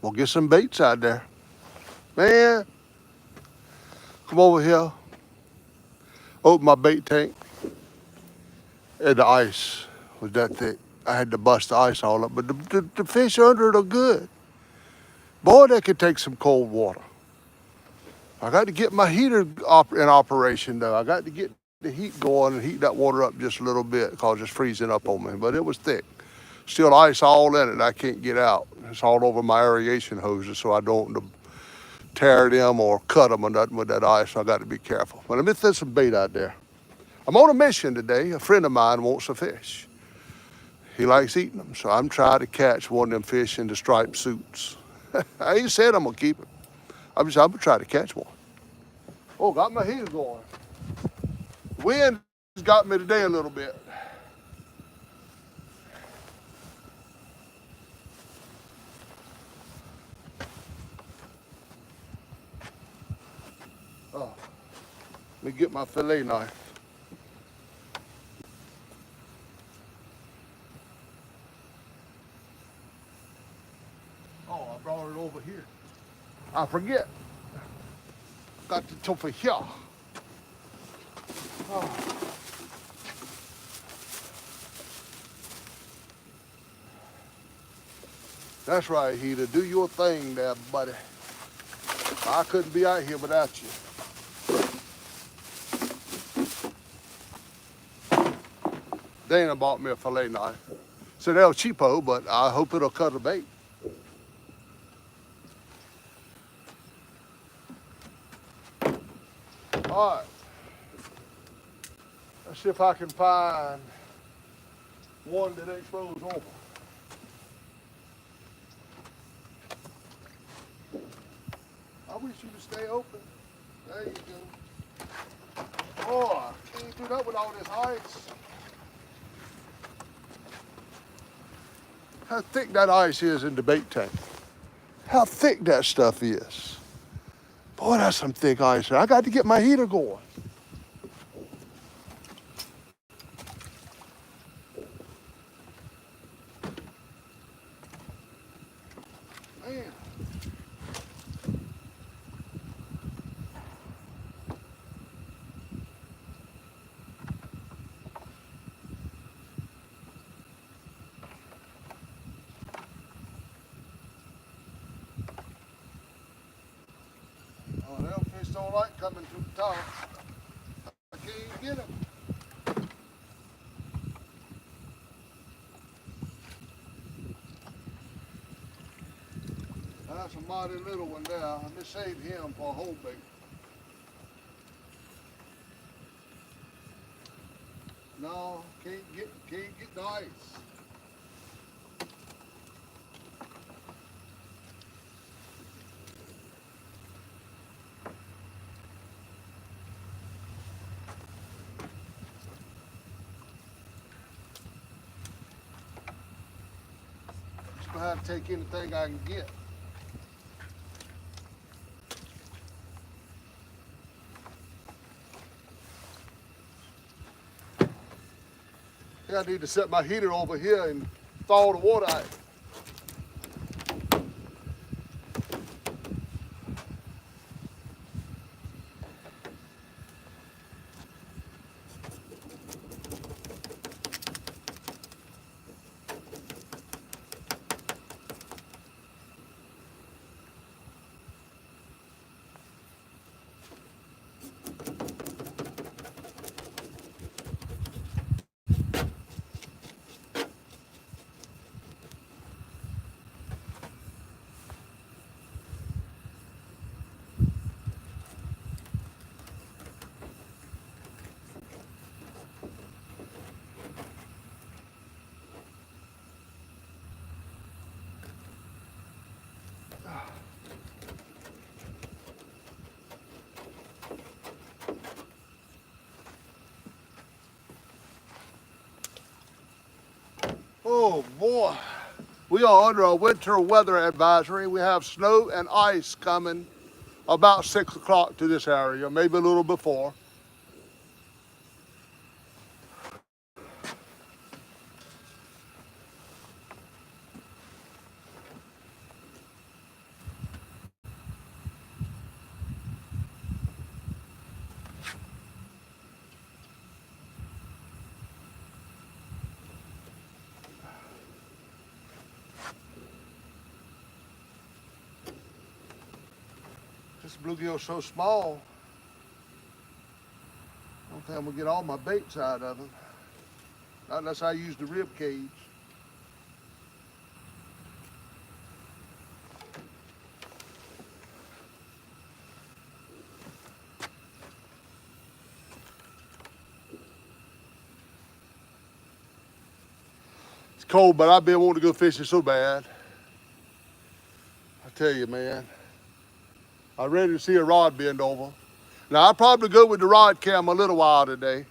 We'll get some baits out there. Man, come over here. Open my bait tank. And the ice was that thick. I had to bust the ice all up. But the fish under it are good. Boy, they could take some cold water. I got to get my heater in operation, though. I got to get the heat going and heat that water up just a little bit because it's freezing up on me. But it was thick. Still ice all in it. I can't get out. It's all over my aeration hoses, so I don't tear them or cut them or nothing with that ice. I got to be careful. But let me throw some bait out there. I'm on a mission today. A friend of mine wants a fish. He likes eating them, so I'm trying to catch one of them fish in the striped suits. I ain't said I'm gonna keep it. I'm gonna try to catch one. Oh, got my heater going. Wind has got me today a little bit. Oh, let me get my fillet knife. Oh, I brought it over here. I forget. Got the top of here. Oh. That's right, Heater. Do your thing there, buddy. I couldn't be out here without you. Dana bought me a fillet knife. So they're cheapo, but I hope it'll cut a bait. All right. Let's see if I can find one that ain't froze over. I wish you would stay open. There you go. Oh, I can't do that with all this ice. How thick that ice is in the bait tank. How thick that stuff is. Boy, that's some thick ice. I got to get my heater going. Man. Oh, them fish don't like coming to the top. I can't get them. That's a mighty little one there. Let me save him for a whole bait. No, can't get the ice. Just gonna have to take anything I can get. I need to set my heater over here and thaw the water out. Oh boy, we are under a winter weather advisory. We have snow and ice coming about 6 o'clock to this area, maybe a little before. This bluegill's so small, I don't think I'm gonna get all my baits out of them. Not unless I use the rib cage. It's cold, but I've been wanting to go fishing so bad. I tell you, man. I'm ready to see a rod bend over. Now, I'll probably go with the rod cam a little while today.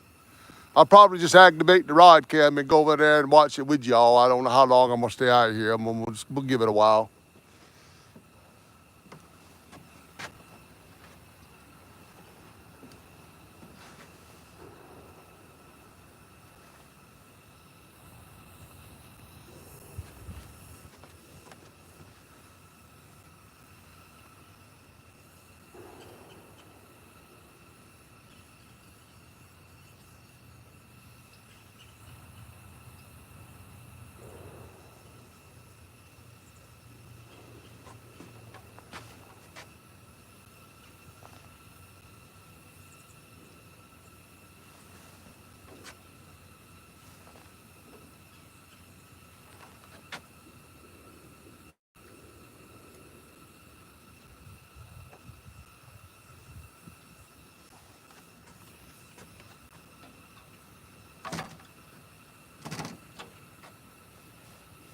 I'll probably just activate the rod cam and go over there and watch it with y'all. I don't know how long I'm gonna stay out here. We'll give it a while.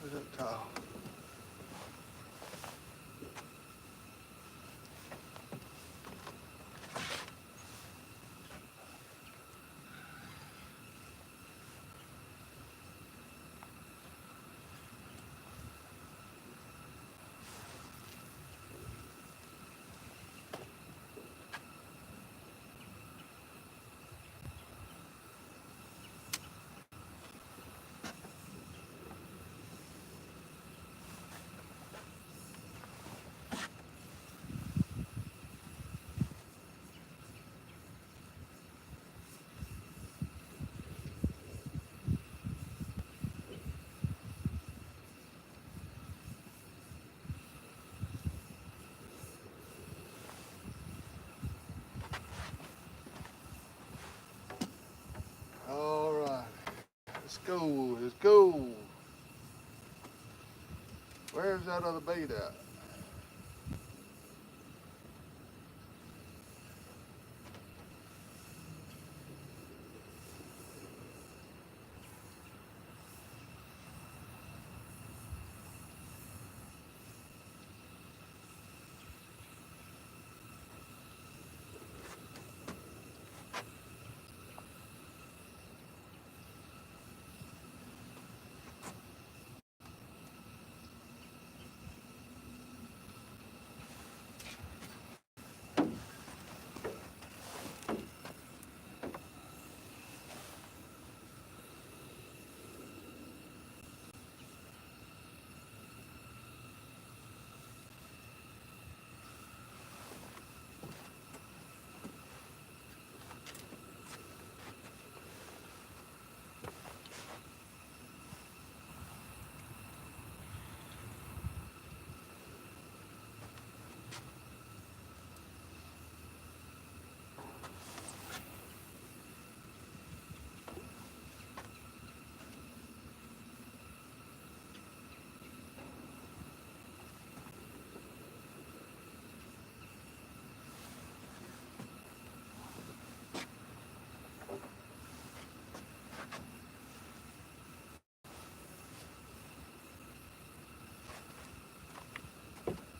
Where's that towel? All right, let's go, let's go. Where's that other bait at?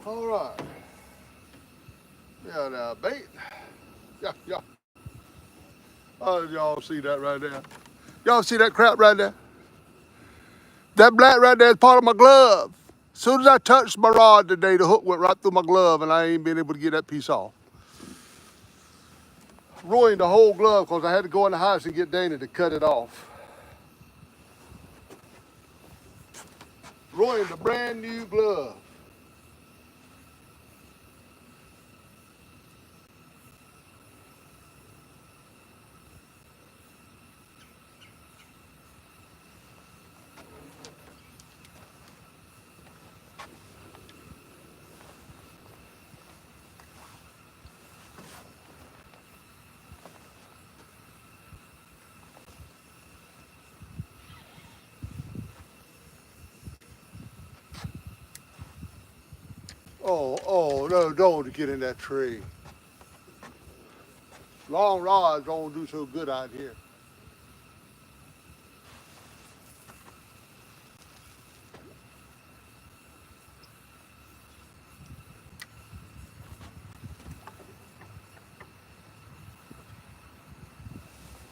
All right. Yeah, now bait. Yeah, yeah. Oh, y'all see that right there? Y'all see that crap right there? That black right there is part of my glove. As soon as I touched my rod today, the hook went right through my glove and I ain't been able to get that piece off. Ruined the whole glove because I had to go in the house and get Dana to cut it off. Ruined a brand new glove. Oh, no, don't get in that tree. Long rods don't do so good out here.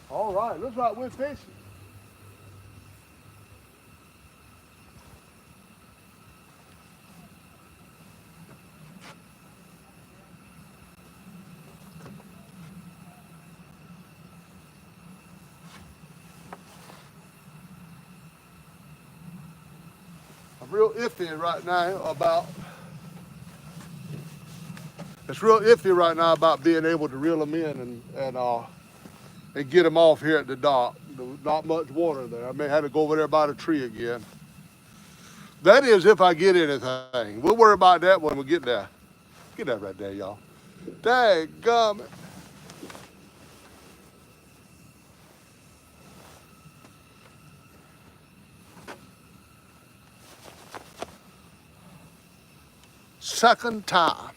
All right, looks like we're fishing. I'm real iffy right now about being able to reel them in and get them off here at the dock. There's not much water there. I may have to go over there by the tree again. That is if I get anything. We'll worry about that when we get there. Get that right there, y'all. Dadgummit. Second time.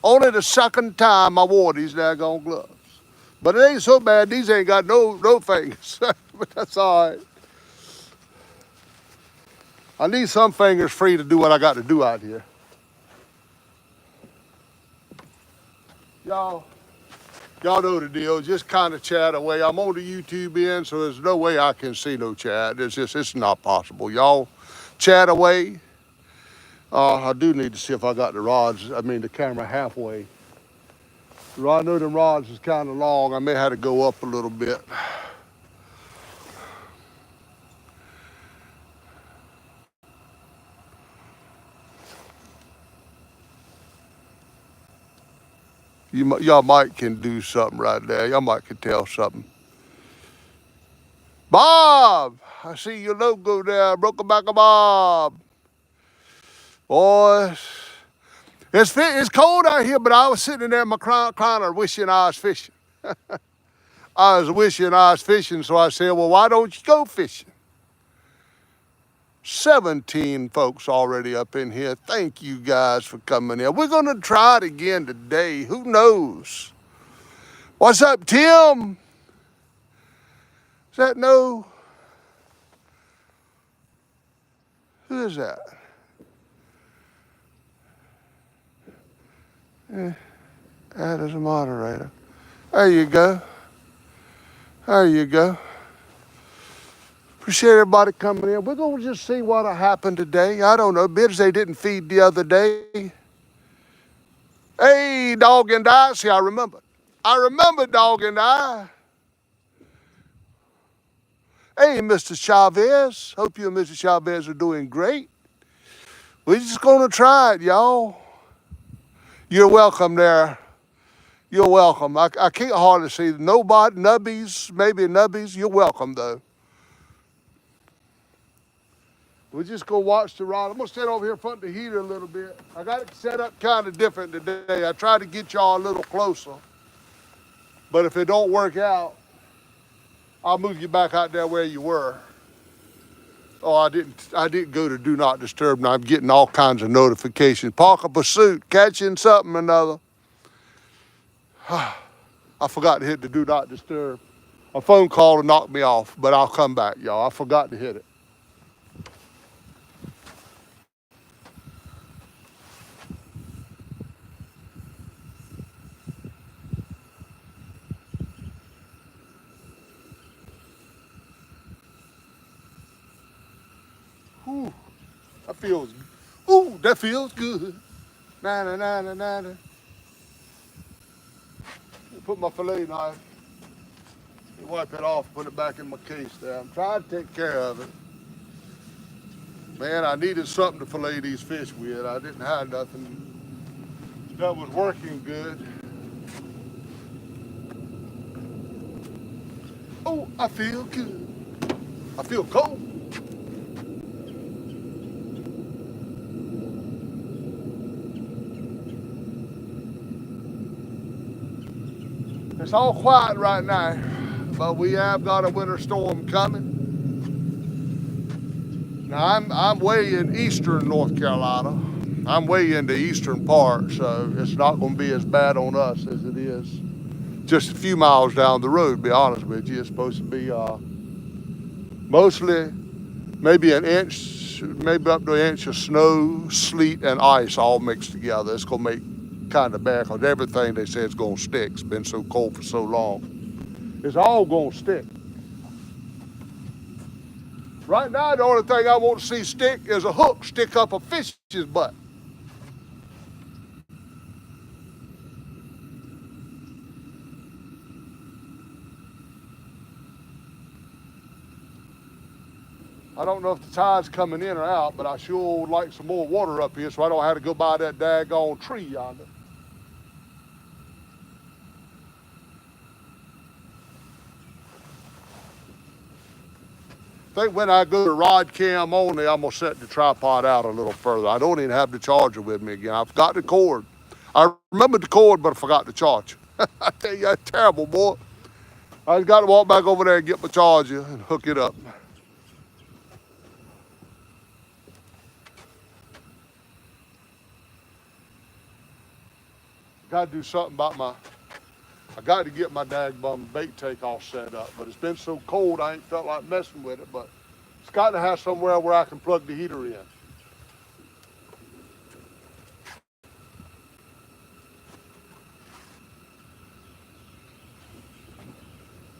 Only the second time I wore these daggone gloves. But it ain't so bad. These ain't got no fingers. But that's all right. I need some fingers free to do what I got to do out here. Y'all know the deal. Just kind of chat away. I'm on the YouTube end, so there's no way I can see no chat. It's not possible. Y'all chat away. I do need to see if I got the camera halfway. I know the rods is kind of long. I may have to go up a little bit. Y'all might can do something right there. Y'all might can tell something. Bob, I see your logo there. Broken-backer Bob. Boys, it's cold out here, but I was sitting there in my recliner wishing I was fishing. I was wishing I was fishing, so I said, well, why don't you go fishing? 17 folks already up in here. Thank you guys for coming in. We're going to try it again today. Who knows? What's up, Tim? Is that no? Who is that? Add as a moderator. There you go. There you go. Appreciate everybody coming in. We're going to just see what happened today. I don't know. Bids they didn't feed the other day. Hey, Dog and I. See, I remember. I remember Dog and I. Hey, Mr. Chavez. Hope you and Mr. Chavez are doing great. We're just going to try it, y'all. You're welcome there. You're welcome. I can't hardly see nobody, nubbies, maybe nubbies. You're welcome, though. We're just going to watch the rod. I'm going to stand over here in front of the heater a little bit. I got it set up kind of different today. I tried to get y'all a little closer. But if it don't work out, I'll move you back out there where you were. Oh, I didn't go to Do Not Disturb, and I'm getting all kinds of notifications. Parker Pursuit, catching something or another. I forgot to hit the Do Not Disturb. A phone call to knock me off, but I'll come back, y'all. I forgot to hit it. Ooh, that feels good. Na. Put my fillet knife, wipe it off, put it back in my case there. I'm trying to take care of it. Man, I needed something to fillet these fish with. I didn't have nothing that was working good. Oh, I feel good. I feel cold. It's all quiet right now, but we have got a winter storm coming. Now I'm way in eastern North Carolina. I'm way in the eastern part, so it's not going to be as bad on us as it is just a few miles down the road, to be honest with you. It's supposed to be mostly maybe an inch, maybe up to an inch of snow, sleet, and ice all mixed together. It's going to make kind of bad because everything they say is going to stick. It's been so cold for so long. It's all going to stick. Right now, the only thing I want to see stick is a hook stick up a fish's butt. I don't know if the tide's coming in or out, but I sure would like some more water up here so I don't have to go by that daggone tree yonder. I think when I go to rod cam only, I'm going to set the tripod out a little further. I don't even have the charger with me again. I forgot the cord. I remembered the cord, but I forgot the charger. I tell you, that's terrible, boy. I just got to walk back over there and get my charger and hook it up. Got to do something about I got to get my dagbum bait take all set up, but it's been so cold I ain't felt like messing with it, but it's got to have somewhere where I can plug the heater in.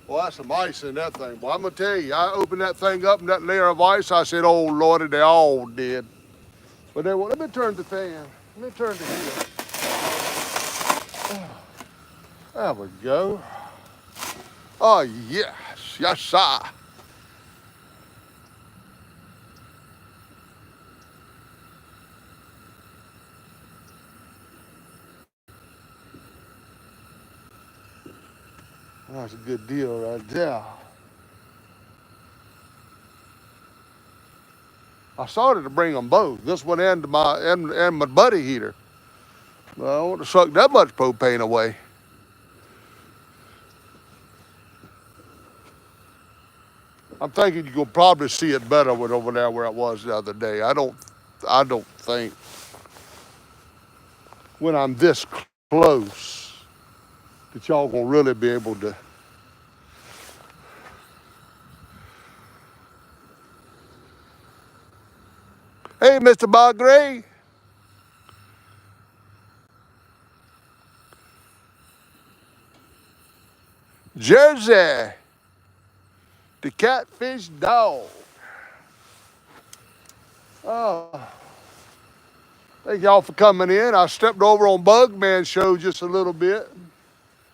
Well, that's some ice in that thing. Well, I'm going to tell you, I opened that thing up and that layer of ice, I said, oh, Lordy, they all did. But then, well, let me turn the fan. Let me turn the heater. There we go. Oh, yes. Yes, sir. That's a good deal right there. I started to bring them both. This one and my buddy heater. But I don't want to suck that much propane away. I'm thinking you can probably see it better with over there where it was the other day. I don't think when I'm this close that y'all gonna really be able to. Hey, Mr. Bob Gray. Jersey, the catfish dog. Oh, thank y'all for coming in. I stepped over on Bugman Show just a little bit.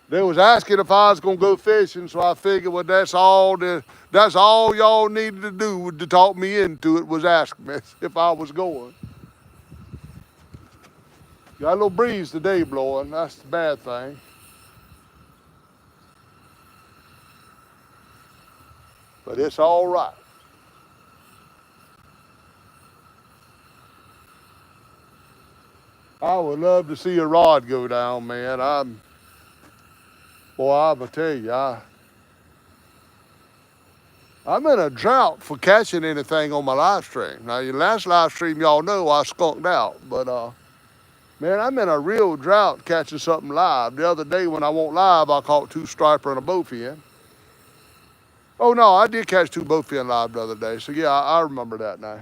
They was asking if I was gonna go fishing, so I figured, well, that's all y'all needed to do to talk me into it was ask me if I was going. Got a little breeze today blowing. That's the bad thing. But it's all right. I would love to see a rod go down, man. I'm gonna tell you, I'm in a drought for catching anything on my live stream. Now, your last live stream, y'all know I skunked out, but man, I'm in a real drought catching something live. The other day when I went live, I caught 2 striper and a bowfin. Oh no, I did catch 2 bowfin live the other day, so yeah, I remember that now.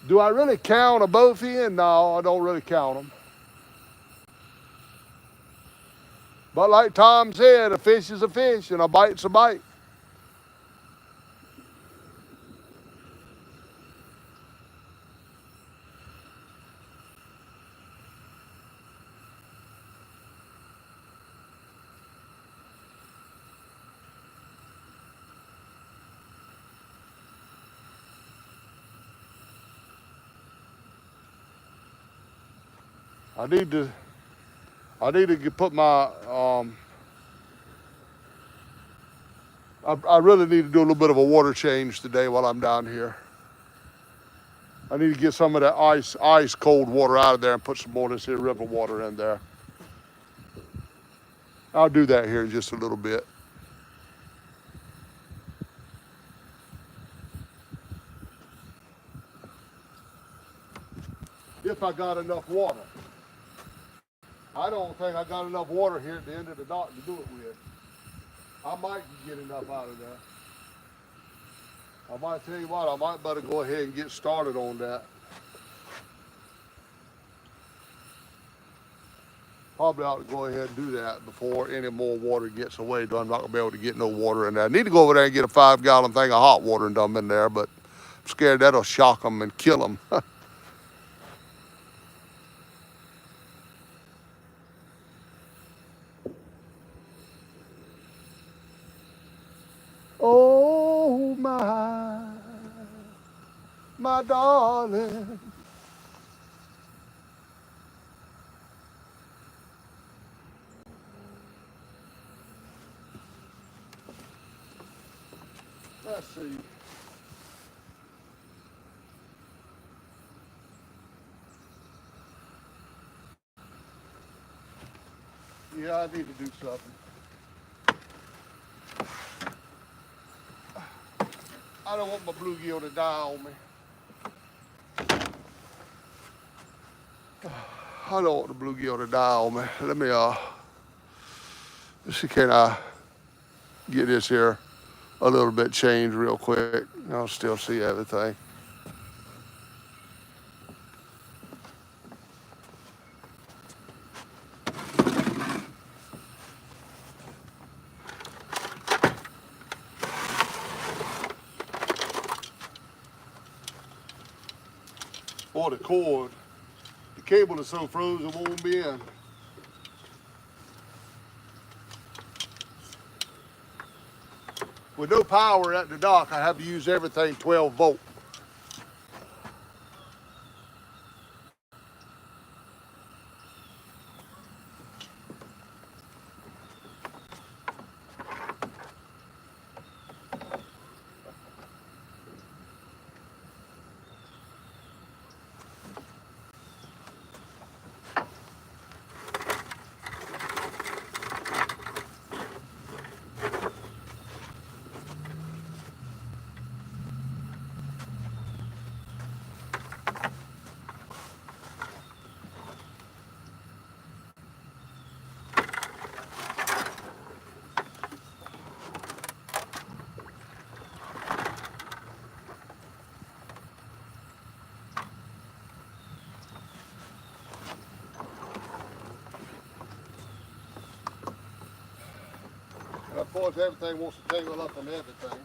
Do I really count a bowfin? No, I don't really count them. But like Tom said, a fish is a fish and a bite's a bite. I need to put my, I really need to do a little bit of a water change today while I'm down here. I need to get some of that ice cold water out of there and put some more of this here river water in there. I'll do that here in just a little bit. if I got enough water. I don't think I got enough water here at the end of the dock to do it with. I might get enough out of that. I might tell you what, I might better go ahead and get started on that. Probably ought to go ahead and do that before any more water gets away. I'm not gonna be able to get no water in there. I need to go over there and get a 5-gallon thing of hot water and dump in there, but I'm scared that'll shock them and kill them. Oh my darling. Let's see. Yeah, I need to do something. I don't want my bluegill to die on me. I don't want the bluegill to die on me. Let me let's see, can I get this here a little bit changed real quick? I'll still see everything. Boy, the cord, the cable is so frozen, it won't be in. With no power at the dock, I have to use everything 12 volt. And of course, everything wants to tangle up on everything.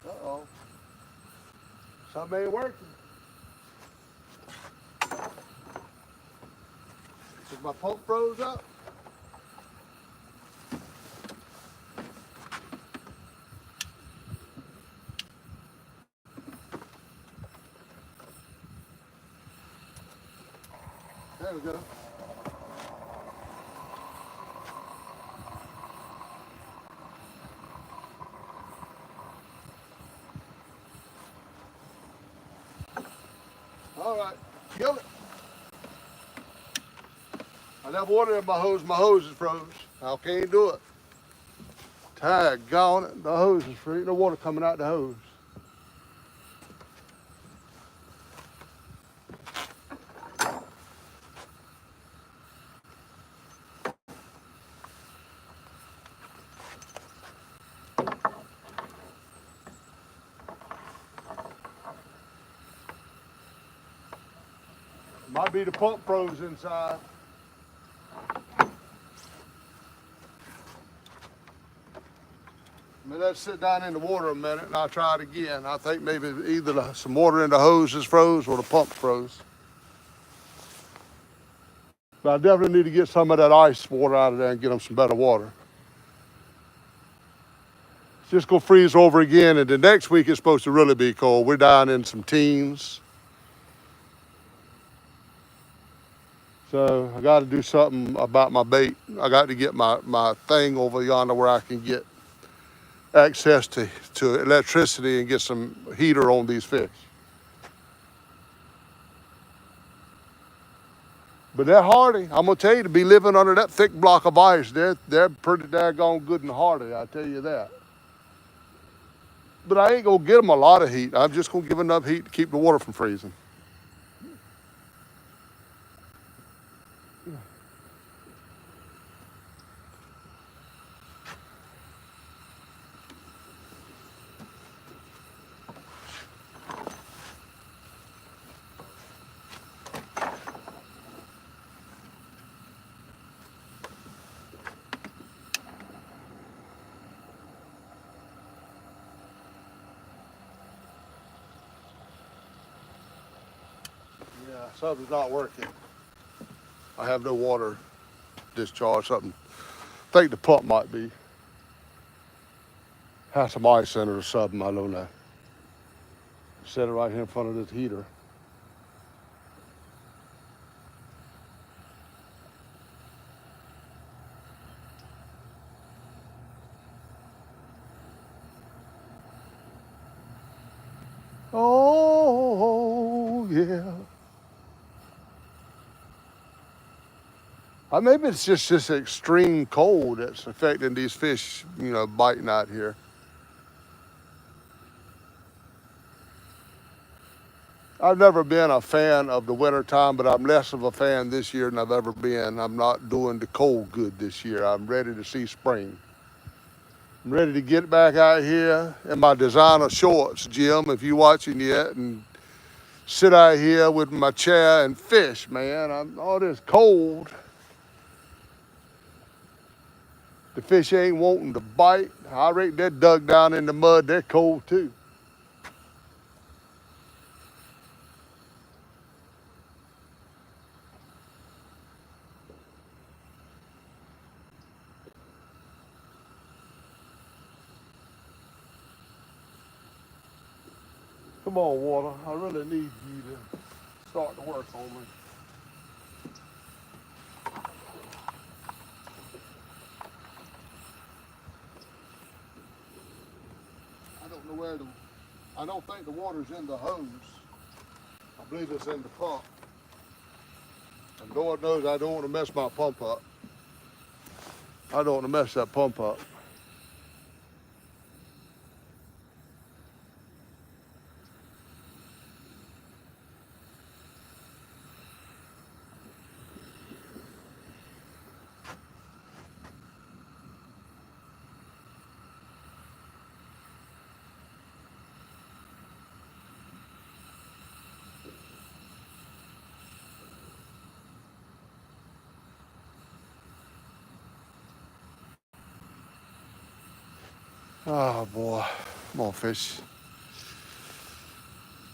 Uh-oh. Something ain't working. Is my pump froze up? There we go. All right, kill it. I never water in my hose is froze. I can't do it. Daggone it, the hose is free. No water coming out the hose. Might be the pump froze inside. Let's sit down in the water a minute and I'll try it again. I think maybe either some water in the hose is froze or the pump froze. But I definitely need to get some of that ice water out of there and get them some better water. It's just gonna freeze over again, and the next week it's supposed to really be cold. We're down in some teens. So I got to do something about my bait. I got to get my thing over yonder where I can get access to electricity and get some heater on these fish. But they're hardy. I'm gonna tell you, to be living under that thick block of ice, they're pretty daggone good and hardy. I tell you that. But I ain't gonna get them a lot of heat. I'm just gonna give enough heat to keep the water from freezing. Yeah, something's not working. I have no water discharge. Something. I think the pump might be. Have some ice in it or something. I don't know. Set it right here in front of this heater. Oh yeah. Maybe it's just this extreme cold that's affecting these fish, biting out here. I've never been a fan of the winter time, but I'm less of a fan this year than I've ever been. I'm not doing the cold good this year. I'm ready to see spring. I'm ready to get back out here in my designer shorts, Jim, if you're watching yet, and sit out here with my chair and fish, man. All this cold. The fish ain't wanting to bite. I reckon they're dug down in the mud. They're cold too. Come on, water. I really need you to start to work on me. I don't think the water's in the hose. I believe it's in the pump. And Lord knows I don't want to mess my pump up. I don't want to mess that pump up. Oh boy, come on, fish.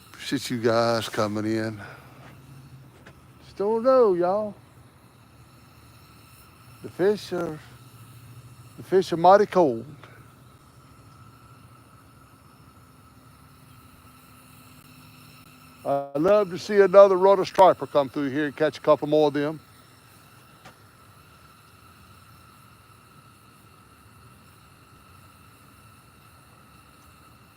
Appreciate you guys coming in. Just don't know, y'all. The fish are mighty cold. I'd love to see another rudder striper come through here and catch a couple more of them.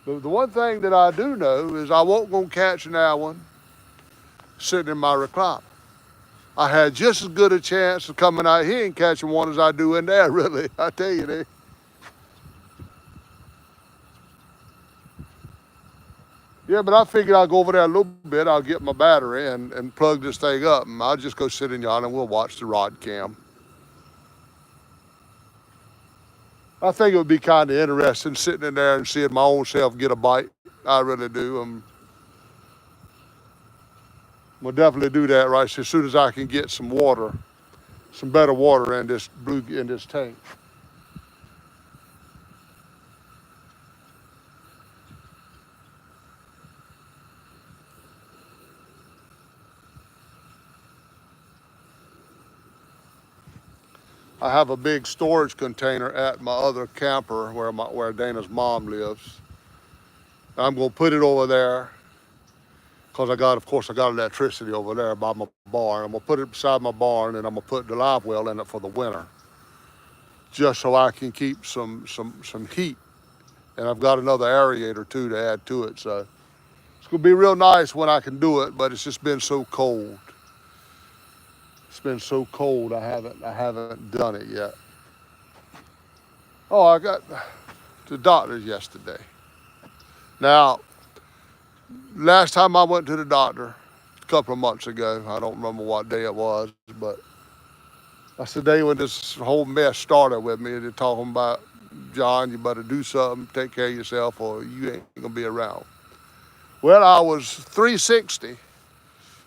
But the one thing that I do know is I won't go catch now one sitting in my recliner. I had just as good a chance of coming out here and catching one as I do in there, really. I tell you that. Yeah, but I figured I'll go over there a little bit. I'll get my battery and plug this thing up, and I'll just go sit in yonder and we'll watch the rod cam. I think it would be kind of interesting sitting in there and seeing my own self get a bite. I really do. We'll definitely do that right as soon as I can get some water, some better water in this tank. I have a big storage container at my other camper where Dana's mom lives. I'm gonna put it over there because of course I got electricity over there by my barn. I'm gonna put it beside my barn and I'm gonna put the live well in it for the winter, just so I can keep some heat. And I've got another aerator too to add to it. So it's gonna be real nice when I can do it, but it's just been so cold. It's been so cold I haven't done it yet. Oh, I got to the doctor's yesterday. Now, last time I went to the doctor, a couple of months ago, I don't remember what day it was, but that's the day when this whole mess started with me. They're talking about, John, you better do something, take care of yourself, or you ain't gonna be around. Well, I was 360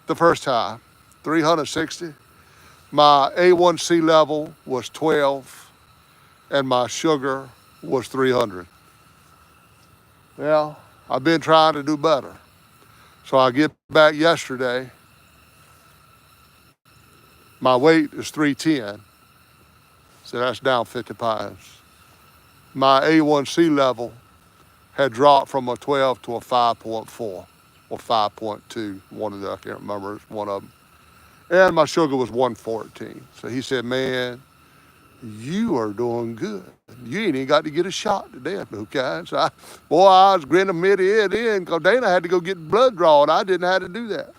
the first time, 360. My A1C level was 12, and my sugar was 300. Well, I've been trying to do better. So I get back yesterday. My weight is 310, so that's down 50 pounds. My A1C level had dropped from a 12 to a 5.4 or 5.2. One of the, I can't remember, it's one of them. And my sugar was 114. So he said, man, you are doing good. You ain't even got to get a shot today, no kind. So I was grinning mid-ear in because Dana had to go get blood drawn. I didn't have to do that.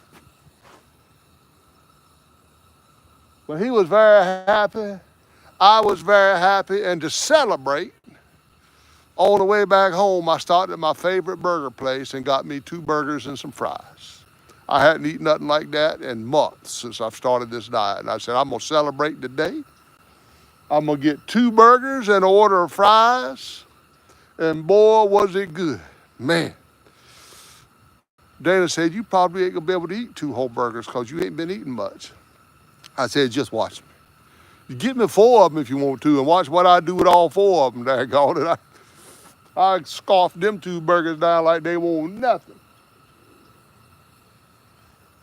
But he was very happy. I was very happy. And to celebrate, on the way back home, I stopped at my favorite burger place and got me 2 burgers and some fries. I hadn't eaten nothing like that in months since I've started this diet. And I said, I'm going to celebrate today. I'm going to get 2 burgers and an order of fries. And boy, was it good. Man. Dana said, you probably ain't going to be able to eat 2 whole burgers because you ain't been eating much. I said, just watch me. You get me 4 of them if you want to and watch what I do with all 4 of them. Daggone it. I scoffed them 2 burgers down like they want nothing.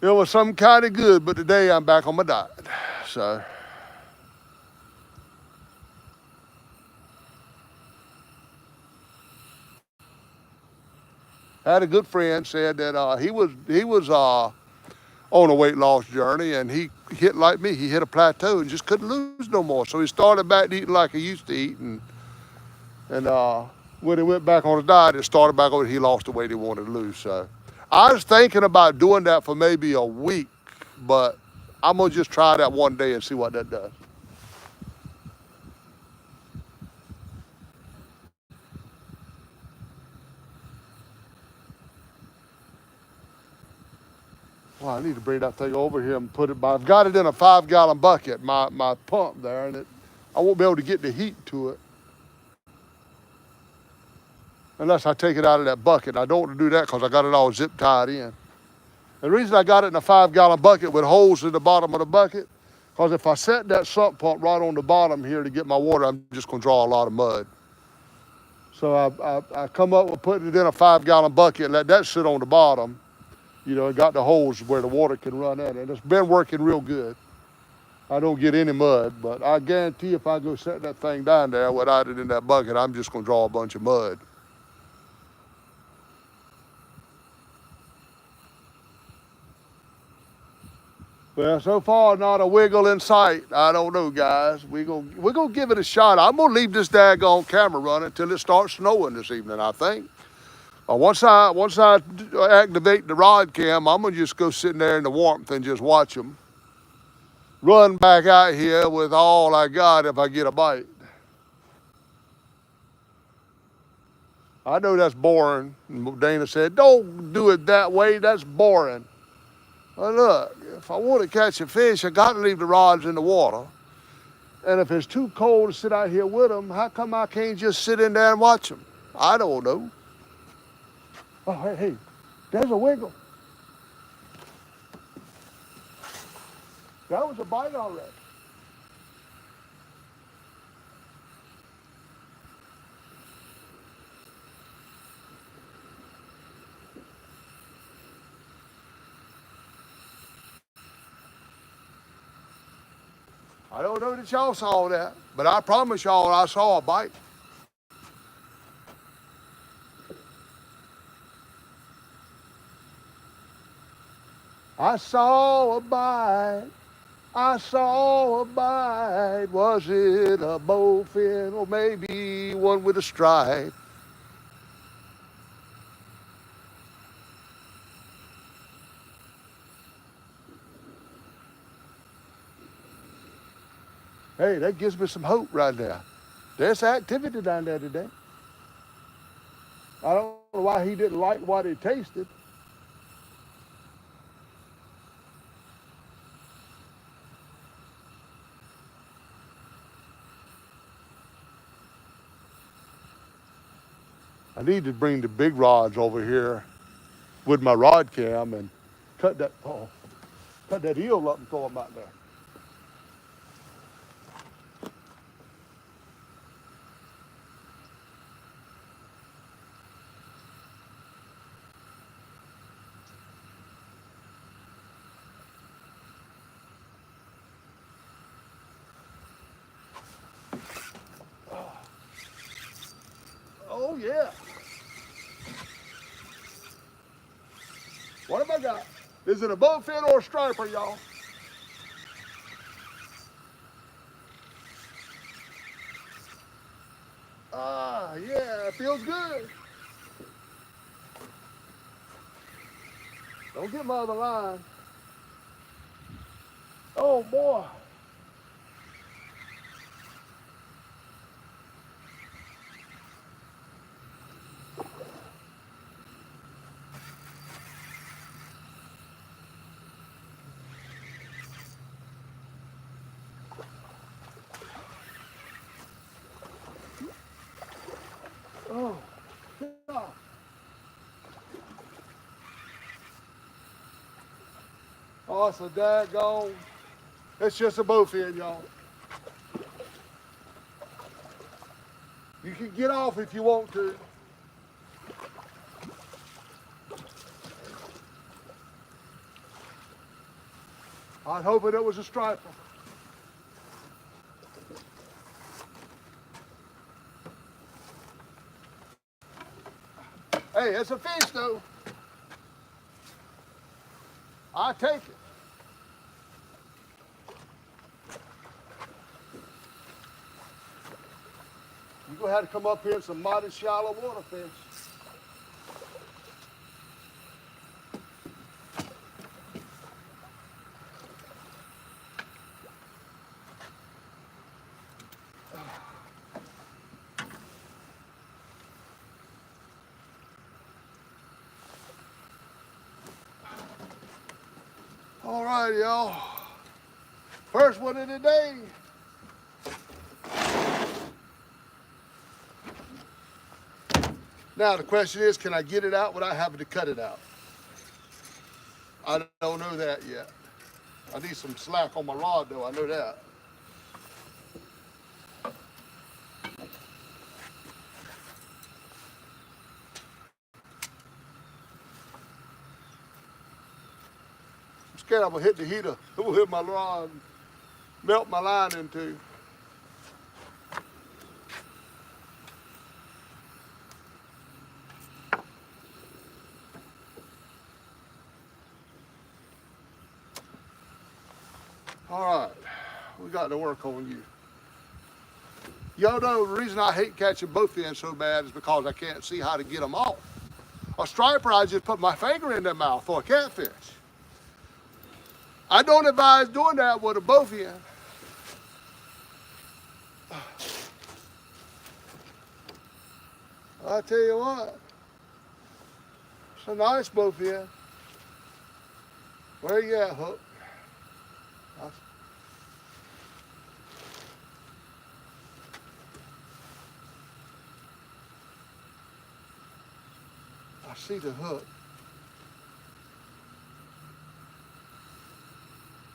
It was something kind of good, but today I'm back on my diet. So, I had a good friend said that he was on a weight loss journey, and he hit like me. He hit a plateau and just couldn't lose no more. So he started back eating like he used to eat, and when he went back on his diet, it started back over. He lost the weight he wanted to lose. So I was thinking about doing that for maybe a week, but I'm gonna just try that one day and see what that does. Well, I need to bring that thing over here and put it by. I've got it in a 5-gallon bucket, my pump there, and I won't be able to get the heat to it unless I take it out of that bucket. I don't want to do that because I got it all zip tied in. The reason I got it in a 5-gallon bucket with holes in the bottom of the bucket, because if I set that sump pump right on the bottom here to get my water, I'm just going to draw a lot of mud. So I come up with putting it in a 5-gallon bucket and let that sit on the bottom, and got the holes where the water can run in. And it's been working real good. I don't get any mud, but I guarantee if I go set that thing down there without it in that bucket, I'm just going to draw a bunch of mud. Well, so far, not a wiggle in sight. I don't know, guys. We're gonna give it a shot. I'm gonna leave this daggone camera running until it starts snowing this evening, I think. Once I activate the rod cam, I'm gonna just go sitting there in the warmth and just watch them run back out here with all I got if I get a bite. I know that's boring. Dana said, don't do it that way. That's boring. Well, look, if I want to catch a fish, I got to leave the rods in the water. And if it's too cold to sit out here with them, how come I can't just sit in there and watch them? I don't know. Oh, hey, there's a wiggle. That was a bite already. I don't know that y'all saw that, but I promise y'all I saw a bite. I saw a bite. I saw a bite. Was it a bowfin or maybe one with a stripe? Hey, that gives me some hope right there. There's activity down there today. I don't know why he didn't like what he tasted. I need to bring the big rods over here with my rod cam and cut that eel up and throw them out there. Oh yeah. What have I got? Is it a bowfin or a striper, y'all? Ah, yeah, it feels good. Don't get my other line. Oh boy. Oh, God. Oh, it's a daggone. It's just a bowfin, y'all. You can get off if you want to. I was hoping it was a striper. Hey, it's a fish though. I take it. You're gonna have to come up here in some mighty shallow water fish. All right, y'all. First one of the day. Now the question is, can I get it out without having to cut it out? I don't know that yet. I need some slack on my rod though, I know that. I'm scared I'm gonna hit the heater. It will hit my rod and melt my line in two. All right, we got to work on you. Y'all know the reason I hate catching bowfin so bad is because I can't see how to get them off. A striper, I just put my finger in their mouth for a catfish. I don't advise doing that with a bowfin. I tell you what, it's a nice bowfin. Where you at, Hook? I see the hook.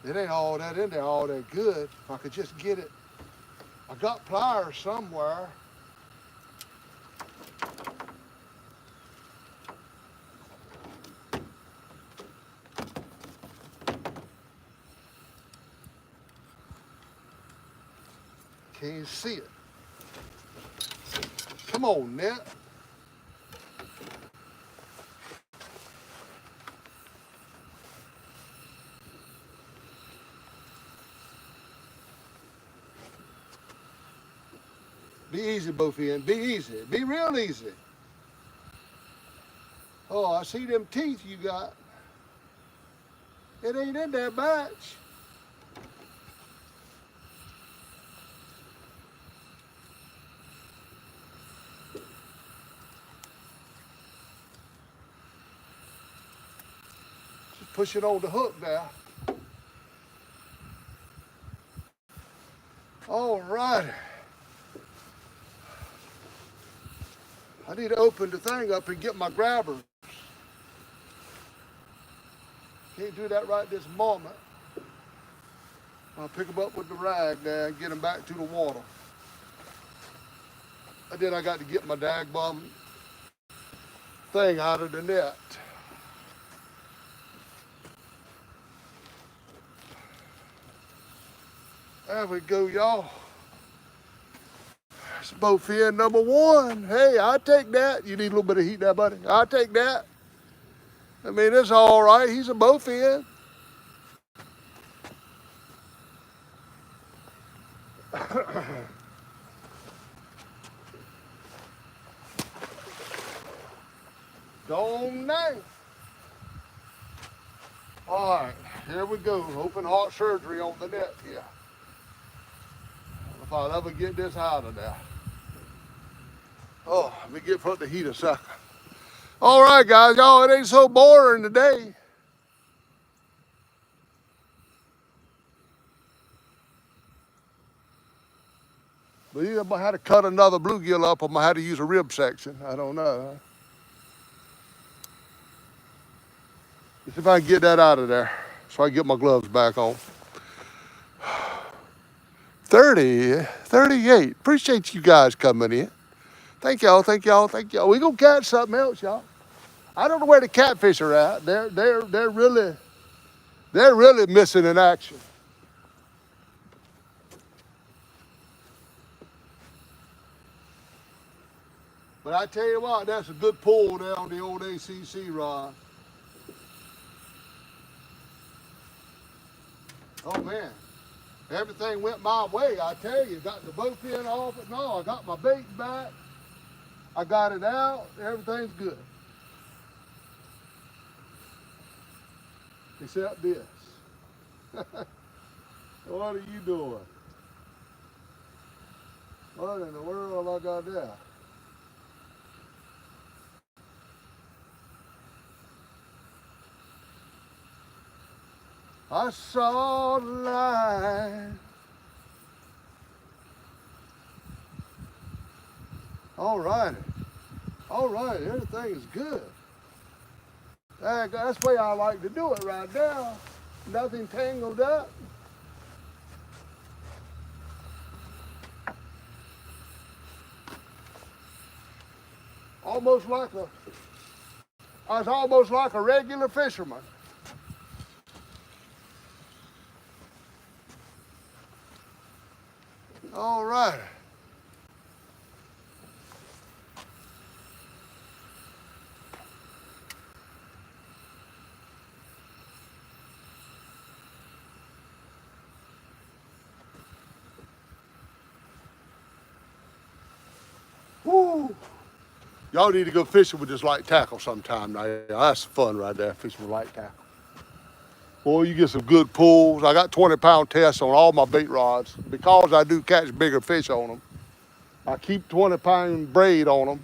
It ain't all that in there, all that good. If I could just get it. I got pliers somewhere. Can't even see it. Come on, net. Be easy, Bowfin. Be easy. Be real easy. Oh, I see them teeth you got. It ain't in there much. Push it on the hook now. All right. I need to open the thing up and get my grabber. Can't do that right this moment. I'll pick them up with the rag there and get them back to the water. And then I got to get my dagbum thing out of the net. There we go, y'all. It's bowfin number 1. Hey, I'll take that. You need a little bit of heat there, buddy. I'll take that. I mean, it's all right. He's a bowfin. Don't know. All right, here we go. Open heart surgery on the net here. If I'll ever get this out of there. Oh, let me get put the heat a second. All right, guys, y'all, it ain't so boring today. But either I'm gonna have to cut another bluegill up, or I'm gonna have to use a rib section. I don't know. Let's see if I can get that out of there so I can get my gloves back on. 30, 38. Appreciate you guys coming in. Thank y'all, thank y'all, thank y'all. We gonna catch something else, y'all. I don't know where the catfish are at. They're really missing in action. But I tell you what, that's a good pull there on the old ACC rod. Oh man, everything went my way. I tell you, got the bowfin off. No, I got my bait back. I got it out. Everything's good. Except this. What are you doing? What in the world have I got there? I saw the light. All righty. All right, everything is good. That's the way I like to do it right now. Nothing tangled up. I was almost like a regular fisherman. All right. Woo. Y'all need to go fishing with this light tackle sometime now. That's fun right there, fishing with light tackle. Boy, you get some good pulls. I got 20-pound tests on all my bait rods. Because I do catch bigger fish on them, I keep 20-pound braid on them.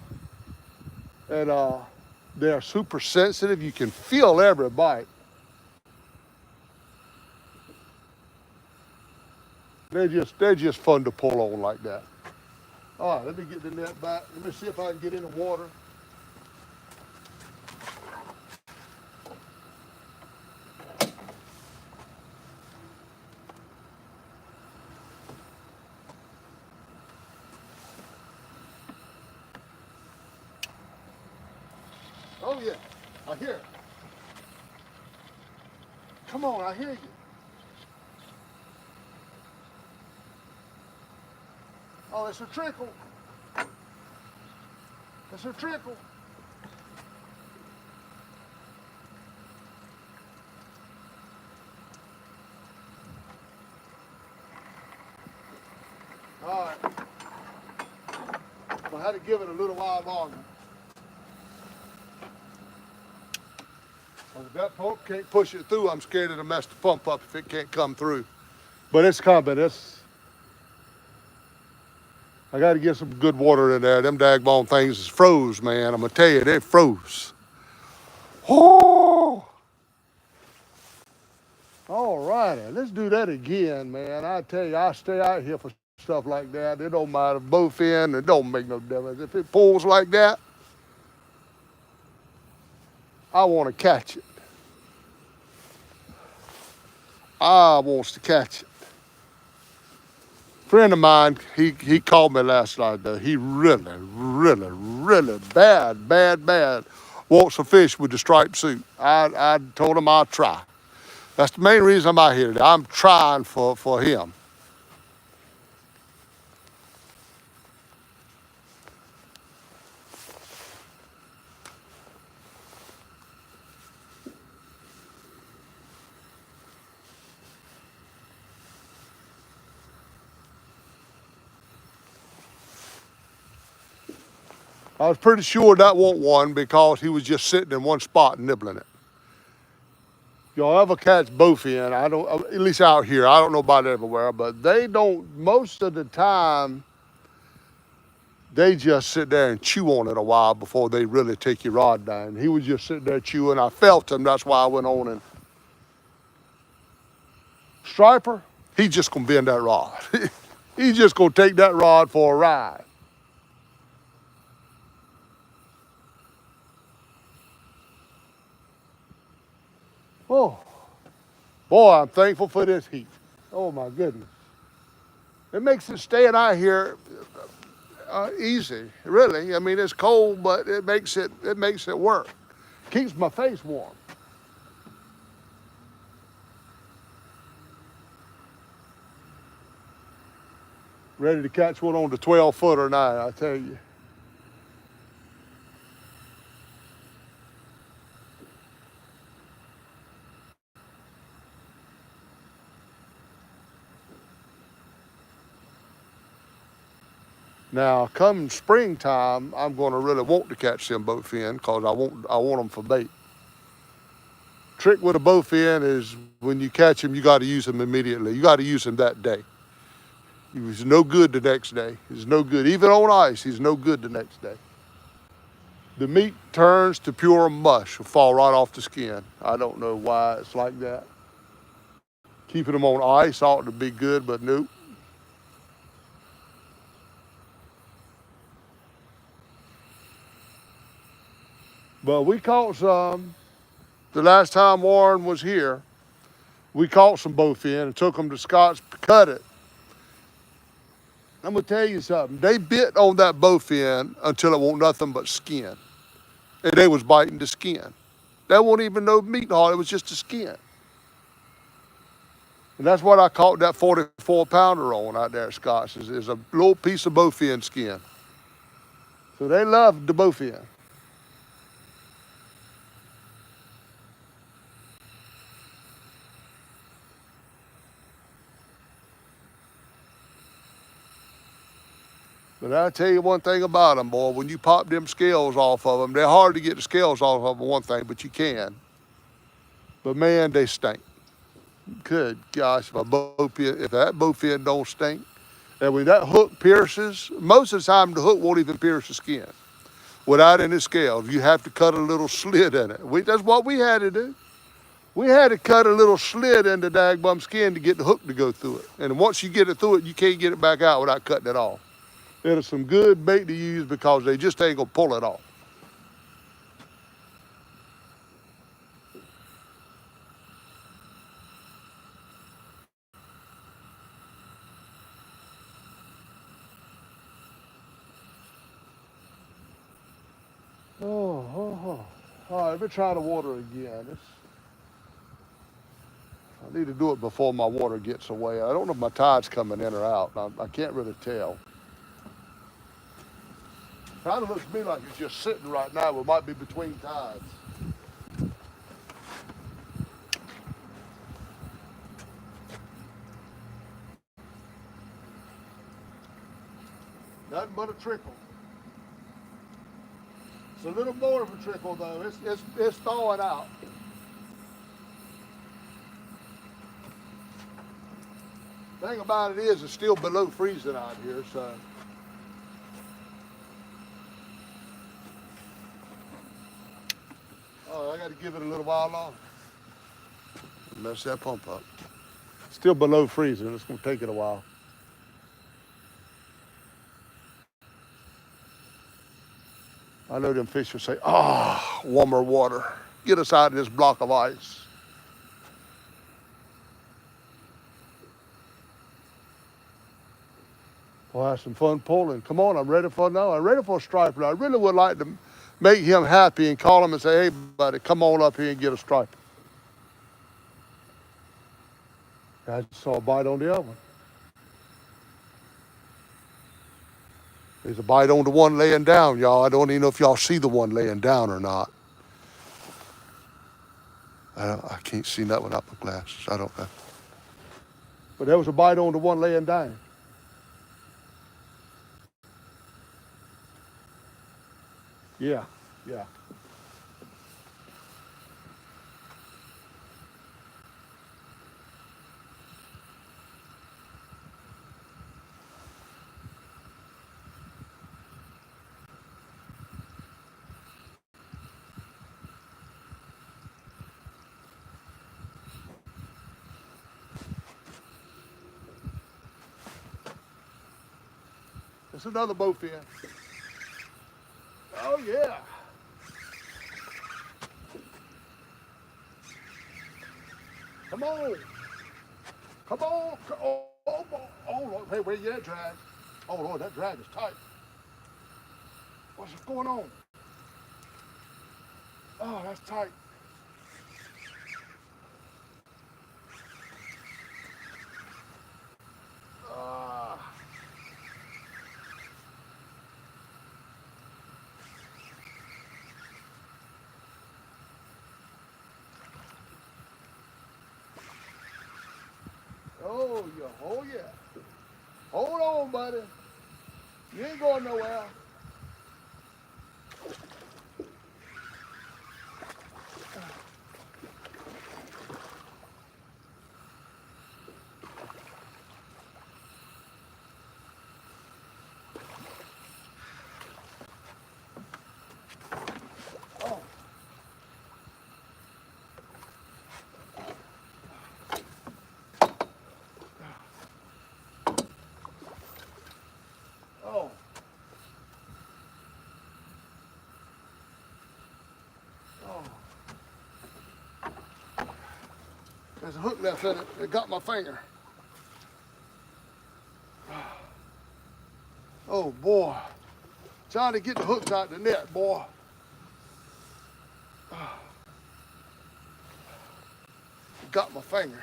And they're super sensitive. You can feel every bite. They're just fun to pull on like that. All right, let me get the net back. Let me see if I can get in the water. Oh yeah, I hear it. Come on, I hear you. Oh, it's a trickle. It's a trickle. All right. I had to give it a little while longer. Well, if that pump can't push it through, I'm scared it'll mess the pump up if it can't come through. But it's coming. I got to get some good water in there. Them daggone things is froze, man. I'm going to tell you, they froze. Oh! All righty, let's do that again, man. I tell you, I stay out here for stuff like that. It don't matter, bowfin, it don't make no difference. If it pulls like that, I want to catch it. I wants to catch it. Friend of mine, he called me last night though. He really bad wants a fish with the striped suit. I told him I'll try. That's the main reason I'm out here today. I'm trying for him. I was pretty sure that wasn't one because he was just sitting in one spot nibbling it. Y'all ever catch bowfin? I don't, at least out here. I don't know about everywhere, but they don't. Most of the time, they just sit there and chew on it a while before they really take your rod down. He was just sitting there chewing. I felt him. That's why I went on and striper. He's just gonna bend that rod. He's just gonna take that rod for a ride. Oh, boy, I'm thankful for this heat. Oh my goodness. It makes it staying out here easy, really. I mean, it's cold, but it makes it work. Keeps my face warm. Ready to catch one on the 12-footer now, I tell you. Now, come springtime, I'm going to really want to catch them bowfin because I want them for bait. Trick with a bowfin is when you catch him, you got to use him immediately. You got to use him that day. He's no good the next day. He's no good. Even on ice, he's no good the next day. The meat turns to pure mush, will fall right off the skin. I don't know why it's like that. Keeping them on ice ought to be good, but nope. But we caught some. The last time Warren was here, we caught some bowfin and took them to Scott's to cut it. I'm gonna tell you something. They bit on that bowfin until it wasn't nothing but skin, and they was biting the skin. That wasn't even no meat haul. It was just the skin. And that's what I caught that 44-pounder on out there at Scott's is a little piece of bowfin skin. So they love the bowfin. But I'll tell you one thing about them, boy. When you pop them scales off of them, they're hard to get the scales off of them, one thing, but you can. But man, they stink. Good gosh, if that bowfin don't stink, and when that hook pierces, most of the time the hook won't even pierce the skin without any scales. You have to cut a little slit in it. That's what we had to do. We had to cut a little slit in the dagbum skin to get the hook to go through it. And once you get it through it, you can't get it back out without cutting it off. It is some good bait to use because they just ain't gonna pull it off. Oh. All right, let me try the water again. I need to do it before my water gets away. I don't know if my tide's coming in or out. I can't really tell. Kind of looks to me like it's just sitting right now. It might be between tides. Nothing but a trickle. It's a little more of a trickle though. It's thawing out. Thing about it is, it's still below freezing out here, so. Oh, I got to give it a little while longer. Mess that pump up. Still below freezing. It's gonna take it a while. I know them fish will say, "Ah, warmer water. Get us out of this block of ice." We'll have some fun pulling. Come on, I'm ready for now. I'm ready for a striper. I really would like to make him happy and call him and say, "Hey, buddy, come on up here and get a striper." I just saw a bite on the other one. There's a bite on the one laying down, y'all. I don't even know if y'all see the one laying down or not. I can't see that without my glasses. I don't know. But there was a bite on the one laying down. Yeah, yeah. It's another bowfin. Oh, yeah. Come on. Come on. Oh, Lord. Hey, where you at, drag? Oh, Lord, that drag is tight. What's going on? Oh, that's tight. Ah. Oh, yeah. Hold on, buddy. You ain't going nowhere. Oh. Oh. Oh. There's a hook left in it. It got my finger. Oh, boy. Trying to get the hooks out the net, boy. Got my finger.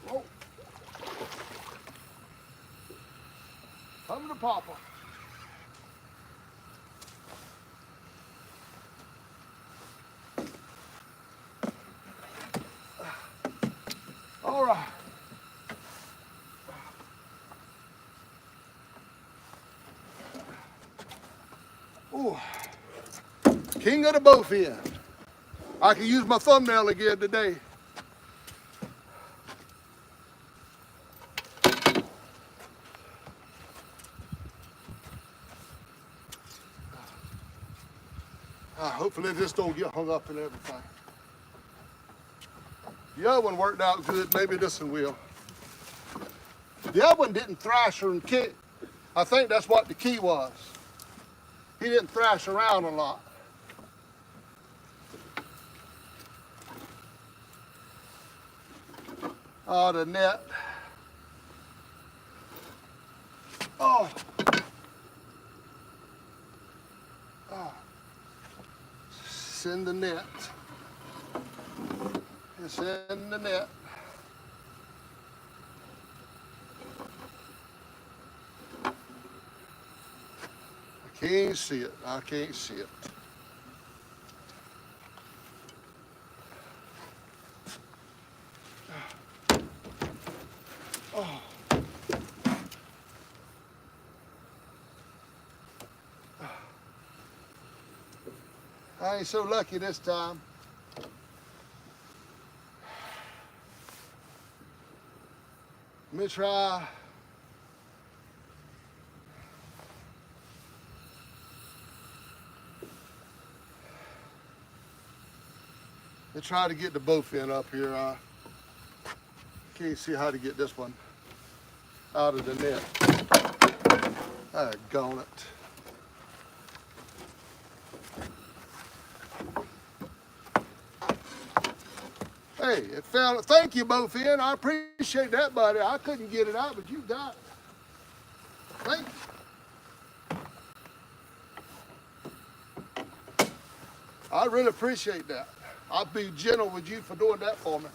Oh. Come to Papa. All right. Ooh. King of the bowfin. I can use my thumbnail again today. Hopefully this don't get hung up and everything. The other one worked out good. Maybe this one will. The other one didn't thrash or kick. I think that's what the key was. He didn't thrash around a lot. Oh, the net. Oh. Oh. Send the net. It's in the net. I can't see it. I can't see it. Oh. I ain't so lucky this time. Let me try. Let's try to get the bowfin up here. I can't see how to get this one out of the net. Gone it. Hey, it fell. Thank you, Bowfin. I appreciate that, buddy. I couldn't get it out, but you got it. Thank you. I really appreciate that. I'll be gentle with you for doing that for me.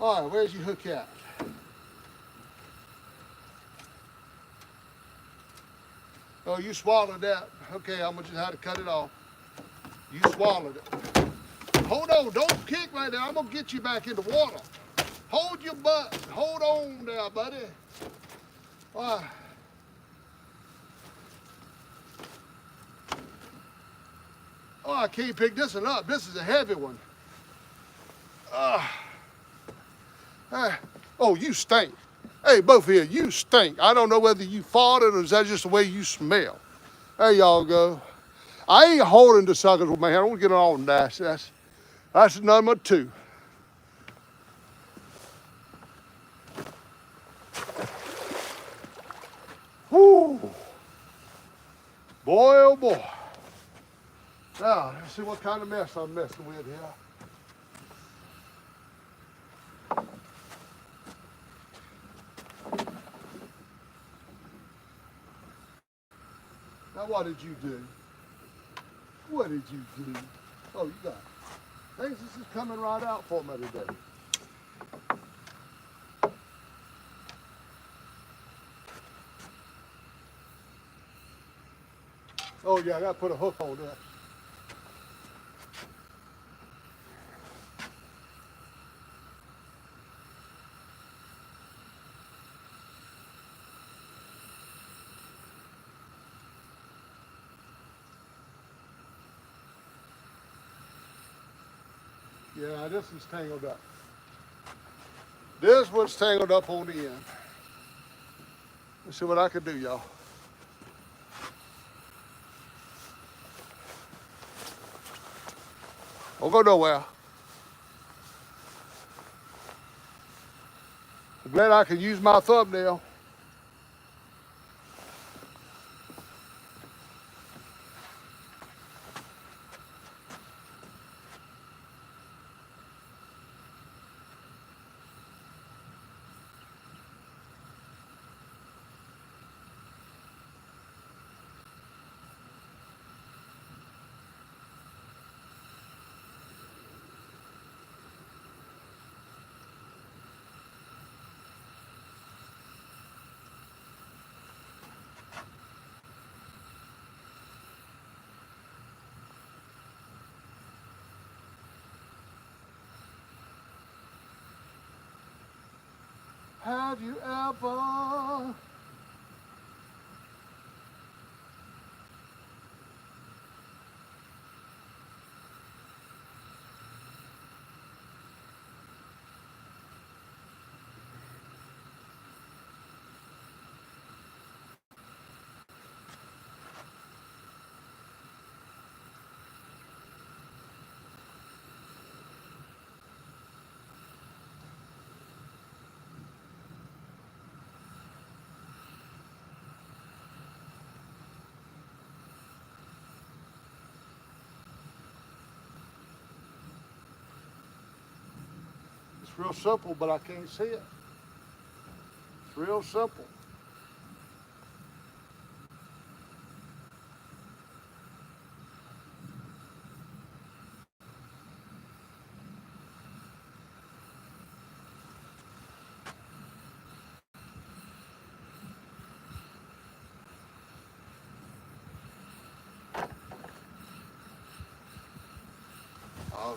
All right, where's your hook at? Oh, you swallowed that. Okay, I'm gonna just have to cut it off. You swallowed it. Hold on, don't kick right there. I'm gonna get you back in the water. Hold your butt. Hold on there, buddy. All right. Oh, I can't pick this one up. This is a heavy one. Oh, you stink. Hey, both of you stink. I don't know whether you farted or is that just the way you smell. There y'all go. I ain't holding the suckers with my hand. I don't get it all nasty. That's number 2. Whoo. Boy, oh boy. Now, let's see what kind of mess I'm messing with here. Now, what did you do? What did you do? Oh, you got it. Things this is coming right out for me today. Oh, yeah, I got to put a hook on that. Yeah, this is tangled up. This one's tangled up on the end. Let's see what I can do, y'all. Don't go nowhere. I'm glad I can use my thumbnail. Have you ever It's real simple, but I can't see it. It's real simple.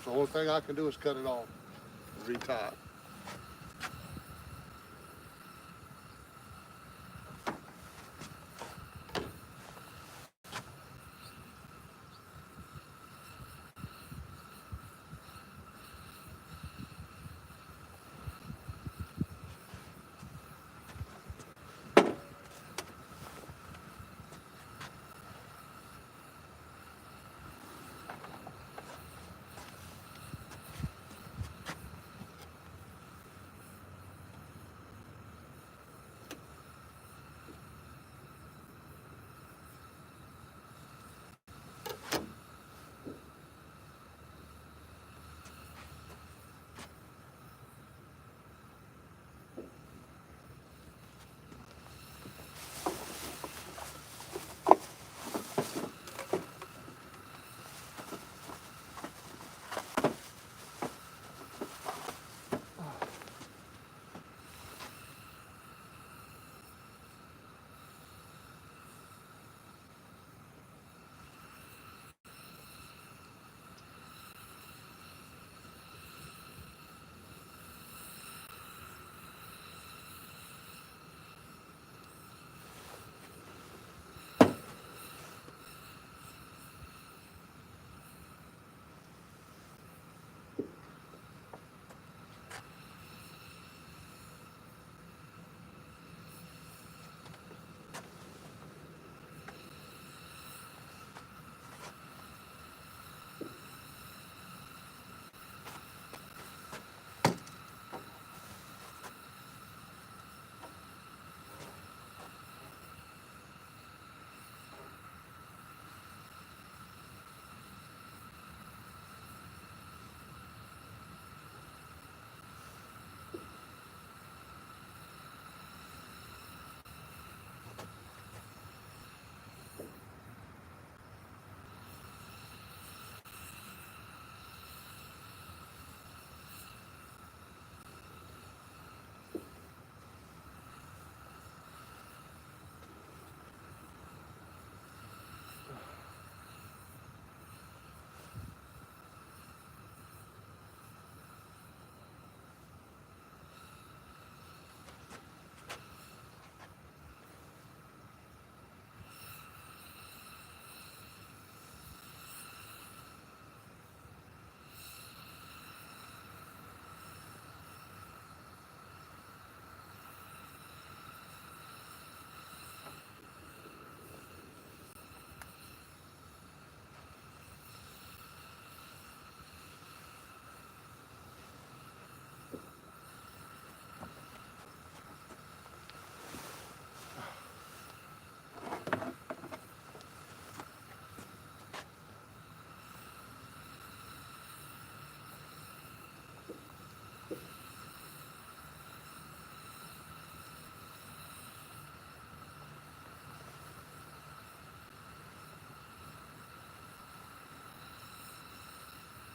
The only thing I can do is cut it off. be tight.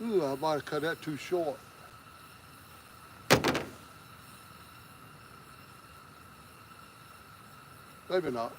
Ooh, I might have cut that too short. Maybe not.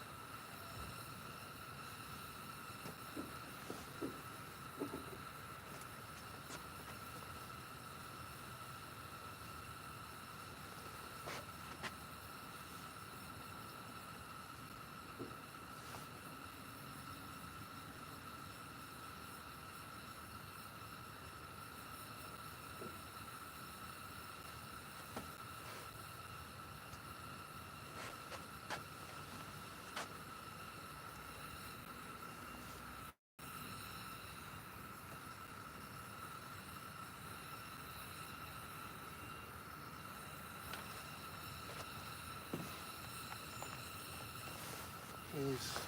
Jeez.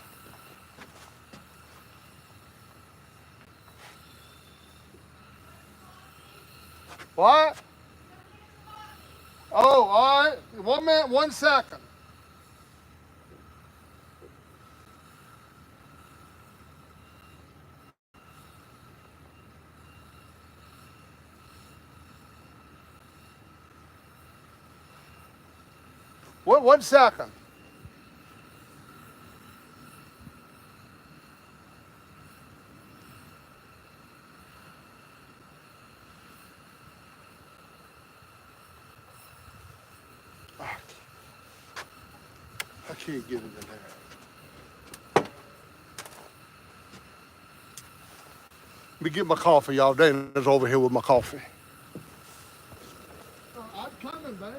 What? Oh, all right. 1 minute, 1 second. What? 1 second. can't get it in there. Let me get my coffee, y'all. Dana's over here with my coffee. I'm coming, babe.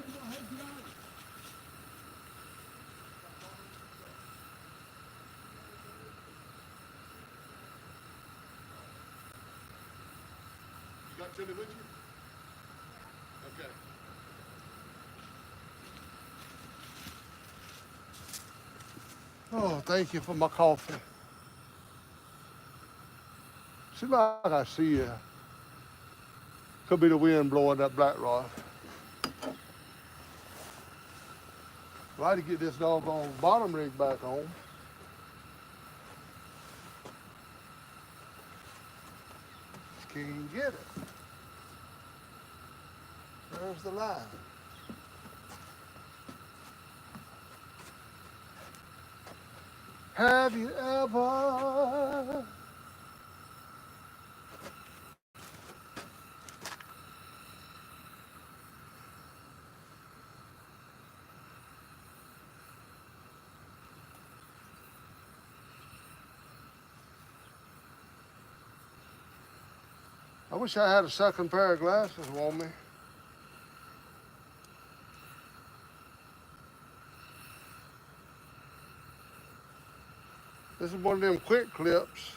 You got Tilly with you? Okay. Oh, thank you for my coffee. Seems like I see you. Could be the wind blowing that black rod. Try to get this doggone bottom rig back on. Can't get it. There's the line. Have you ever I wish I had a second pair of glasses on me. This is one of them quick clips.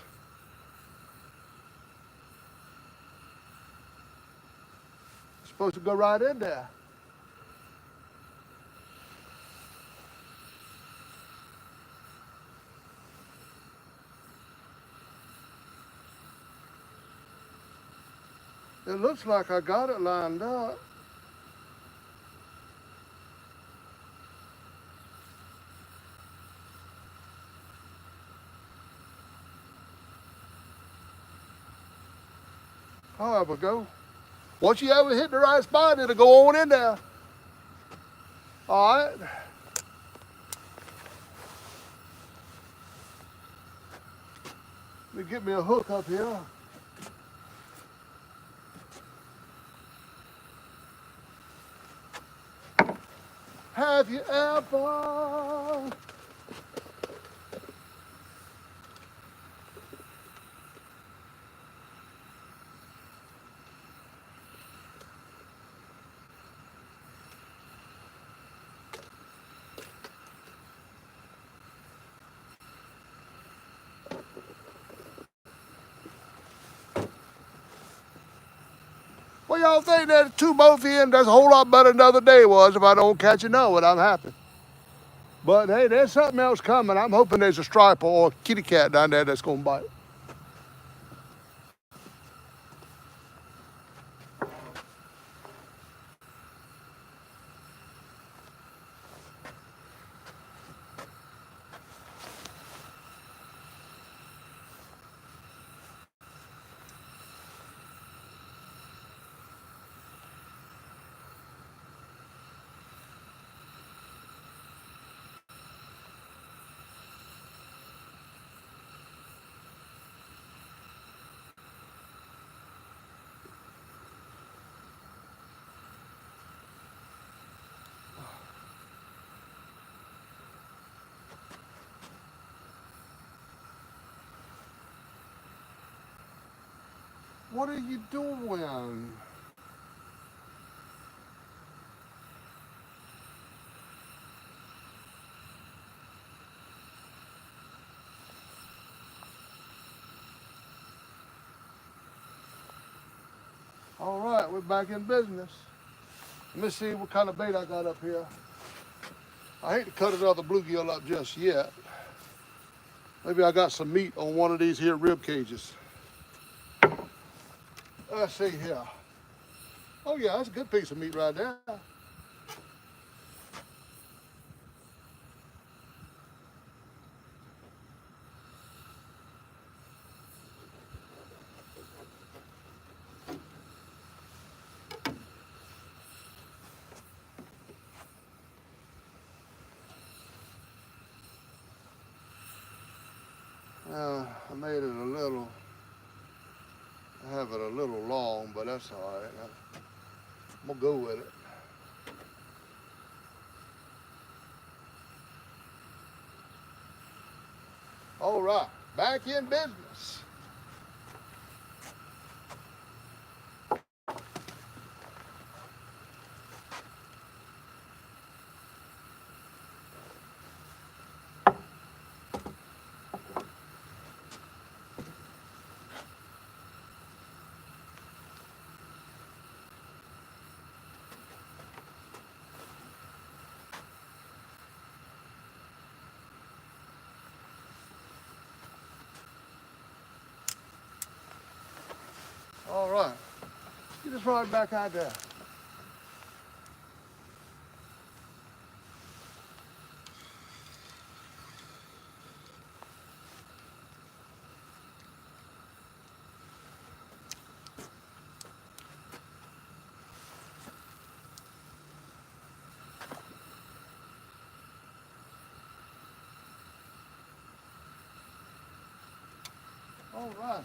It's supposed to go right in there. It looks like I got it lined up. I'll have a go. Once you ever hit the right spot, it'll go on in there. All right. Let me get me a hook up here. Have you ever Well, y'all think that 2 Bowfin, that's a whole lot better than the other day was. If I don't catch another one, I'm happy. But hey, there's something else coming. I'm hoping there's a striper or a kitty cat down there that's gonna bite. What are you doing? All right, we're back in business. Let me see what kind of bait I got up here. I hate to cut another bluegill up just yet. Maybe I got some meat on one of these here rib cages. Let's see here. Oh yeah, that's a good piece of meat right there. I made it a little, I have it a little long, but that's all right. I'm gonna go with it. All right, back in business. All right, get this rod back out there. All right.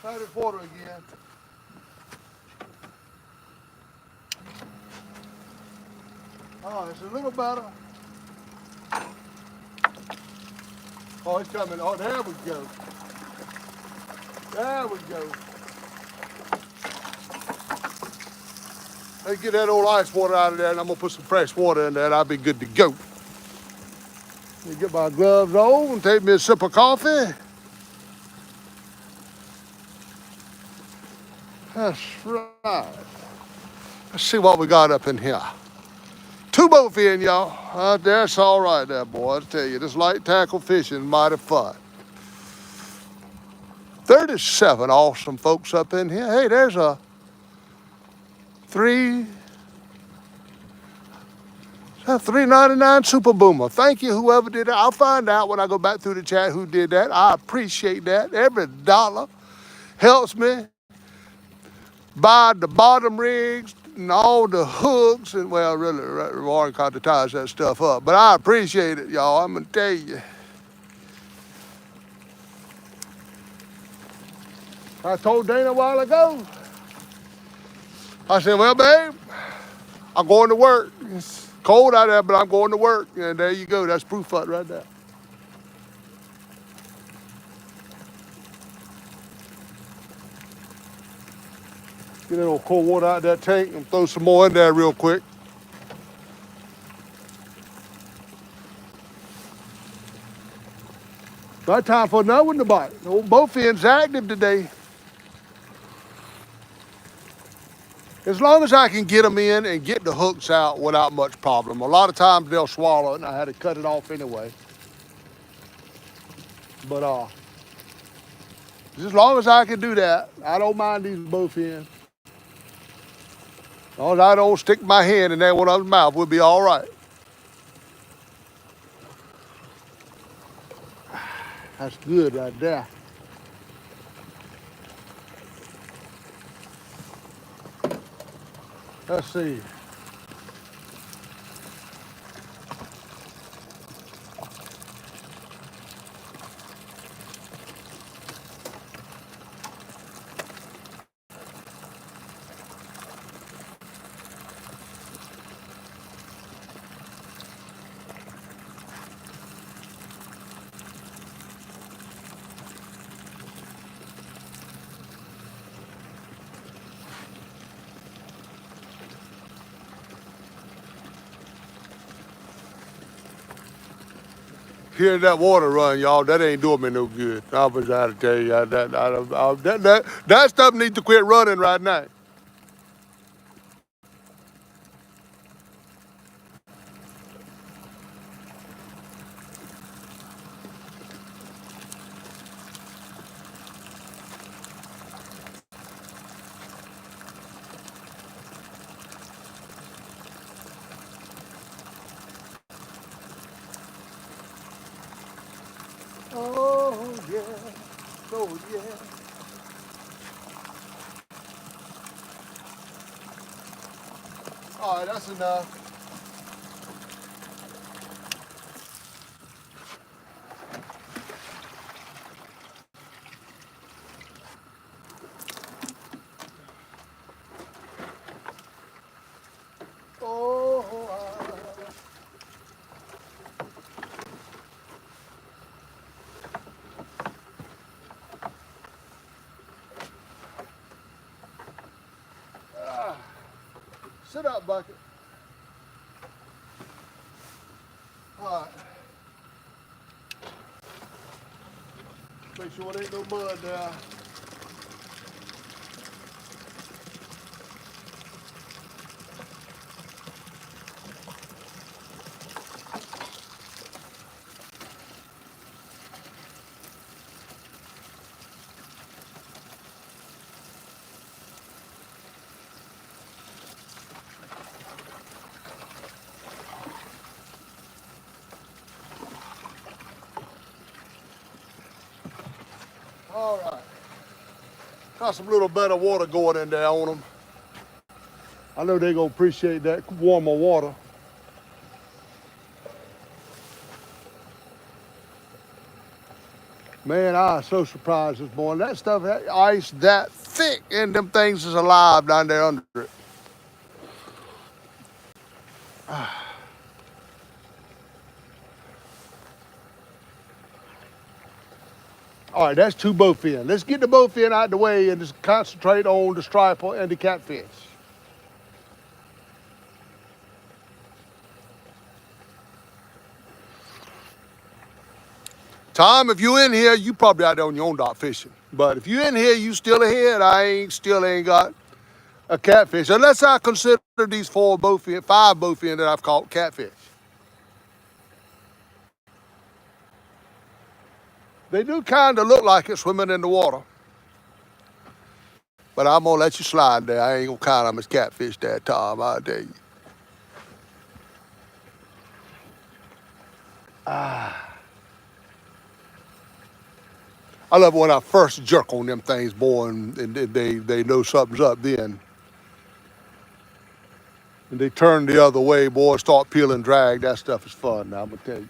Try this water again. Oh, it's a little better. Oh, it's coming. Oh, there we go. There we go. Let's get that old ice water out of there, and I'm gonna put some fresh water in there, and I'll be good to go. Let me get my gloves on and take me a sip of coffee. That's right. Let's see what we got up in here. 2 bowfin, y'all. That's all right there, boy. I tell you, this light tackle fishing is mighty fun. 37 awesome folks up in here. Hey, there's a 3.99 Super Boomer. Thank you, whoever did that. I'll find out when I go back through the chat who did that. I appreciate that. Every dollar helps me buy the bottom rigs and all the hooks. And, well, really, Warren caught to ties that stuff up. But I appreciate it, y'all. I'm going to tell you. I told Dana a while ago. I said, well, babe, I'm going to work. It's cold out there, but I'm going to work. And there you go. That's proof of it right there. Get a little cold water out of that tank and throw some more in there real quick. Right time for another one to bite. Old bowfin's active today. As long as I can get them in and get the hooks out without much problem. A lot of times they'll swallow it, and I had to cut it off anyway. But as long as I can do that, I don't mind these bowfins. As long as I don't stick my hand in that one of his mouth, we'll be all right. That's good right there. Let's see. Hearing that water run, y'all, that ain't doing me no good. I was trying to tell you that stuff needs to quit running right now. Oh yeah, oh yeah. All right, that's enough. Oh, Sit up, Bucket. All right. Make sure there ain't no mud there. All right. Got some little bit of water going in there on them. I know they're going to appreciate that warmer water. Man, I was so surprised this morning. That stuff, that ice that thick, and them things is alive down there under it. All right, that's 2 bowfin. Let's get the bowfin out of the way and just concentrate on the striper and the catfish. Tom, if you in here, you probably out there on your own dock fishing. But if you in here, you still ahead. I still ain't got a catfish. Unless I consider these 5 bowfin that I've caught catfish. They do kind of look like it's swimming in the water. But I'm going to let you slide there. I ain't going to count them as catfish that time, I'll tell you. I love when I first jerk on them things, boy, and they know something's up then. And they turn the other way, boy, start peeling drag. That stuff is fun now, I'm going to tell you.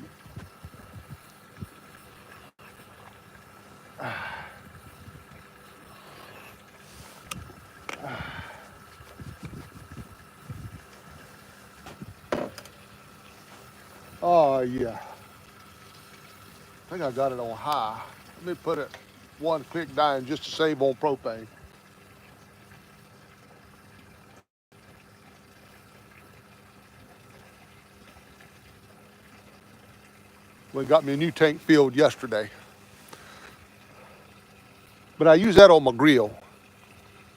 Oh, yeah. I think I got it on high. Let me put it 1 click down just to save on propane. We got me a new tank filled yesterday. But I use that on my grill.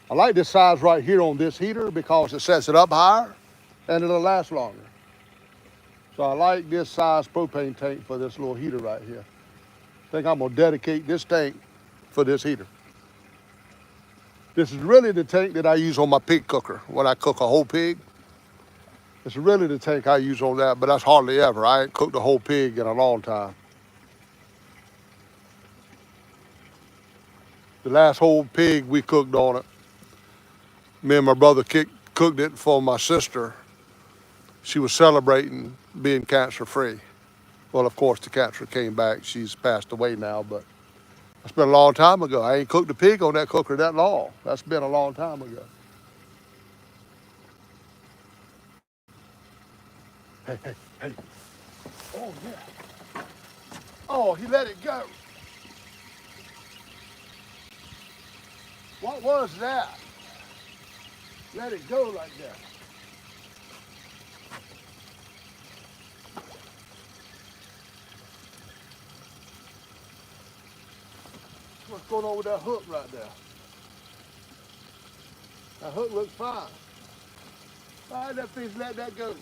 I like this size right here on this heater because it sets it up higher and it'll last longer. So I like this size propane tank for this little heater right here. I think I'm gonna dedicate this tank for this heater. This is really the tank that I use on my pig cooker when I cook a whole pig. It's really the tank I use on that, but that's hardly ever. I ain't cooked a whole pig in a long time. The last whole pig we cooked on it, me and my brother cooked it for my sister. She was celebrating being cancer free. Well, of course, the cancer came back. She's passed away now, but that's been a long time ago. I ain't cooked a pig on that cooker that long. That's been a long time ago. Hey. Oh, yeah. Oh, he let it go. What was that? Let it go like that. What's going on with that hook right there? That hook looks fine. Why did that fish let that go?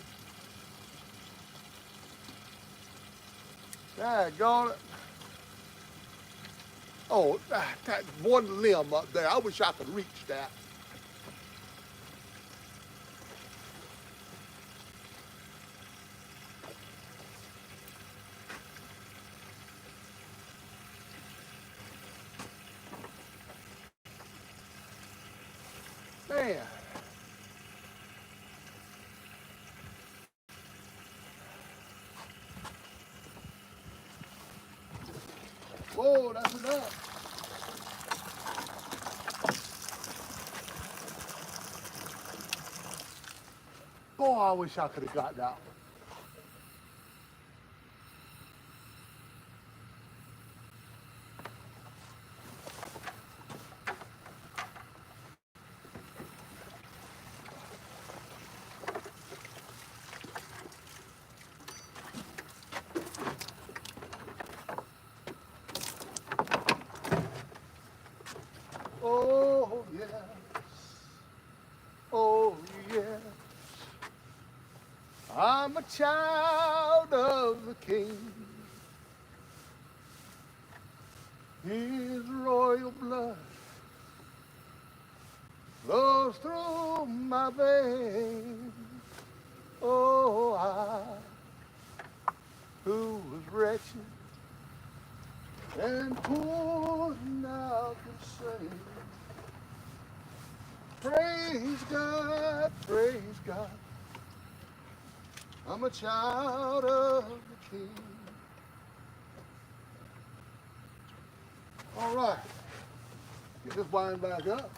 Daggone it. Oh, that one limb up there. I wish I could reach that. Man. Whoa, that's enough. Oh, I wish I could have got that one. I'm a child of the King. His royal blood flows through my veins. Oh, I, who was wretched and poor, now can say, praise God, praise God. I'm a child of the King. All right, get this wine back up.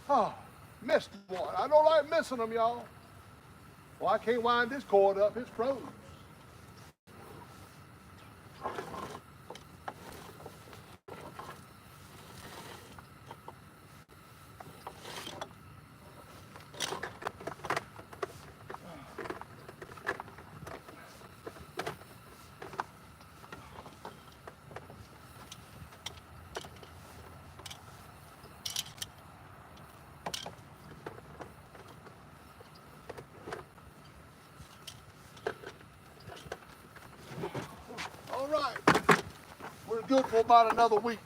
Oh, missed one. I don't like missing them, y'all. Well, I can't wind this cord up. It's froze. All right. We're good for about another week,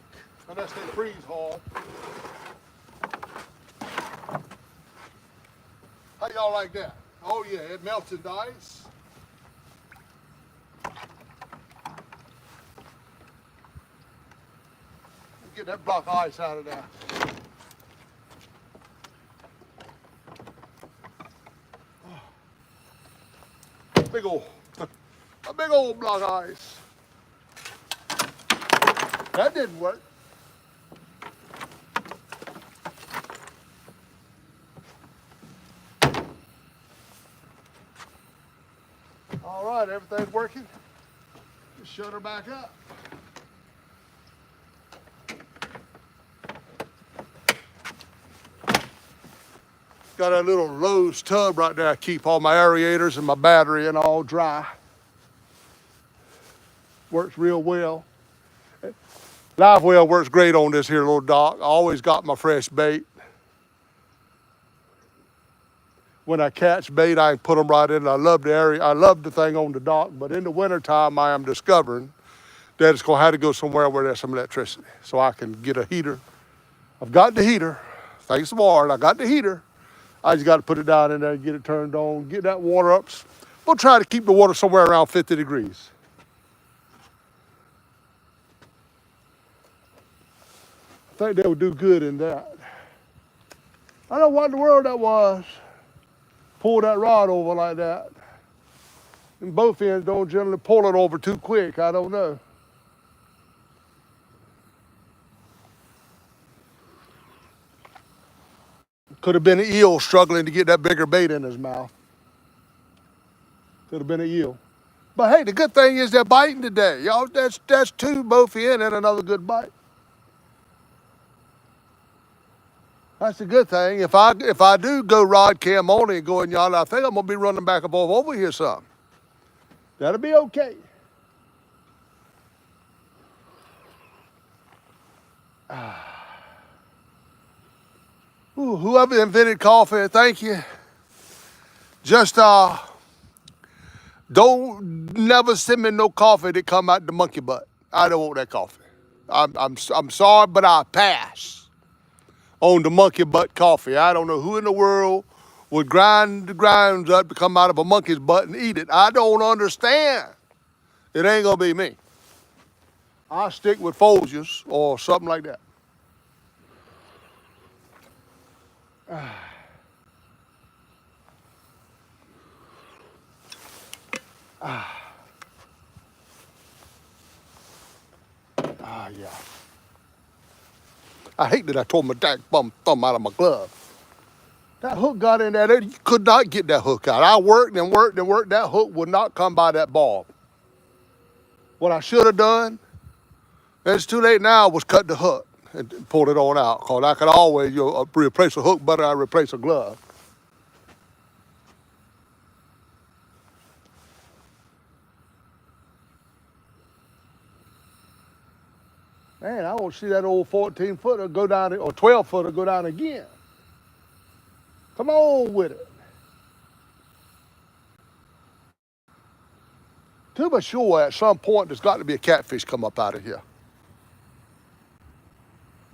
unless they freeze hard. How y'all like that? Oh yeah, it melts into ice. Get that block of ice out of there. Big old, a big old block of ice. That didn't work. All right, everything's working. Just shut her back up. Got a little Lowe's tub right there. I keep all my aerators and my battery and all dry. Works real well. Live well works great on this here little dock. I always got my fresh bait. When I catch bait, I can put them right in. I love the area. I love the thing on the dock, but in the wintertime, I am discovering that it's going to have to go somewhere where there's some electricity so I can get a heater. I've got the heater. Thanks to Warren, I got the heater. I just got to put it down in there and get it turned on, get that water up. We'll try to keep the water somewhere around 50 degrees. I think they would do good in that. I don't know what in the world that was. Pull that rod over like that. And both ends don't generally pull it over too quick. I don't know. Could have been an eel struggling to get that bigger bait in his mouth. Could have been an eel. But hey, the good thing is they're biting today. Y'all, that's two bowfin and another good bite. That's a good thing. If I do go rod cam only and go in yonder, I think I'm gonna be running back and forth over here some. That'll be okay. Ooh, whoever invented coffee, thank you. Just don't never send me no coffee that come out the monkey butt. I don't want that coffee. I'm sorry, but I pass on the monkey butt coffee. I don't know who in the world would grind the grounds up to come out of a monkey's butt and eat it. I don't understand. It ain't gonna be me. I'll stick with Folgers or something like that. Yeah. I hate that I tore my thumb out of my glove. That hook got in there. You could not get that hook out. I worked and worked and worked. That hook would not come by that ball. What I should have done, and it's too late now, was cut the hook and pull it on out. Because I could always replace a hook better than I replace a glove. Man, I want to see that old 14-footer go down, or 12-footer go down again. Come on with it. To be sure, at some point, there's got to be a catfish come up out of here.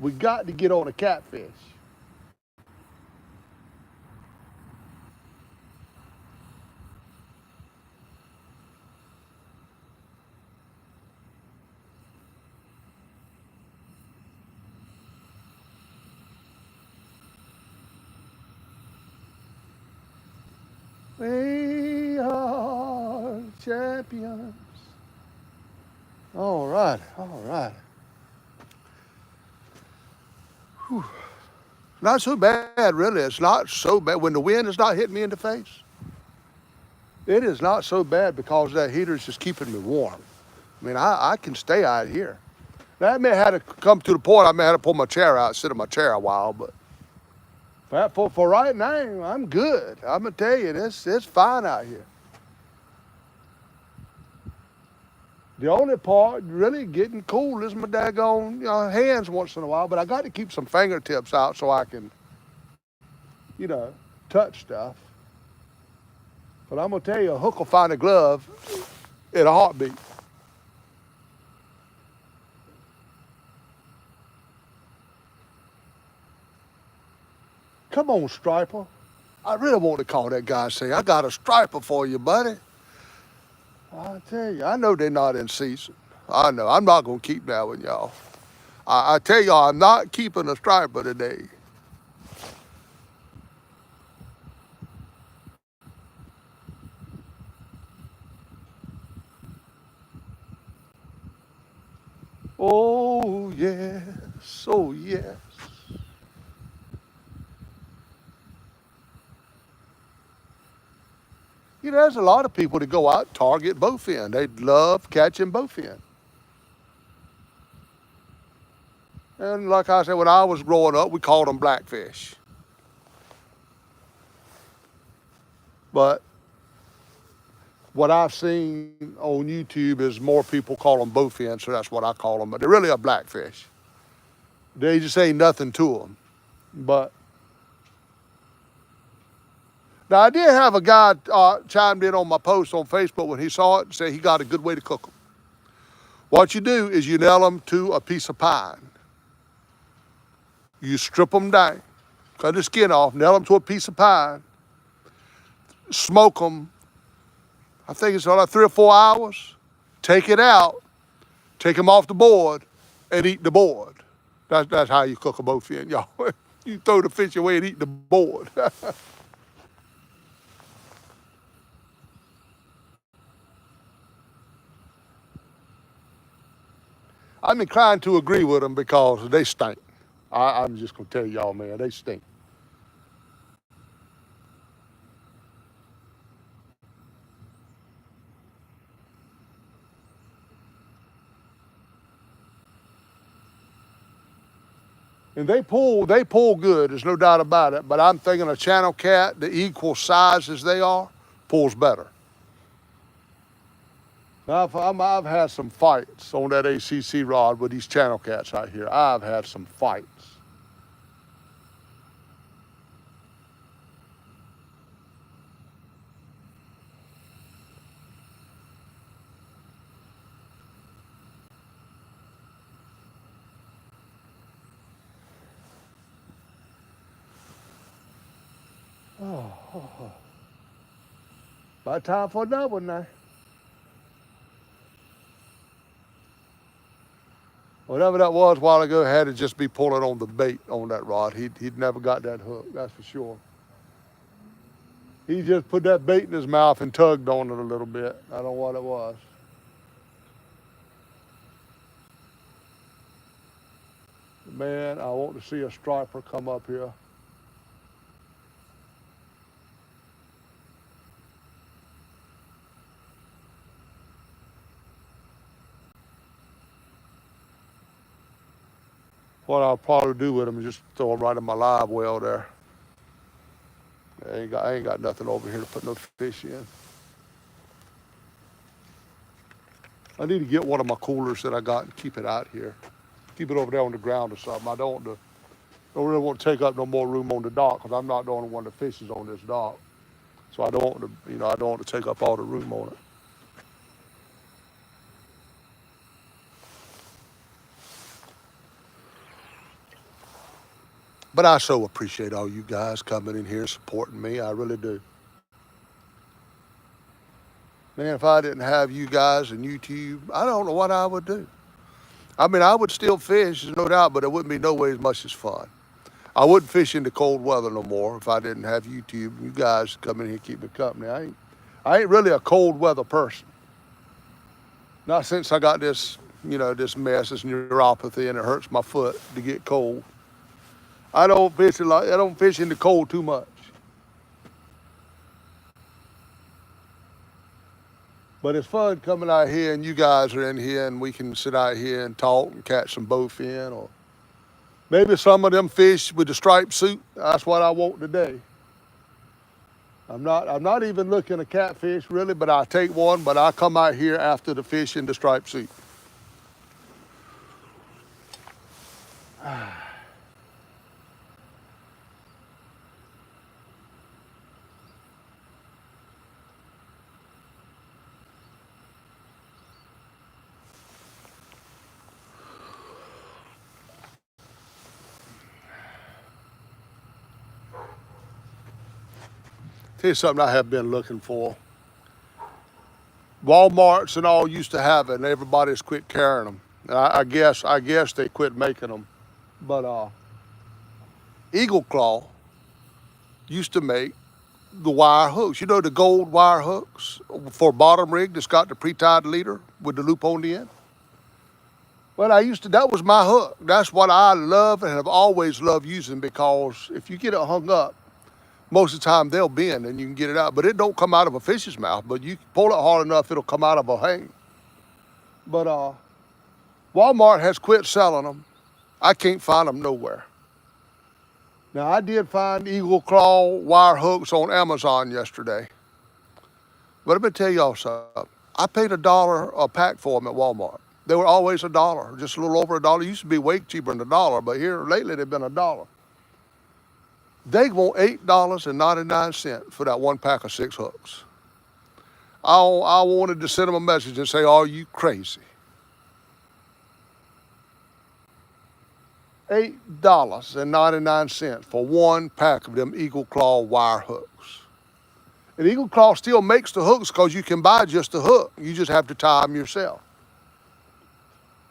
We got to get on a catfish. We are champions. All right, all right. Whew. Not so bad, really. It's not so bad. When the wind is not hitting me in the face, it is not so bad because that heater is just keeping me warm. I mean, I can stay out here. Now, I may have to come to the point I may have to pull my chair out, sit in my chair a while, but for right now, I'm good. I'm going to tell you, it's fine out here. The only part really getting cool is my daggone hands once in a while, but I got to keep some fingertips out so I can, touch stuff. But I'm going to tell you, a hook will find a glove in a heartbeat. Come on, striper. I really want to call that guy and say, I got a striper for you, buddy. I tell you, I know they're not in season. I know. I'm not going to keep that with y'all. I tell y'all, I'm not keeping a striper today. Oh, yes. Oh, yes. There's a lot of people that go out and target bowfin. They love catching bowfin. And like I said, when I was growing up, we called them blackfish. But what I've seen on YouTube is more people call them bowfin, so that's what I call them. But they're really a blackfish. They just ain't nothing to them. But now I did have a guy chimed in on my post on Facebook when he saw it and said he got a good way to cook them. What you do is you nail them to a piece of pine. You strip them down, cut the skin off, nail them to a piece of pine, smoke them. I think it's like 3 or 4 hours. Take it out, take them off the board, and eat the board. That's how you cook a bowfin, y'all. You throw the fish away and eat the board. I'm inclined to agree with them because they stink. I'm just going to tell y'all, man, they stink. And they pull good, there's no doubt about it. But I'm thinking a channel cat, the equal size as they are, pulls better. Now, I've had some fights on that ACC rod with these channel cats out here. I've had some fights. Oh. About time for another one now. Whatever that was a while ago had to just be pulling on the bait on that rod. He'd never got that hook, that's for sure. He just put that bait in his mouth and tugged on it a little bit. I don't know what it was. Man, I want to see a striper come up here. What I'll probably do with him is just throw him right in my live well there. I ain't got nothing over here to put no fish in. I need to get one of my coolers that I got and keep it out here. Keep it over there on the ground or something. I don't really want to take up no more room on the dock because I'm not the only one that fishes on this dock. So I don't want to, I don't want to take up all the room on it. But I so appreciate all you guys coming in here and supporting me. I really do. Man, if I didn't have you guys and YouTube, I don't know what I would do. I mean, I would still fish, there's no doubt, but it wouldn't be no way as much as fun. I wouldn't fish in the cold weather no more if I didn't have YouTube. You guys come in here and keep me company. I ain't really a cold weather person. Not since I got this, this mess, this neuropathy, and it hurts my foot to get cold. I don't fish in the cold too much. But it's fun coming out here and you guys are in here and we can sit out here and talk and catch some bowfin or maybe some of them fish with the striped suit. That's what I want today. I'm not even looking at catfish really, but I take one, but I come out here after the fish in the striped suit. Tell you something I have been looking for. Walmarts and all used to have it, and everybody's quit carrying them. And I guess they quit making them. But Eagle Claw used to make the wire hooks. You know the gold wire hooks for bottom rig that's got the pre-tied leader with the loop on the end? Well, that was my hook. That's what I love and have always loved using because if you get it hung up, most of the time they'll bend and you can get it out. But it don't come out of a fish's mouth, but you pull it hard enough, it'll come out of a hang. But Walmart has quit selling them. I can't find them nowhere. Now, I did find Eagle Claw wire hooks on Amazon yesterday. But let me tell y'all something. I paid $1 a pack for them at Walmart. They were always $1, just a little over $1. It used to be way cheaper than $1, but here lately they've been $1. They want $8.99 for that one pack of 6 hooks. I wanted to send them a message and say, are you crazy? $8.99 for one pack of them Eagle Claw wire hooks. And Eagle Claw still makes the hooks because you can buy just the hook. You just have to tie them yourself.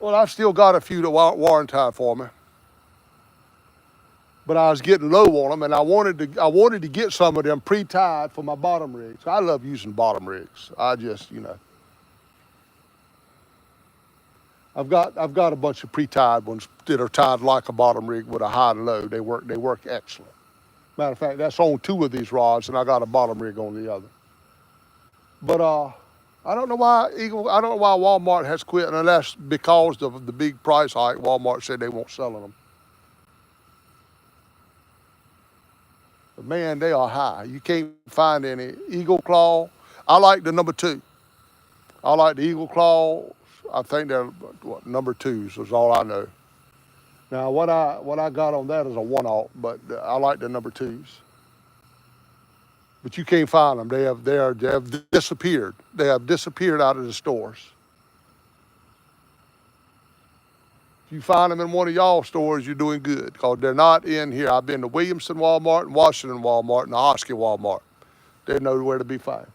Well, I've still got a few to warranty for me. But I was getting low on them, and I wanted to get some of them pre-tied for my bottom rigs. I love using bottom rigs. I just, I've got a bunch of pre-tied ones that are tied like a bottom rig with a high and low. They work excellent. Matter of fact, that's on 2 of these rods, and I got a bottom rig on the other. But I don't know why Walmart has quit, unless because of the big price hike, Walmart said they won't sell them. But man, they are high. You can't find any Eagle Claw. I like the number 2. I like the Eagle Claw. I think they're number 2s is all I know. Now what I got on that is a one-off, but I like the number 2s. But you can't find them. They have disappeared. They have disappeared out of the stores. If you find them in one of y'all stores, you're doing good because they're not in here. I've been to Williamson Walmart and Washington Walmart and the Hosky Walmart. They're nowhere to be found.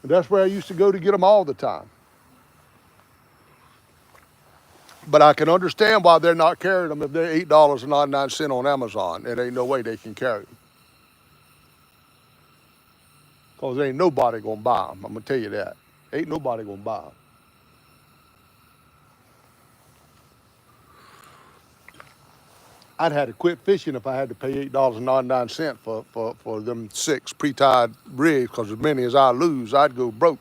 And that's where I used to go to get them all the time. But I can understand why they're not carrying them if they're $8.99 on Amazon. It ain't no way they can carry them. Because there ain't nobody going to buy them. I'm going to tell you that. Ain't nobody going to buy them. I'd had to quit fishing if I had to pay $8.99 for them 6 pre-tied rigs, because as many as I lose, I'd go broke.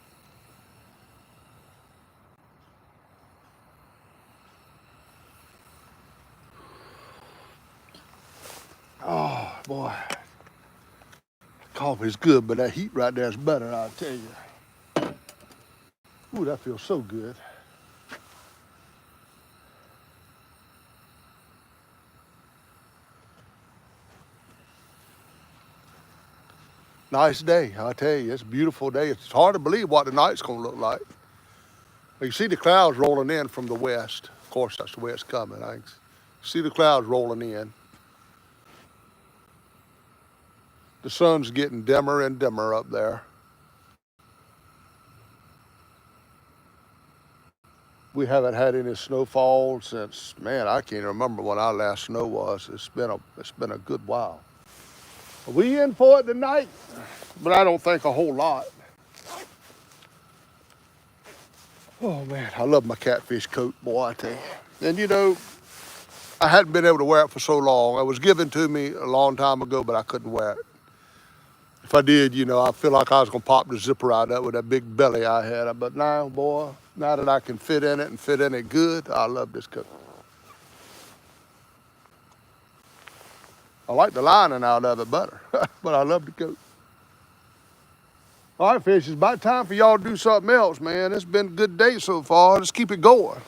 Oh, boy. Coffee's good, but that heat right there is better, I'll tell you. Ooh, that feels so good. Nice day, I tell you. It's a beautiful day. It's hard to believe what the night's going to look like. You see the clouds rolling in from the west. Of course, that's the way it's coming. I see the clouds rolling in. The sun's getting dimmer and dimmer up there. We haven't had any snowfall since, man, I can't remember when our last snow was. It's been a good while. We in for it tonight, but I don't think a whole lot. Oh man, I love my catfish coat, boy, I tell you. And you know, I hadn't been able to wear it for so long. It was given to me a long time ago, but I couldn't wear it. If I did, you know, I feel like I was gonna pop the zipper out of it with that big belly I had. But now, boy, now that I can fit in it and fit in it good, I love this coat. I like the lining out of it better, but I love the coat. All right, fish, it's about time for y'all to do something else, man. It's been a good day so far. Let's keep it going.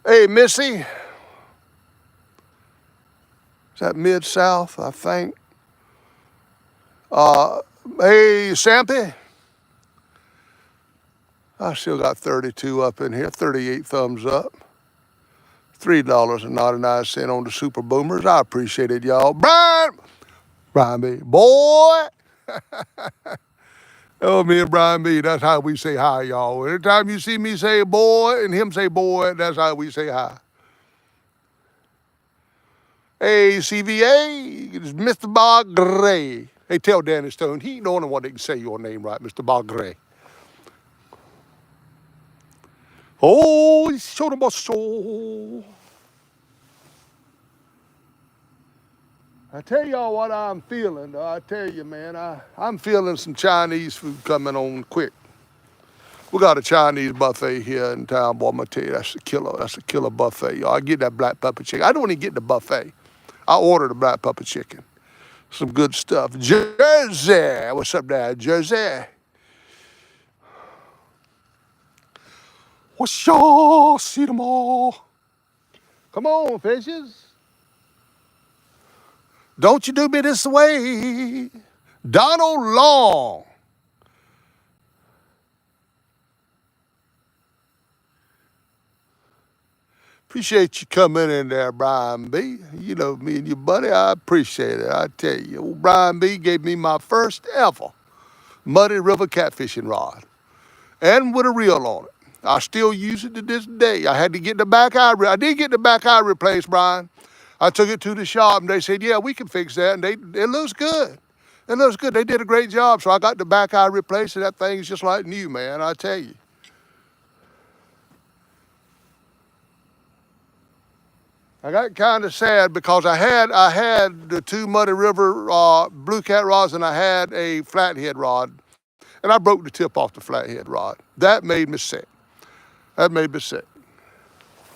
Hey, Missy. Is that Mid-South, I think? Hey, Sampy. I still got 32 up in here, 38 thumbs up. $3.99 on the Super Boomers. I appreciate it, y'all. Brian B. Boy. Oh, me and Brian B. That's how we say hi, y'all. Every time you see me say boy and him say boy, that's how we say hi. Hey, CVA, it's Mr. Bob Gray. Hey, tell Danny Stone, he ain't the only one that can say your name right, Mr. Bob Gray. Oh, show them a soul. I tell y'all what I'm feeling. I tell you, man, I'm feeling some Chinese food coming on quick. We got a Chinese buffet here in town, boy. I'm gonna tell you, that's a killer. That's a killer buffet, y'all. I get that black pepper chicken. I don't even get the buffet. I order the black pepper chicken. Some good stuff. Jersey, what's up there, Jersey? What's y'all? See them all. Come on, fishes. Don't you do me this way. Donald Long. Appreciate you coming in there, Brian B. You know me and your buddy, I appreciate it. I tell you, old Brian B gave me my first ever Muddy River catfishing rod. And with a reel on it. I still use it to this day. I had to get the back eye. I did get the back eye replaced, Brian. I took it to the shop and they said, yeah, we can fix that. And it looks good. It looks good. They did a great job. So I got the back eye replaced and that thing's just like new, man. I tell you. I got kind of sad because I had the two Muddy River blue cat rods and I had a flathead rod. And I broke the tip off the flathead rod. That made me sick. That made me sick.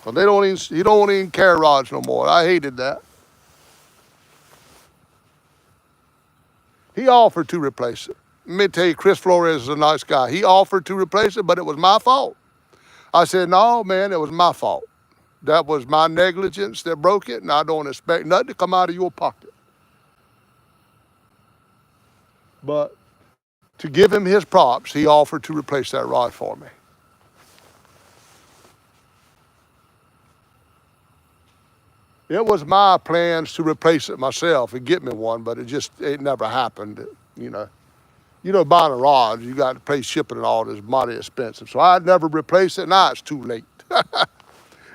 Well, he don't even carry rods no more. I hated that. He offered to replace it. Let me tell you, Chris Flores is a nice guy. He offered to replace it, but it was my fault. I said, no, man, it was my fault. That was my negligence that broke it, and I don't expect nothing to come out of your pocket. But to give him his props, he offered to replace that rod for me. It was my plans to replace it myself and get me one, but it never happened, you know. You know, buying a rod, you got to pay shipping and all this mighty expensive. So I'd never replace it. Now it's too late.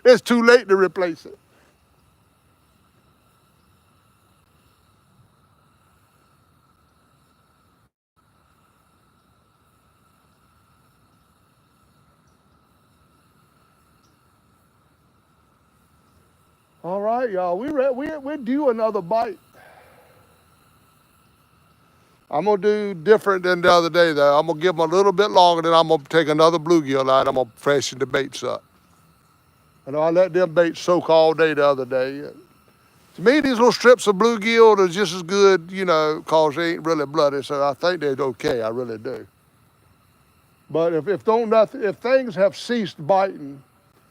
It's too late to replace it. All right, y'all, we're due another bite. I'm gonna do different than the other day though. I'm gonna give them a little bit longer, then I'm gonna take another bluegill line. I'm gonna freshen the baits up. I know I let them baits soak all day the other day. To me, these little strips of bluegill are just as good, you know, cause they ain't really bloody. So I think they're okay. I really do. But if things have ceased biting,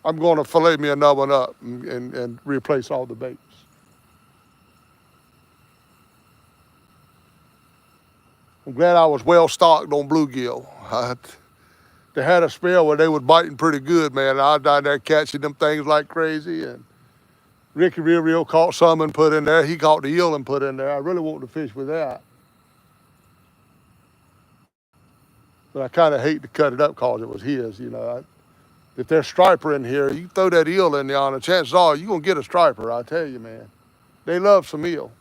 I'm going to fillet me another one up and replace all the baits. I'm glad I was well stocked on bluegill. They had a spell where they was biting pretty good, man. I was down there catching them things like crazy, and Ricky Real caught some and put in there. He caught the eel and put in there. I really wanted to fish with that. But I kind of hate to cut it up because it was his, you know. If there's striper in here, you throw that eel in there, and chances are you're going to get a striper, I tell you, man. They love some eel.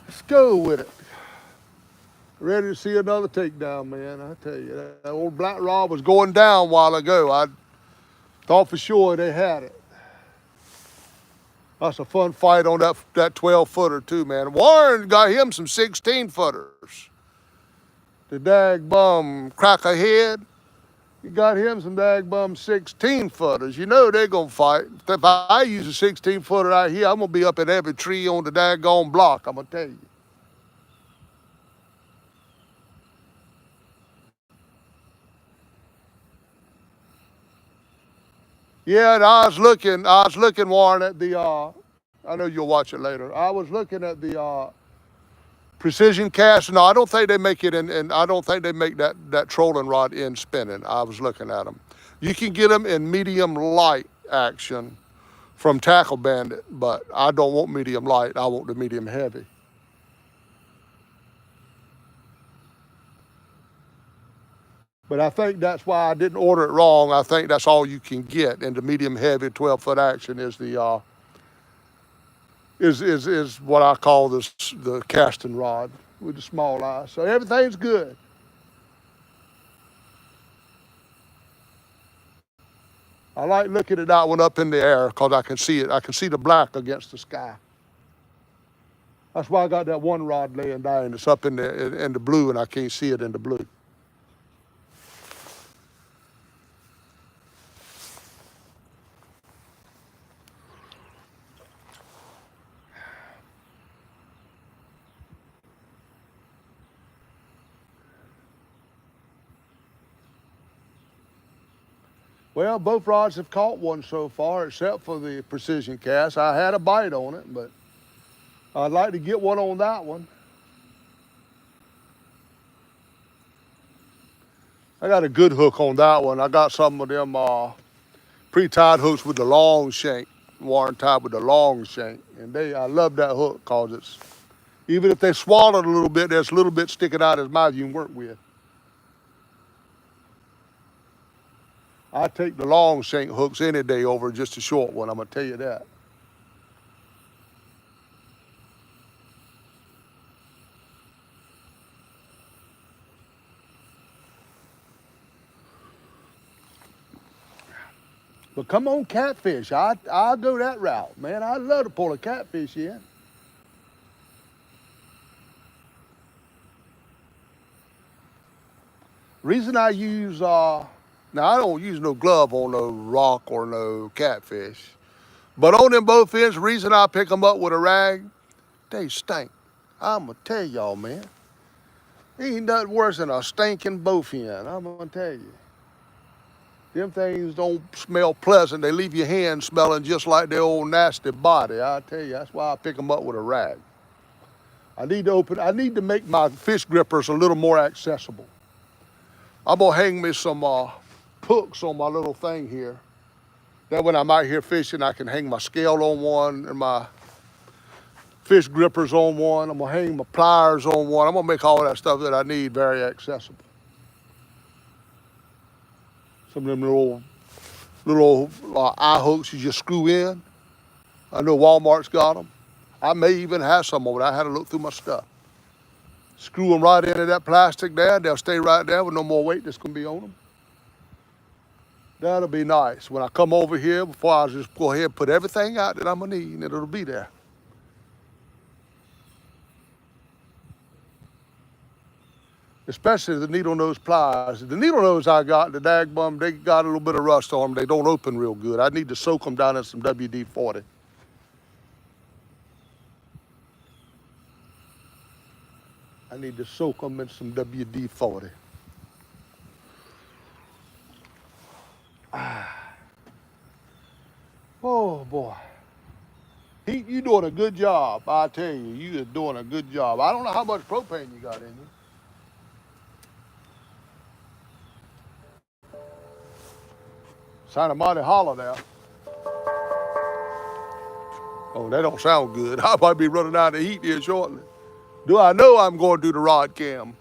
Let's go with it. Ready to see another takedown, man. I tell you, that old black rod was going down a while ago. I thought for sure they had it. That's a fun fight on that 12-footer too, man. Warren got him some 16-footers. The dag bum crackerhead, he got him some dag bum 16-footers. You know they're gonna fight. If I use a 16-footer out here, I'm gonna be up in every tree on the daggone block. I'm gonna tell you. Yeah, and I was looking, Warren, at the, I know you'll watch it later. I was looking at the precision cast. No, I don't think they make it and I don't think they make that trolling rod in spinning. I was looking at them. You can get them in medium light action from Tackle Bandit, but I don't want medium light. I want the medium heavy. But I think that's why I didn't order it wrong. I think that's all you can get in the medium heavy 12-foot action is the is what I call the casting rod with the small eye. So everything's good. I like looking at that one up in the air because I can see it. I can see the black against the sky. That's why I got that one rod laying down. It's up in the blue, and I can't see it in the blue. Well, both rods have caught one so far, except for the precision cast. I had a bite on it, but I'd like to get one on that one. I got a good hook on that one. I got some of them pre-tied hooks with the long shank, Warren tied with the long shank. And I love that hook because it's, even if they swallowed a little bit, there's a little bit sticking out of his mouth you can work with. I take the long shank hooks any day over just a short one, I'm gonna tell you that. But come on, catfish. I'll go that route, man. I'd love to pull a catfish in. Reason I use, now I don't use no glove on no rock or no catfish. But on them both ends, the reason I pick them up with a rag, they stink. I'm gonna tell y'all, man. Ain't nothing worse than a stinking bowfin, I'm gonna tell you. Them things don't smell pleasant. They leave your hands smelling just like their old nasty body. I tell you, that's why I pick them up with a rag. I need to make my fish grippers a little more accessible. I'm gonna hang me some hooks on my little thing here. That when I'm out here fishing, I can hang my scale on one and my fish grippers on one. I'm gonna hang my pliers on one. I'm gonna make all that stuff that I need very accessible. Some of them little eye hooks you just screw in. I know Walmart's got them. I may even have some of it. I had to look through my stuff. Screw them right into that plastic there. They'll stay right there with no more weight that's gonna be on them. That'll be nice. When I come over here, before I just go ahead and put everything out that I'm gonna need, and it'll be there. Especially the needle nose pliers. The needle nose I got, the dagbum, they got a little bit of rust on them. They don't open real good. I need to soak them down in some WD-40. I need to soak them in some WD-40. Oh boy. Heat, you doing a good job. I tell you, you are doing a good job. I don't know how much propane you got in you. Sounded mighty hollow now. Oh, that don't sound good. I might be running out of heat here shortly. Do I know I'm going to the rod cam?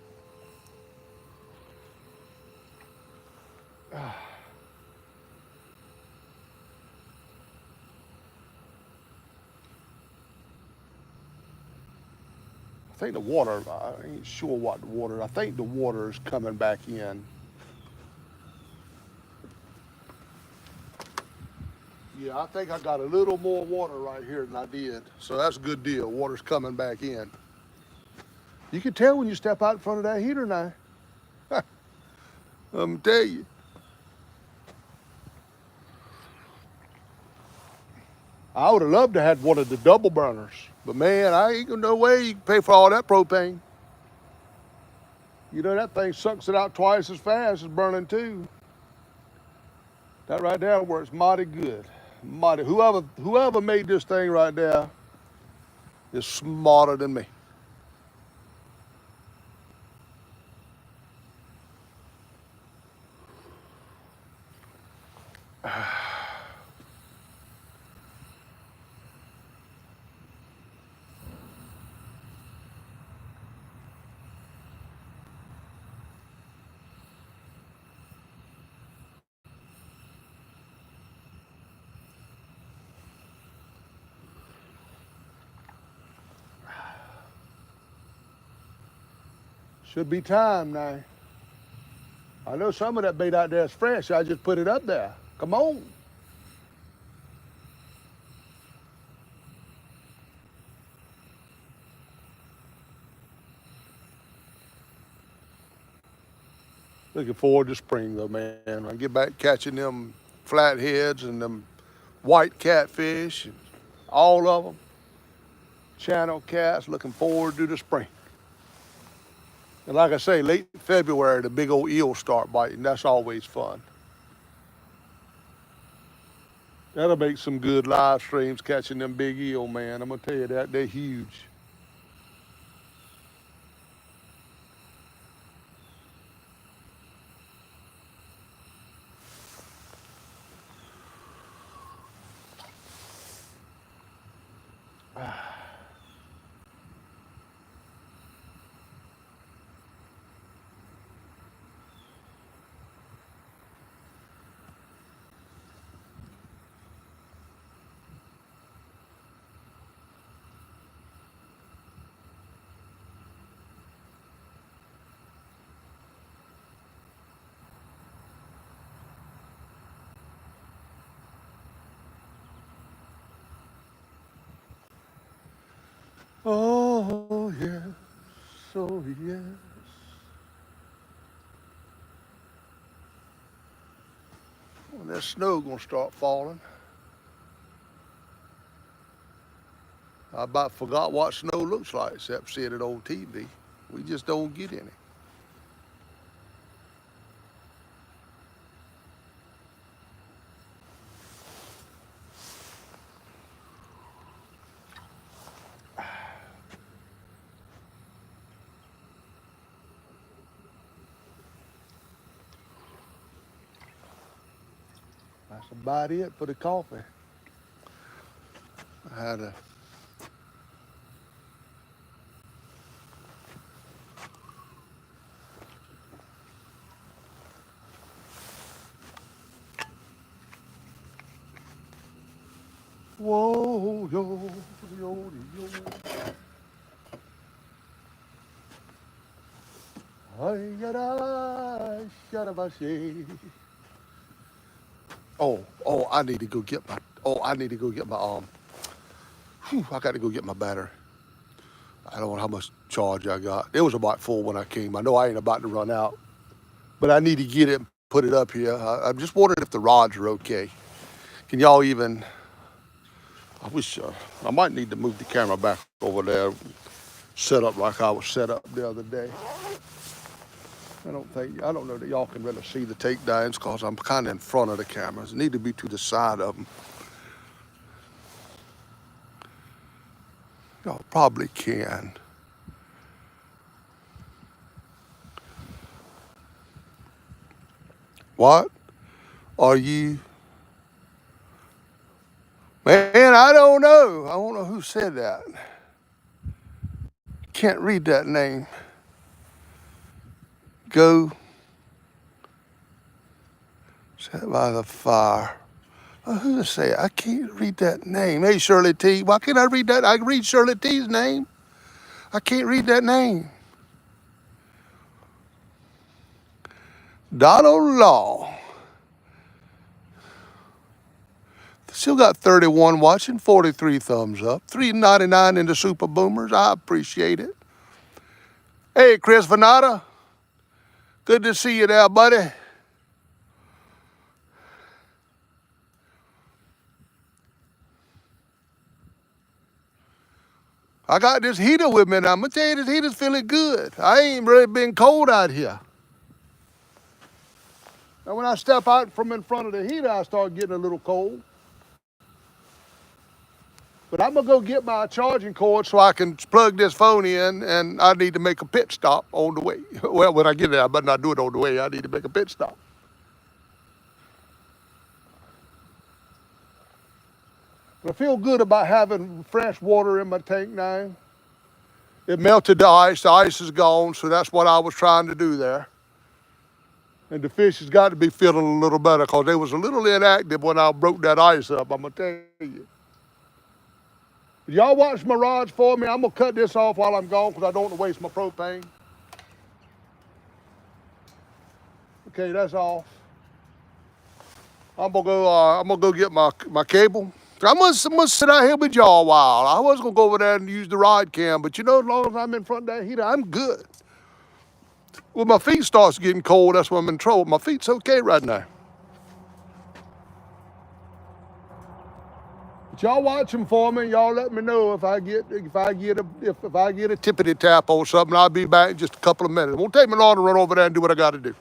I think the water, I ain't sure what the water, I think the water is coming back in. Yeah, I think I got a little more water right here than I did. So that's a good deal. Water's coming back in. You can tell when you step out in front of that heater now. I'm tell you. I would have loved to have one of the double burners. But man, I ain't no way you can pay for all that propane. You know, that thing sucks it out twice as fast as burning two. That right there works mighty good. Mighty. Whoever made this thing right there is smarter than me. Should be time now. I know some of that bait out there is fresh. I just put it up there. Come on. Looking forward to spring though, man. I get back catching them flatheads and them white catfish and all of them. Channel cats. Looking forward to the spring. And like I say, late February, the big old eels start biting. That's always fun. That'll make some good live streams catching them big eel, man. I'm gonna tell you that they're huge. Oh yes, oh yes. When that snow gonna start falling. I about forgot what snow looks like except seeing it on TV. We just don't get any. That's about it for the coffee. I had a whoa yo yo yo. Ay yada shadabashi. Oh, I need to go get my. Oh, I need to go get my I got to go get my battery. I don't know how much charge I got. It was about full when I came. I know I ain't about to run out, but I need to get it and put it up here. I'm just wondering if the rods are okay. Can y'all even? I wish I might need to move the camera back over there. set up like I was set up the other day. I don't know that y'all can really see the takedowns because I'm kind of in front of the cameras. I need to be to the side of them. Y'all probably can. What are you? Man, I don't know. I don't know who said that. Can't read that name. Go set by the fire. Who to say? I can't read that name. Hey, Shirley T. Why can't I read that? I can read Shirley T's name. I can't read that name. Donald Law. Still got 31 watching, 43 thumbs up, $3.99 in the Super Boomers. I appreciate it. Hey, Chris Venata. Good to see you there, buddy. I got this heater with me, and I'm going to tell you, this heater's feeling good. I ain't really been cold out here. Now, when I step out from in front of the heater, I start getting a little cold. But I'm going to go get my charging cord so I can plug this phone in, and I need to make a pit stop on the way. Well, when I get there, I better not do it on the way. I need to make a pit stop. But I feel good about having fresh water in my tank now. It melted the ice is gone, so that's what I was trying to do there. And the fish has got to be feeling a little better because they was a little inactive when I broke that ice up, I'm going to tell you. Y'all watch my rods for me. I'm going to cut this off while I'm gone because I don't want to waste my propane. Okay, that's off. I'm gonna go get my cable. I'm gonna sit out here with y'all a while. I was gonna go over there and use the rod cam, but you know, as long as I'm in front of that heater, I'm good. When my feet starts getting cold, that's when I'm in trouble. My feet's okay right now. But y'all watch them for me. Y'all let me know if I get a tippity tap or something. I'll be back in just a couple of minutes. It won't take me long to run over there and do what I got to do.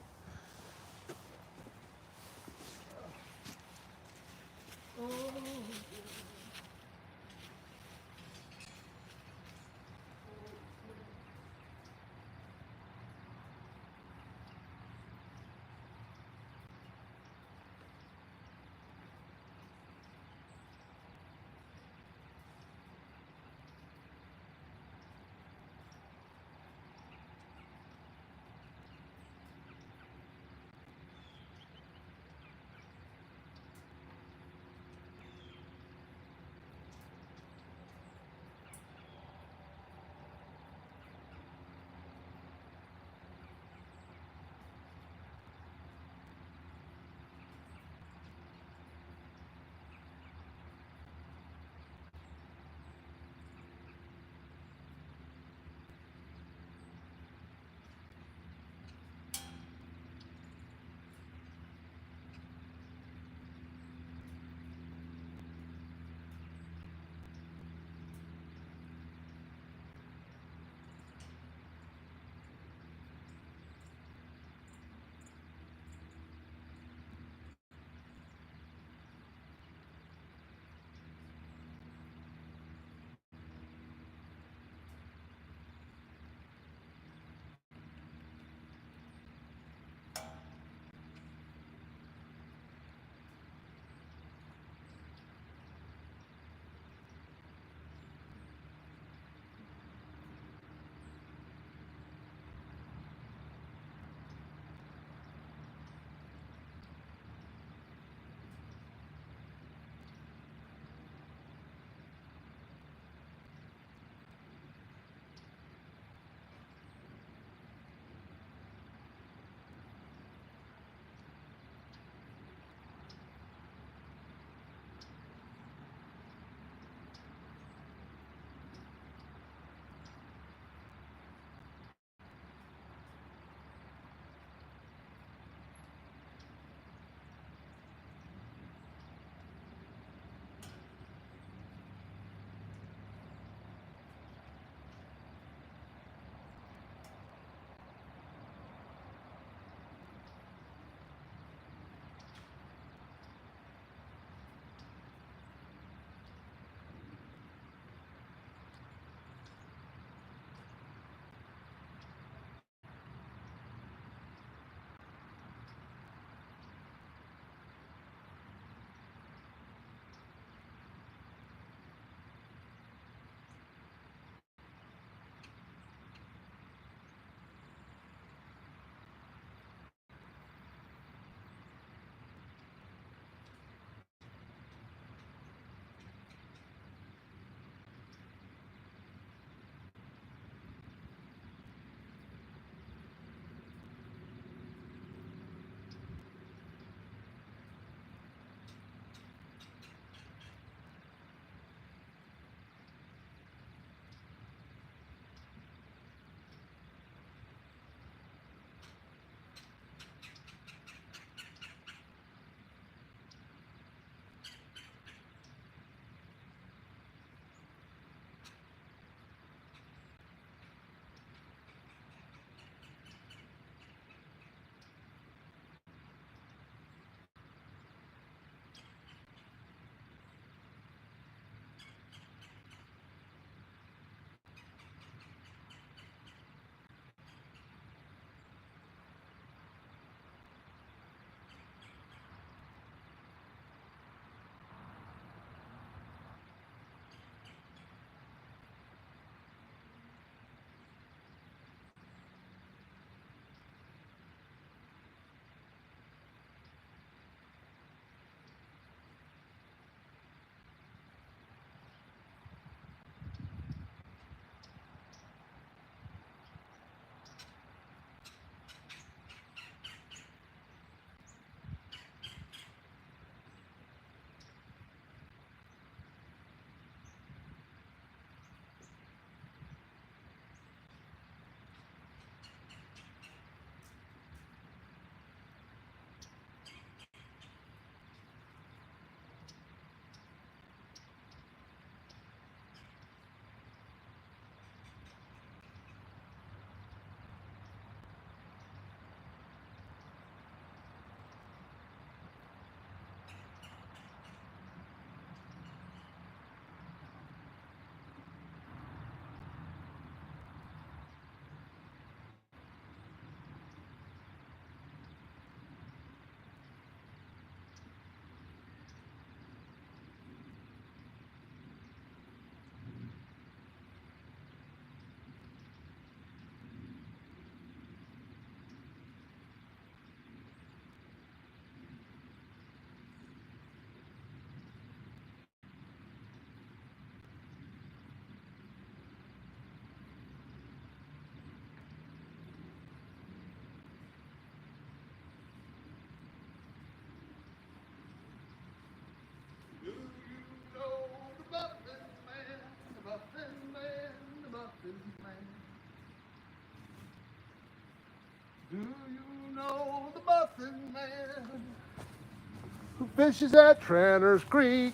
who fishes at Tranner's Creek.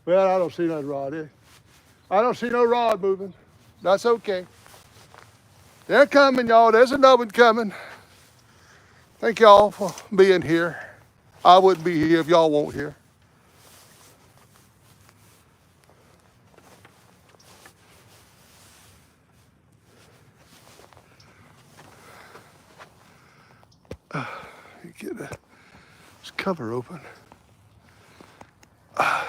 Well, I don't see no rod. I don't see no rod moving. That's okay. They're coming, y'all. There's another one coming. Thank y'all for being here. I wouldn't be here if y'all weren't here. Get this cover open. I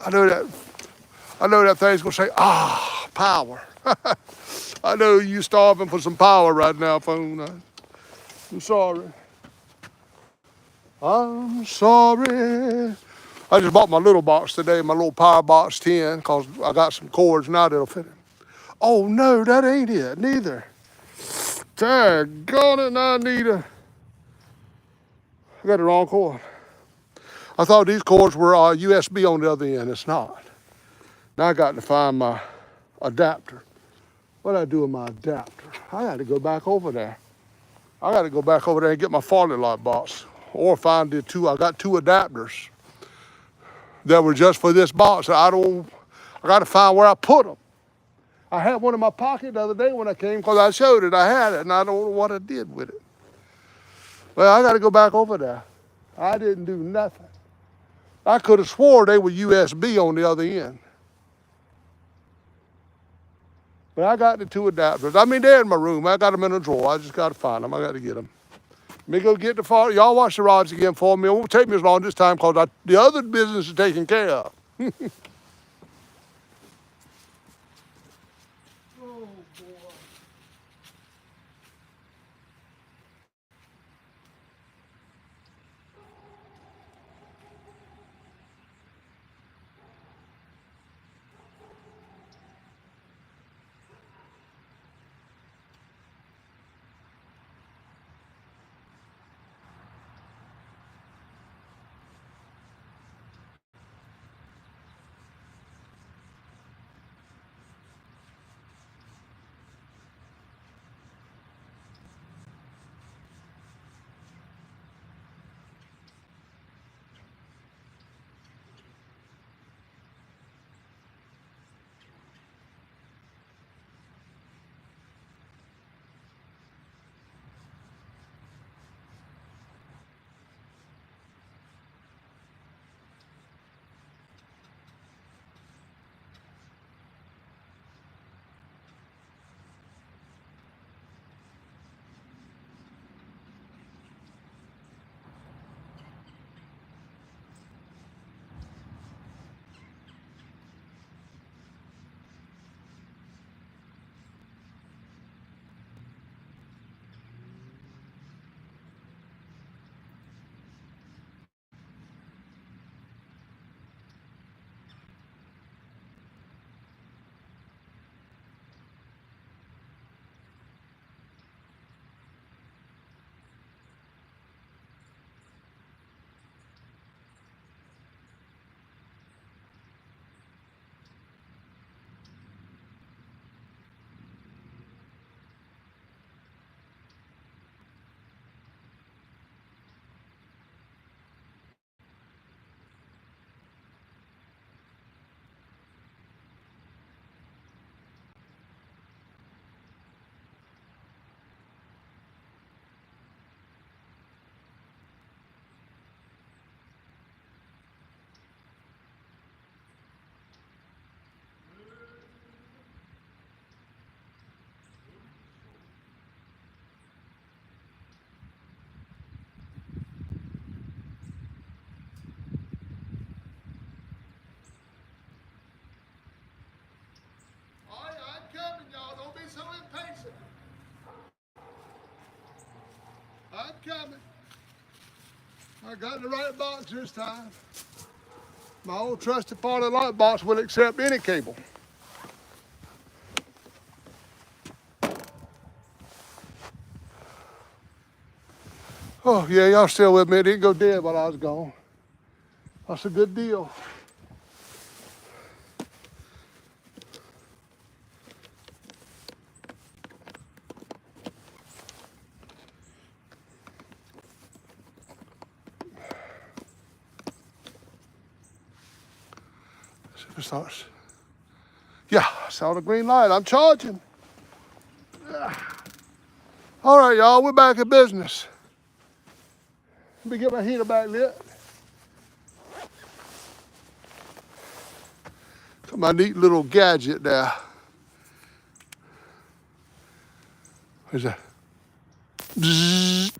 know that thing's gonna say, power. I know you starving for some power right now, phone. I'm sorry. I'm sorry. I just bought my little box today, my little Power Box 10, because I got some cords now that'll fit it. Oh no, that ain't it, neither. Daggone it, I got the wrong cord. I thought these cords were USB on the other end. It's not. Now I got to find my adapter. What did I do with my adapter? I got to go back over there. I got to go back over there and get my Farley light box. Or find the two. I got two adapters that were just for this box. I got to find where I put them. I had one in my pocket the other day when I came because I showed it. I had it and I don't know what I did with it. Well, I got to go back over there. I didn't do nothing. I could have swore they were USB on the other end. But I got the two adapters. I mean, they're in my room. I got them in a drawer. I just got to find them. I got to get them. Let me go get the Farley. Y'all watch the rods again for me. It won't take me as long this time because the other business is taken care of. Oh, boy. I'm coming, y'all. Don't be so impatient. I'm coming. I got the right box this time. My old trusted Farley light box will accept any cable. Oh, yeah, y'all still with me. It didn't go dead while I was gone. That's a good deal. It starts. Yeah, I saw the green light. I'm charging. All right, y'all, we're back in business. Let me get my heater back lit. Got my neat little gadget there. Where's that? Bzzz.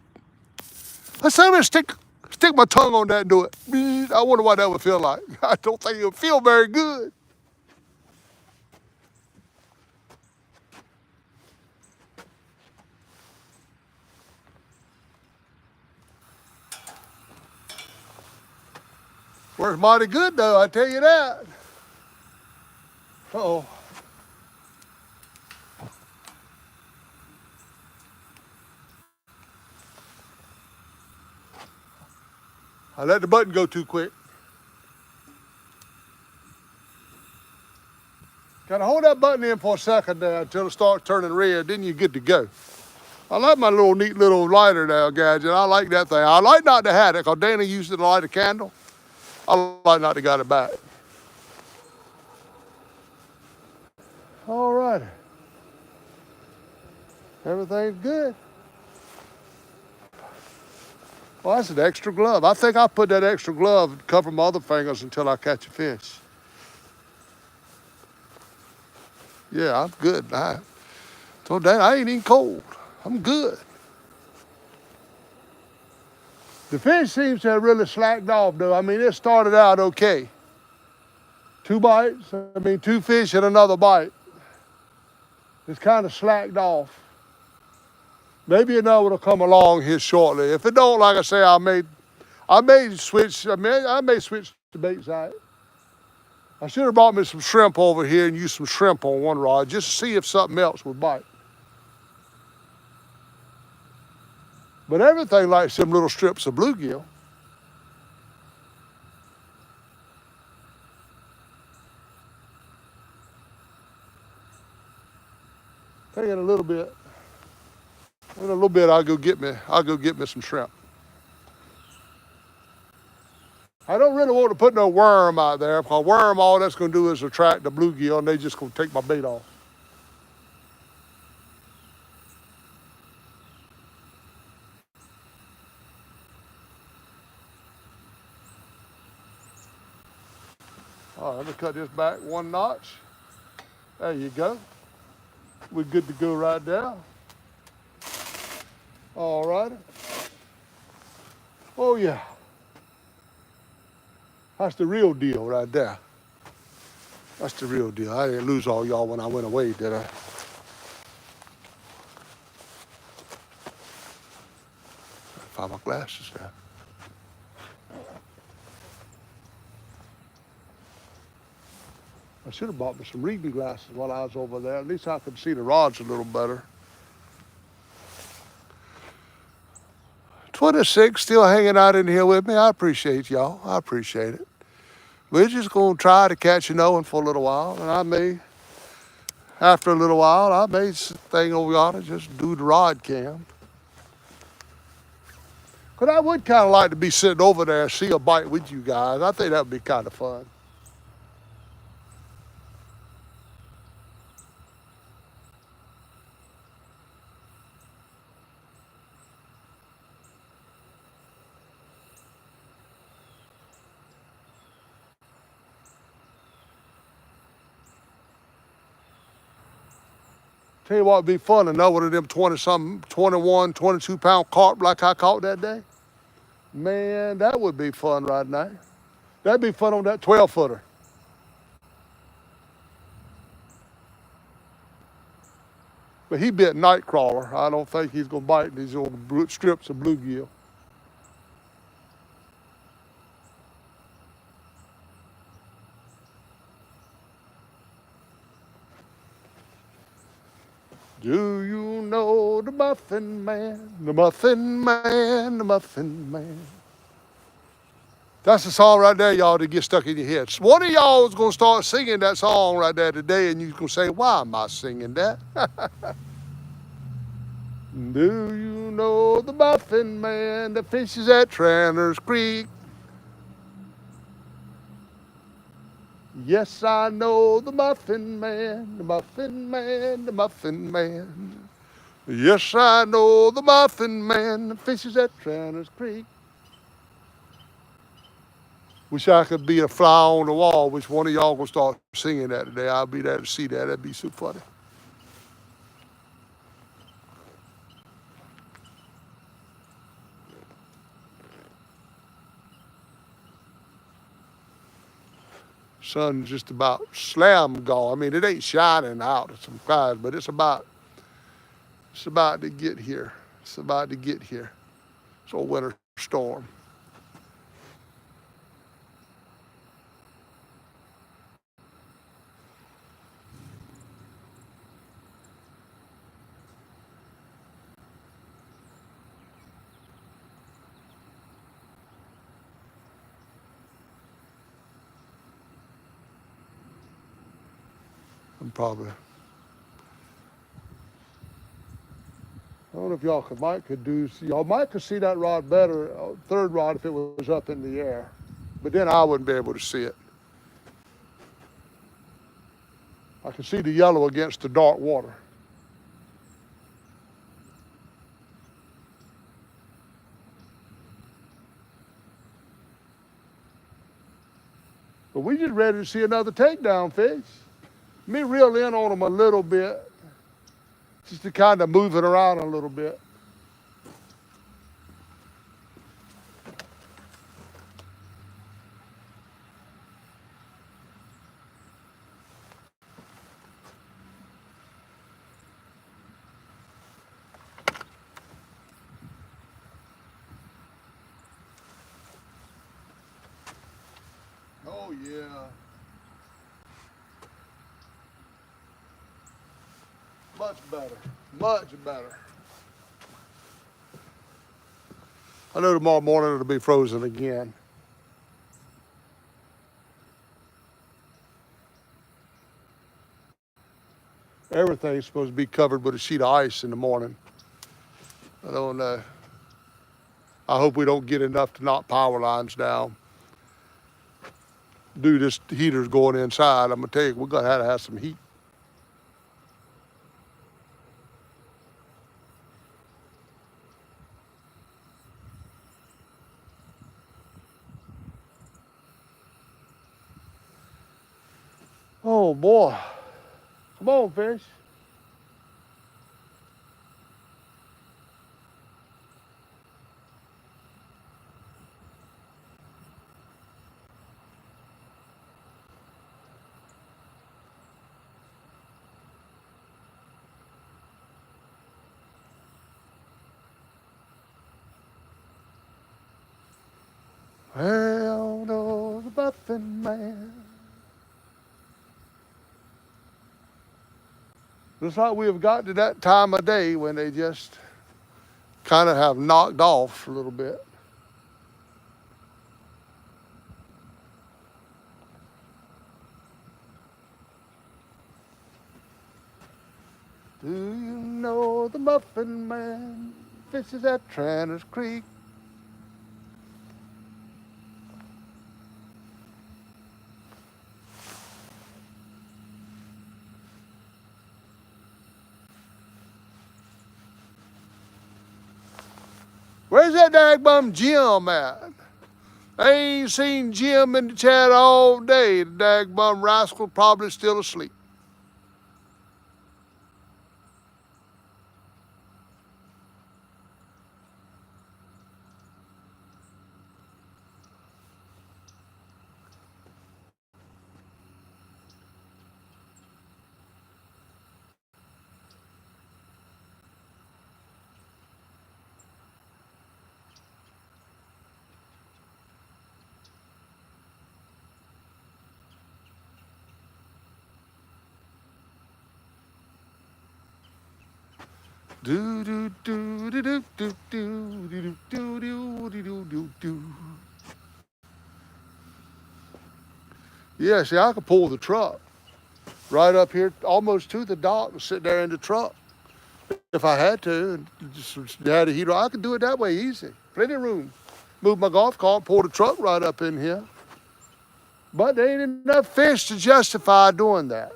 Let's say I'm stick my tongue on that and do it. Bzzz. I wonder what that would feel like. I don't think it would feel very good. Works mighty good though, I tell you that. Uh-oh. I let the button go too quick. Gotta hold that button in for a second there until it starts turning red, then you're good to go. I like my little neat little lighter there, gadget. I like that thing. I like not to have it, because Dana used it to light a candle. I like not to got it back. All righty. Everything's good. Well, that's an extra glove. I think I'll put that extra glove to cover my other fingers until I catch a fish. Yeah, I'm good. I told Dana I ain't even cold. I'm good. The fish seems to have really slacked off though. I mean, it started out okay. 2 bites, two fish and another bite. It's kind of slacked off. Maybe another will come along here shortly. If it don't, like I say, I may switch to bait side. I should have brought me some shrimp over here and used some shrimp on one rod just to see if something else would bite. But everything likes them little strips of bluegill. Take it a little bit. In a little bit, I'll go get me some shrimp. I don't really want to put no worm out there, because worm, all that's going to do is attract the bluegill, and they just going to take my bait off. All right, let me cut this back 1 notch. There you go. We're good to go right there. All right. Oh, yeah. That's the real deal right there. That's the real deal. I didn't lose all y'all when I went away, did I? Find my glasses now. I should have bought me some reading glasses while I was over there. At least I could see the rods a little better. 26 still hanging out in here with me. I appreciate y'all. I appreciate it. We're just going to try to catch another for a little while. And I may, after a little while, I may thing over yonder just do the rod cam. But I would kind of like to be sitting over there and see a bite with you guys. I think that would be kind of fun. Tell you what would be fun, another one of them 20-something, 21, 22-pound carp like I caught that day. Man, that would be fun right now. That'd be fun on that 12-footer. But he bit nightcrawler. I don't think he's going to bite these old strips of bluegill. Do you know the Muffin Man, the Muffin Man, the Muffin Man? That's the song right there, y'all, to get stuck in your heads. One of y'all is going to start singing that song right there today, and you're going to say, why am I singing that? Do you know the Muffin Man that fishes at Tranner's Creek? Yes, I know the Muffin Man, the Muffin Man, the Muffin Man. Yes, I know the Muffin Man, the fishes at Tranner's Creek. Wish I could be a fly on the wall. Which one of y'all gonna start singing that today? I'll be there to see that. That'd be so funny. Sun's just about slam gone. I mean, it ain't shining out at some clouds, but it's about to get here. It's about to get here. It's a winter storm. I'm probably. I don't know if y'all could do. Y'all might could see that rod better, third rod, if it was up in the air, but then I wouldn't be able to see it. I can see the yellow against the dark water. But we just ready to see another takedown fish. Let me reel in on them a little bit, just to kind of move it around a little bit. Oh yeah, much better, much better. I know tomorrow morning it'll be frozen again. Everything's supposed to be covered with a sheet of ice in the morning. I don't know. I hope we don't get enough to knock power lines down. Dude, this heater's going inside. I'm gonna tell you, we're gonna have to have some heat. Oh boy. Come on, fish. Well, no, the Muffin Man. Looks like we have got to that time of day when they just kind of have knocked off a little bit. Do you know the Muffin Man fishes at Tranner's Creek? Where's that dagbum Jim at? I ain't seen Jim in the chat all day. The dagbum rascal probably still asleep. Do do do do do do do do do do do do do. Yeah, see, I could pull the truck right up here, almost to the dock, and sit there in the truck if I had to, and just had a heater. I could do it that way easy. Plenty of room. Move my golf cart, pull the truck right up in here. But there ain't enough fish to justify doing that.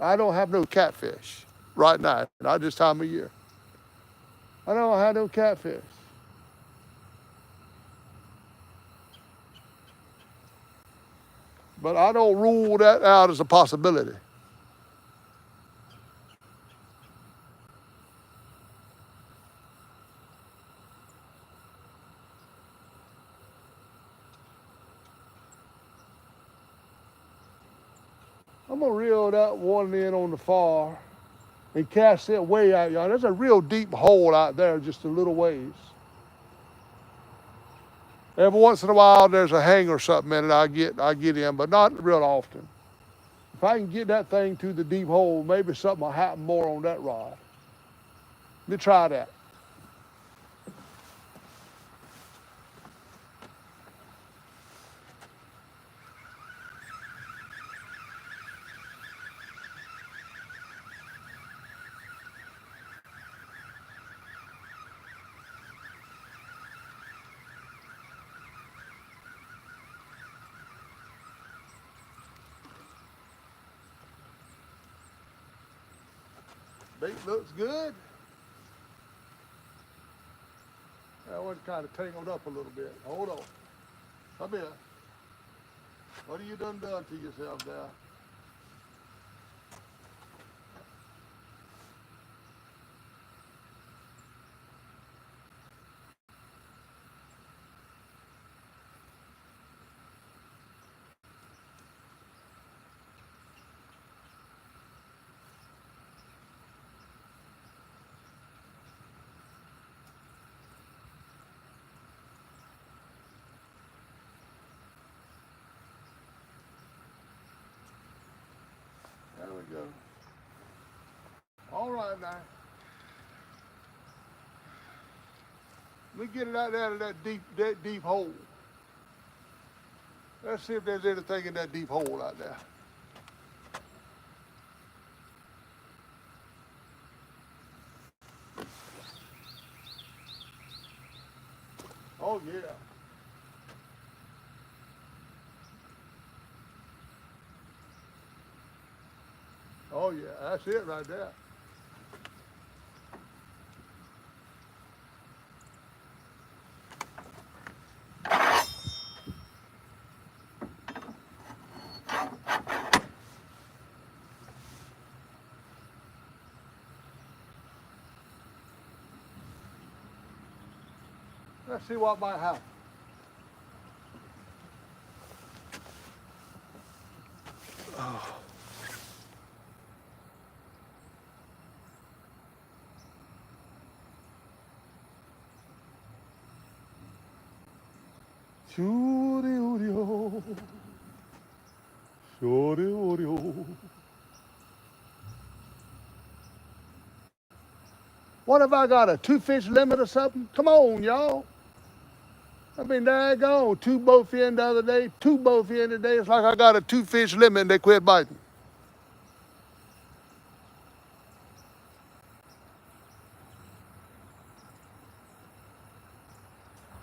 I don't have no catfish right now, not this time of year. I don't have no catfish. But I don't rule that out as a possibility. I'm gonna reel that one in on the far and cast it way out, y'all. There's a real deep hole out there, just a little ways. Every once in a while, there's a hang or something in it. I get in, but not real often. If I can get that thing to the deep hole, maybe something will happen more on that rod. Let me try that. Bait looks good. That one kind of tangled up a little bit. Hold on. Come here. What have you done to yourself there? There we go. All right now. Let me get it out there to that deep hole. Let's see if there's anything in that deep hole out there. Oh yeah. Oh yeah, that's it right there. Let's see what might happen. Choo-dee-oo-dee-oo. Choo-dee-oo-dee-oo. What if I got a 2 fish limit or something? Come on, y'all. I mean, daggone, 2 bowfin the other day, 2 bowfin today. It's like I got a 2 fish limit and they quit biting.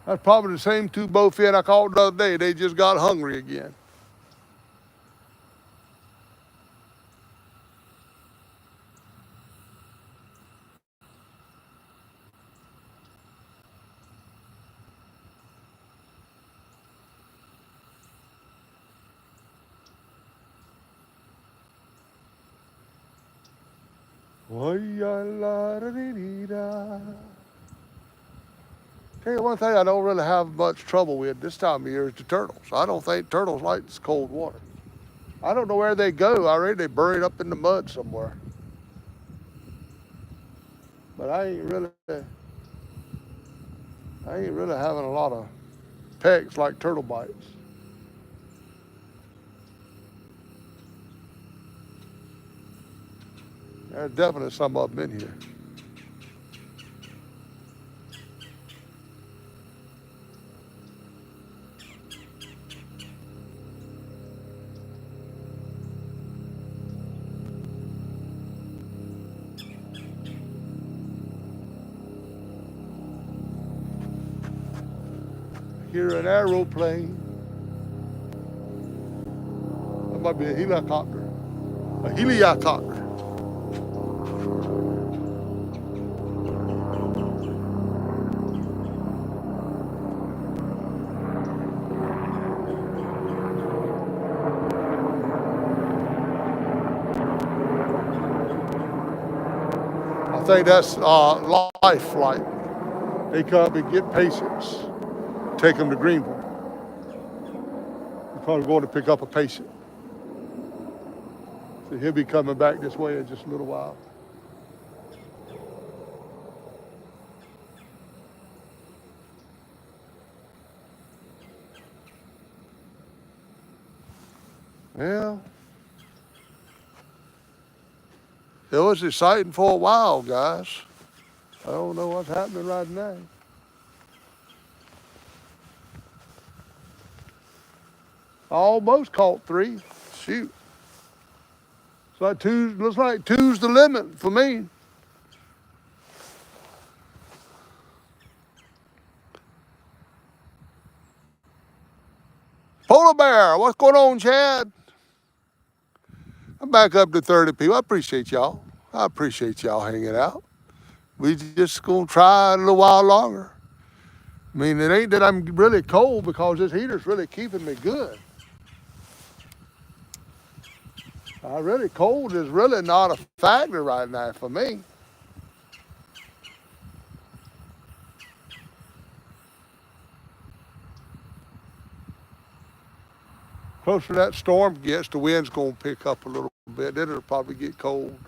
That's probably the same 2 bowfin I caught the other day. They just got hungry again. Tell you one thing I don't really have much trouble with this time of year is the turtles. I don't think turtles like this cold water. I don't know where they go. I read they buried up in the mud somewhere. But I ain't really having a lot of pecks like turtle bites. There's definitely some of them in here. Hear an aeroplane. might be a helicopter. A heliocopter. I think that's life flight. They come and get patients, take them to Greenville. You're probably going to pick up a patient. So he'll be coming back this way in just a little while. Well, it was exciting for a while, guys. I don't know what's happening right now. I almost caught 3. Shoot. Looks like two's the limit for me. Polar bear, what's going on, Chad? I'm back up to 30 people. I appreciate y'all. I appreciate y'all hanging out. We just gonna try a little while longer. I mean, it ain't that I'm really cold because this heater's really keeping me good. Really cold is really not a factor right now for me. Closer that storm gets, the wind's gonna pick up a little bit. Then it'll probably get cold.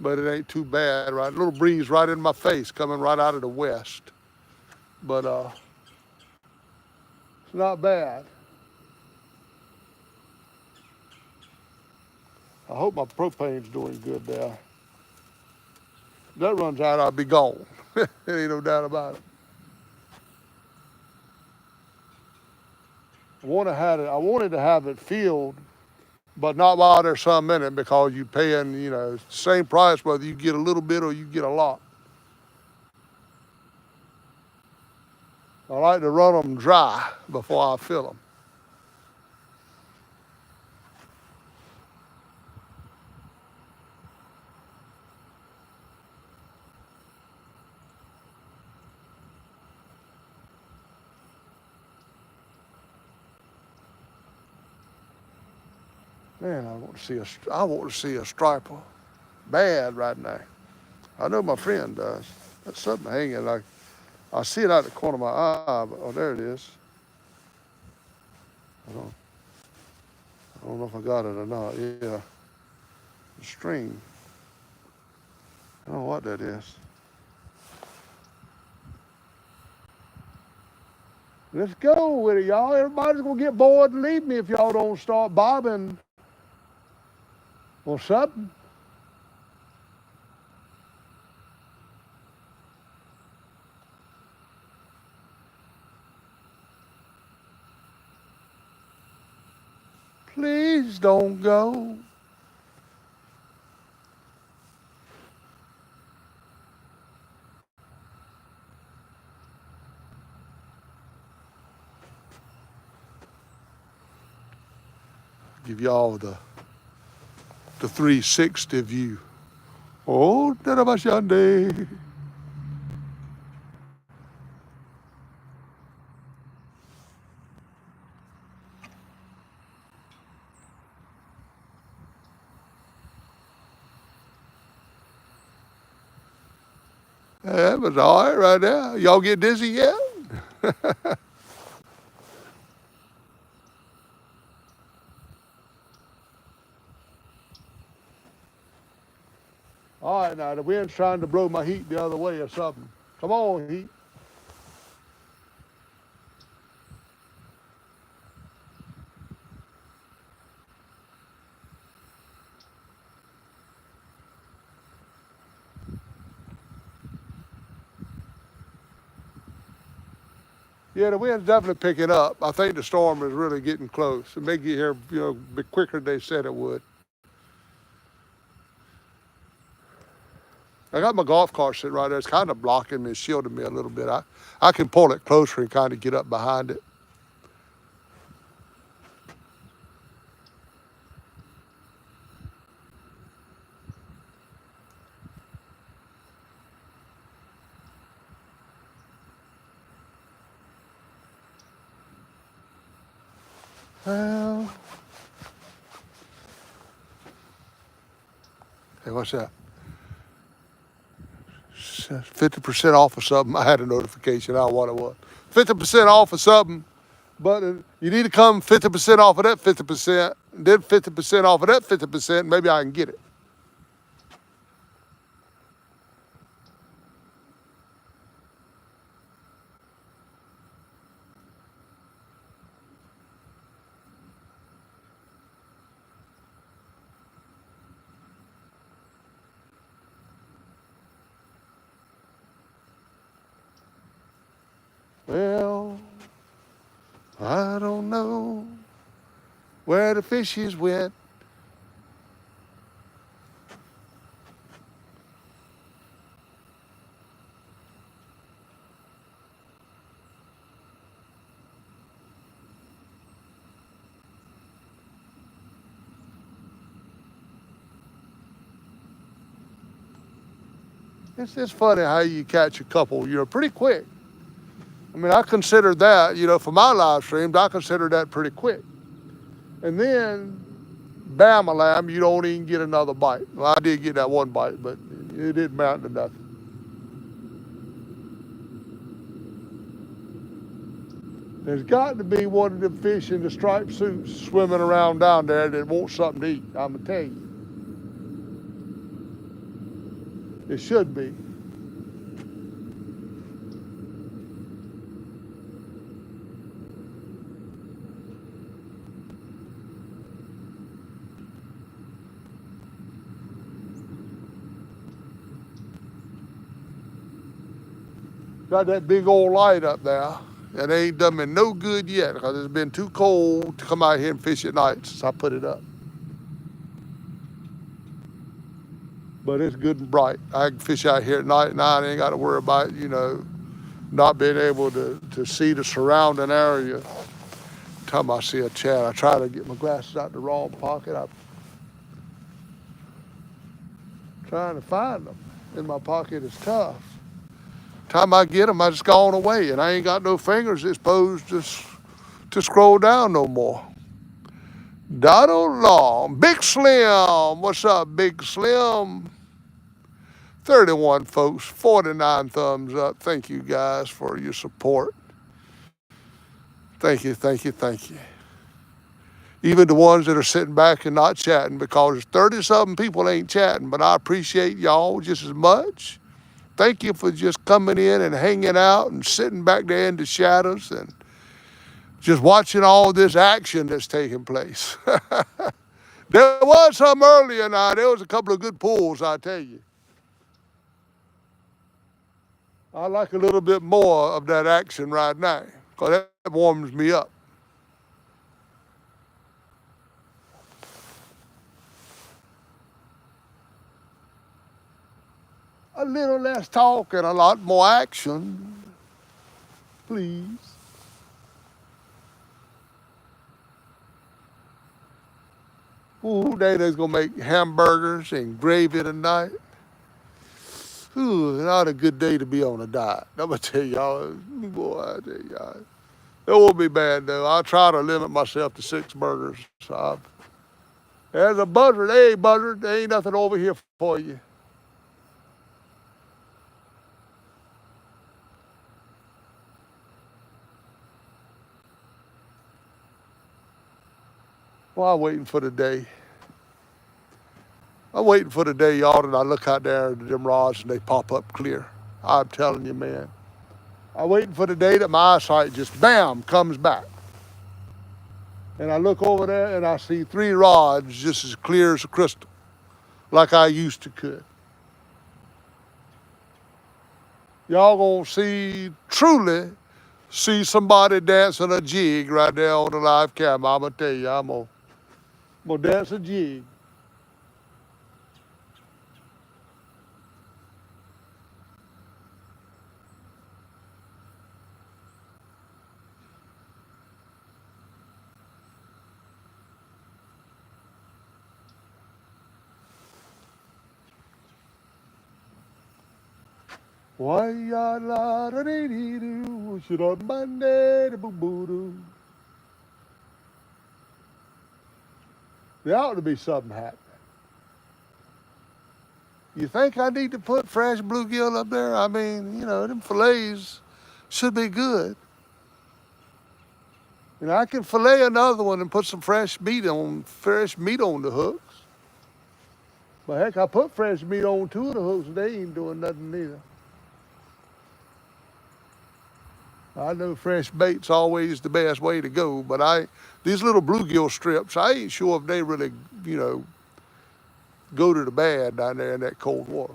But it ain't too bad, right? A little breeze right in my face coming right out of the west. But it's not bad. I hope my propane's doing good there. If that runs out, I'll be gone. There ain't no doubt about it. I wanted to have it filled, but not while there's some in it because you're paying, same price whether you get a little bit or you get a lot. I like to run them dry before I fill them. Man, I want to see a striper bad right now. I know my friend does. That's something hanging like I see it out the corner of my eye, but oh, there it is. I don't know if I got it or not. Yeah, the string. I don't know what that is. Let's go with it, y'all. Everybody's gonna get bored and leave me if y'all don't start bobbing or something. Please don't go. Give y'all the 360 view. Oh, Darabashande. That was all right right there. Y'all get dizzy yet? All right, now the wind's trying to blow my heat the other way or something. Come on, heat. Yeah, the wind's definitely picking up. I think the storm is really getting close. It may get here, a bit quicker than they said it would. I got my golf cart sitting right there. It's kind of blocking me, shielding me a little bit. I can pull it closer and kind of get up behind it. Well, hey, what's that? 50% off of something. I had a notification. I don't know what it was. 50% off of something. But you need to come 50% off of that 50%, then 50% off of that 50%. Maybe I can get it. Well, I don't know where the fishes went. It's just funny how you catch a couple, pretty quick. I mean, I consider that, for my live streams, I consider that pretty quick. And then, bam, a lamb, you don't even get another bite. Well, I did get that one bite, but it didn't amount to nothing. There's got to be one of them fish in the striped suits swimming around down there that wants something to eat. I'm going to tell you. It should be. Got that big old light up there. It ain't done me no good yet because it's been too cold to come out here and fish at night since I put it up. But it's good and bright. I can fish out here at night and I ain't got to worry about, not being able to see the surrounding area. Time I see a chat, I try to get my glasses out the wrong pocket. I'm trying to find them in my pocket is tough. Time I get them, I just gone away, and I ain't got no fingers exposed to scroll down no more. Donald Long, Big Slim, what's up, Big Slim? 31 folks, 49 thumbs up. Thank you guys for your support. Thank you, thank you, thank you. Even the ones that are sitting back and not chatting, because 30-something people ain't chatting, but I appreciate y'all just as much. Thank you for just coming in and hanging out and sitting back there in the shadows and just watching all this action that's taking place. There was some earlier now. There was a couple of good pulls, I tell you. I like a little bit more of that action right now because that warms me up. A little less talk and a lot more action, please. Ooh, Dana's gonna make hamburgers and gravy tonight. Ooh, not a good day to be on a diet. I'm gonna tell y'all, boy, I tell y'all. It won't be bad though. I'll try to limit myself to 6 burgers. There's a buzzard. Hey, buzzard, there ain't nothing over here for you. Well, I'm waiting for the day. I'm waiting for the day, y'all, that I look out there at them rods and they pop up clear. I'm telling you, man. I'm waiting for the day that my eyesight just, bam, comes back. And I look over there and I see 3 rods just as clear as a crystal, like I used to could. Y'all gonna truly see somebody dancing a jig right there on the live camera. I'm gonna tell you, I'm gonna dance a jig. Why ya la da dee dee doo, should on Monday the boo boo doo. There ought to be something happening. You think I need to put fresh bluegill up there? I mean, you know, them fillets should be good. You know, I can fillet another one and put some fresh meat on the hooks. But heck, I put fresh meat on two of the hooks and they ain't doing nothing neither. I know fresh bait's always the best way to go, but these little bluegill strips, I ain't sure if they really, you know, go to the bad down there in that cold water.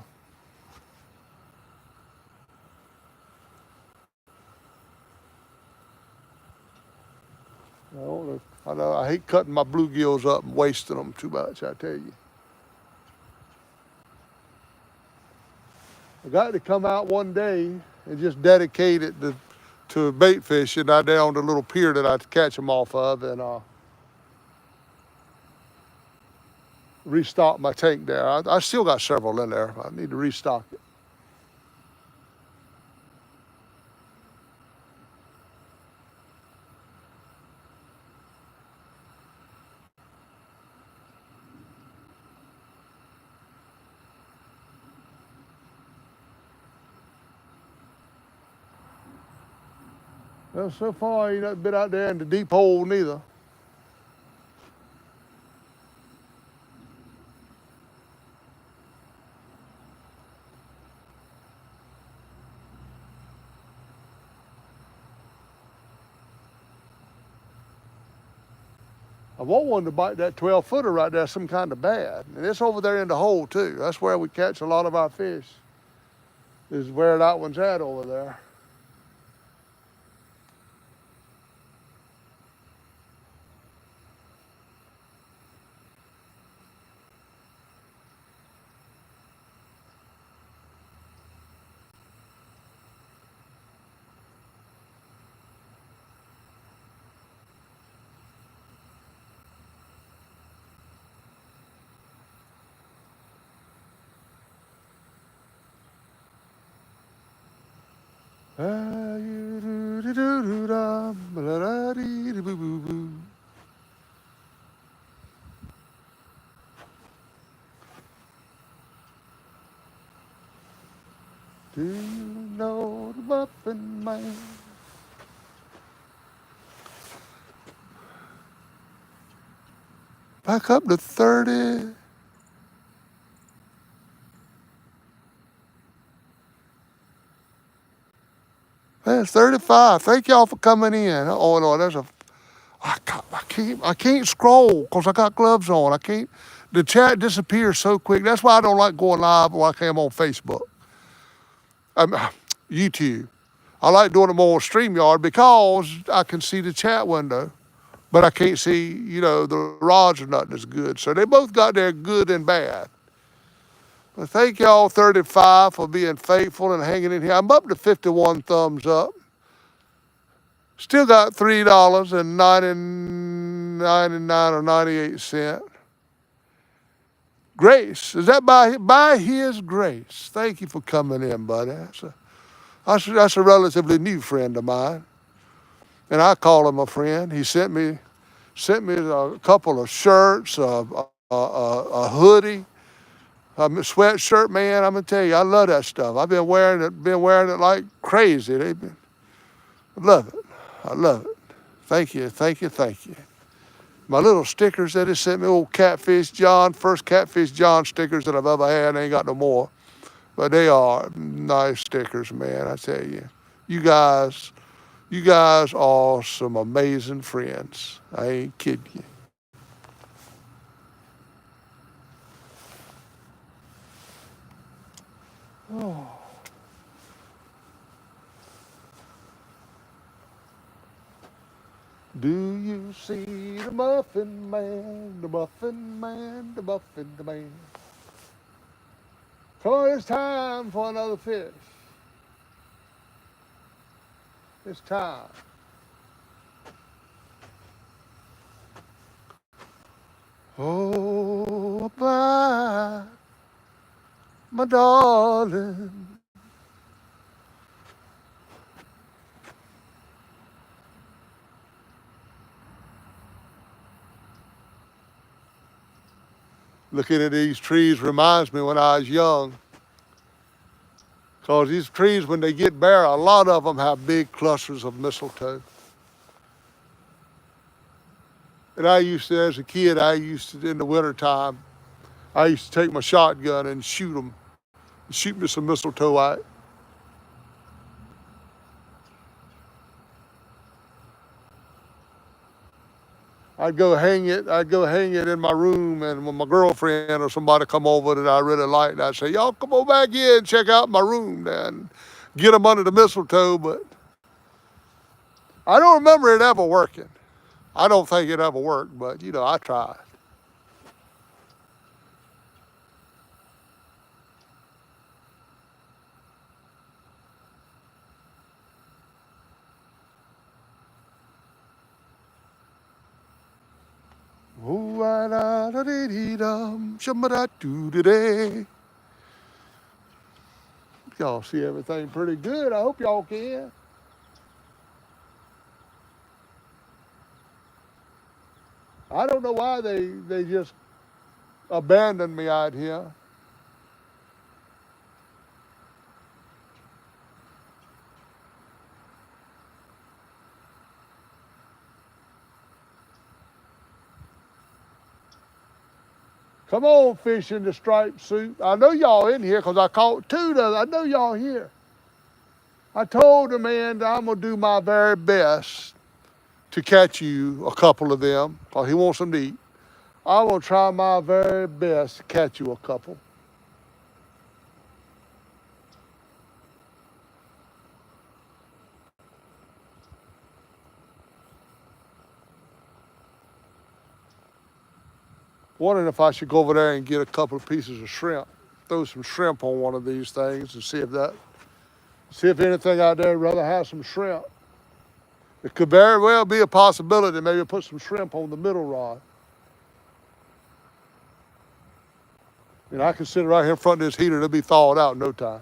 I know I hate cutting my bluegills up and wasting them too much, I tell you. I got to come out one day and just dedicate it to bait fishing out there on the little pier that I catch them off of and restock my tank there. I still got several in there. I need to restock it. Well, so far, you not been out there in the deep hole neither. I want one to bite that 12-footer right there some kind of bad. And it's over there in the hole, too. That's where we catch a lot of our fish, is where that one's at over there. Do you know the Bowfin Man? Back up to 30. That's 35. Thank y'all for coming in. Oh no, I can't scroll because I got gloves on. I can't. The chat disappears so quick. That's why I don't like going live like I am on Facebook. YouTube. I like doing them on StreamYard because I can see the chat window, but I can't see, you know, the rods or nothing as good. So they both got their good and bad. But thank y'all 35 for being faithful and hanging in here. I'm up to 51 thumbs up. Still got $3.99 or 98 cents. Grace, is that by his grace? Thank you for coming in, buddy. That's a relatively new friend of mine, and I call him a friend. He sent me a couple of shirts, a hoodie, a sweatshirt. Man, I'm gonna tell you, I love that stuff. I've been wearing it like crazy. I love it. I love it. Thank you. My little stickers that he sent me, old Catfish John, first Catfish John stickers that I've ever had. I ain't got no more. But they are nice stickers, man, I tell you. You guys are some amazing friends. I ain't kidding you. Oh. Do you see the Muffin Man, the Muffin Man, the Muffin Man? Come on, it's time for another fish. It's time. Oh, my darling. Looking at these trees reminds me when I was young. Because these trees, when they get bare, a lot of them have big clusters of mistletoe. And I used to, as a kid, in the wintertime, I used to take my shotgun and shoot them, shoot me some mistletoe out. I'd go hang it in my room, and when my girlfriend or somebody come over that I really liked, I'd say, y'all come on back in and check out my room and get them under the mistletoe. But I don't remember it ever working. I don't think it ever worked, but I tried. Ooh, ah, da, da, dee, dee, dum, shum, da, doo, da, day. Y'all see everything pretty good. I hope y'all can. I don't know why they just abandoned me out here. Come on, fish in the striped suit. I know y'all in here because I caught two of them. I know y'all here. I told the man that I'm going to do my very best to catch you a couple of them because he wants them to eat. I'm going to try my very best to catch you a couple. Wondering if I should go over there and get a couple of pieces of shrimp. Throw some shrimp on one of these things and see if anything out there would rather have some shrimp. It could very well be a possibility. Maybe put some shrimp on the middle rod. And I can sit right here in front of this heater. They'll be thawed out in no time.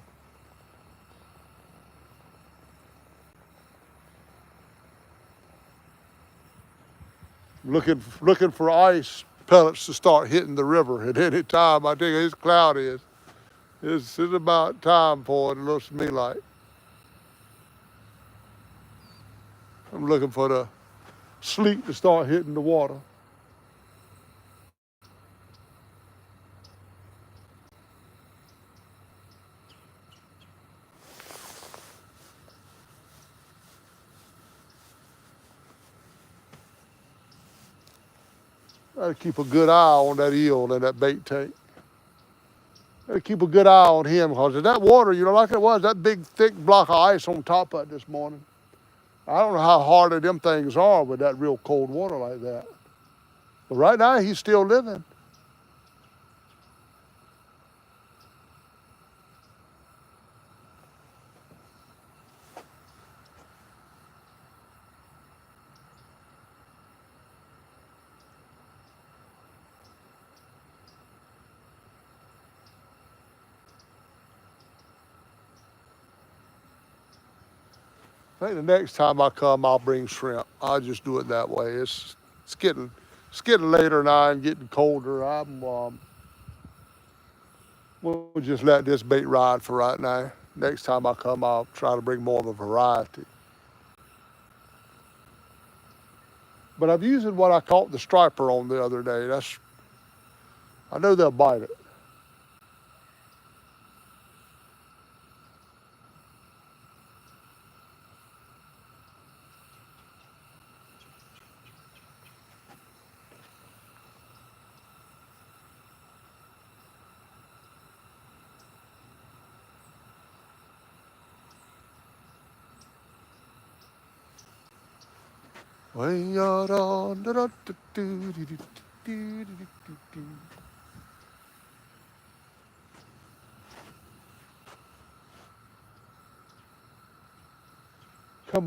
Looking for ice pellets to start hitting the river at any time. I think it's cloudy. It's about time for it. It looks to me like. I'm looking for the sleet to start hitting the water. Gotta keep a good eye on that eel in that bait tank. Gotta keep a good eye on him because that water, like it was, that big thick block of ice on top of it this morning. I don't know how hard them things are with that real cold water like that. But right now he's still living. I think the next time I come, I'll bring shrimp. I'll just do it that way. It's getting later now and getting colder. We'll just let this bait ride for right now. Next time I come, I'll try to bring more of a variety. But I'm using what I caught the striper on the other day. I know they'll bite it. Come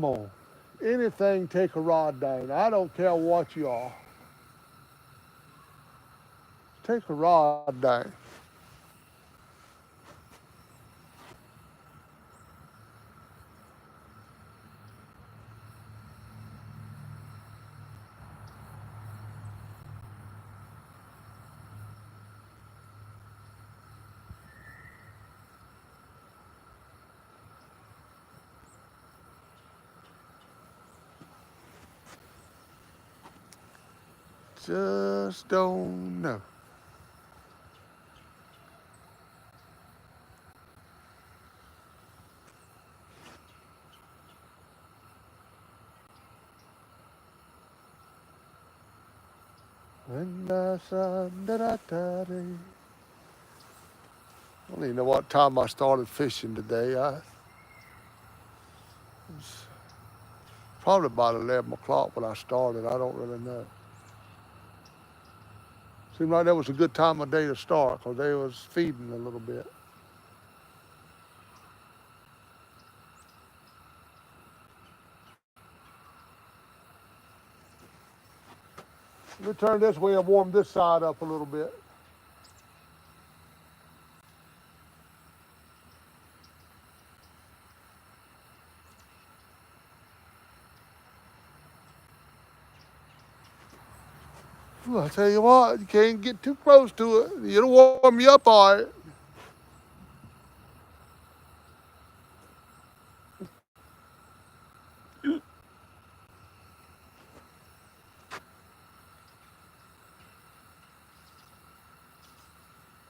on. Anything take a rod down. I don't care what you are. Take a rod down. just don't know. When I saw that I don't even know what time I started fishing today. I was probably about 11 o'clock when I started. I don't really know. Seemed like that was a good time of day to start because they was feeding a little bit. Let me turn this way and warm this side up a little bit. Ooh, I tell you what, you can't get too close to it. It'll warm you up all right.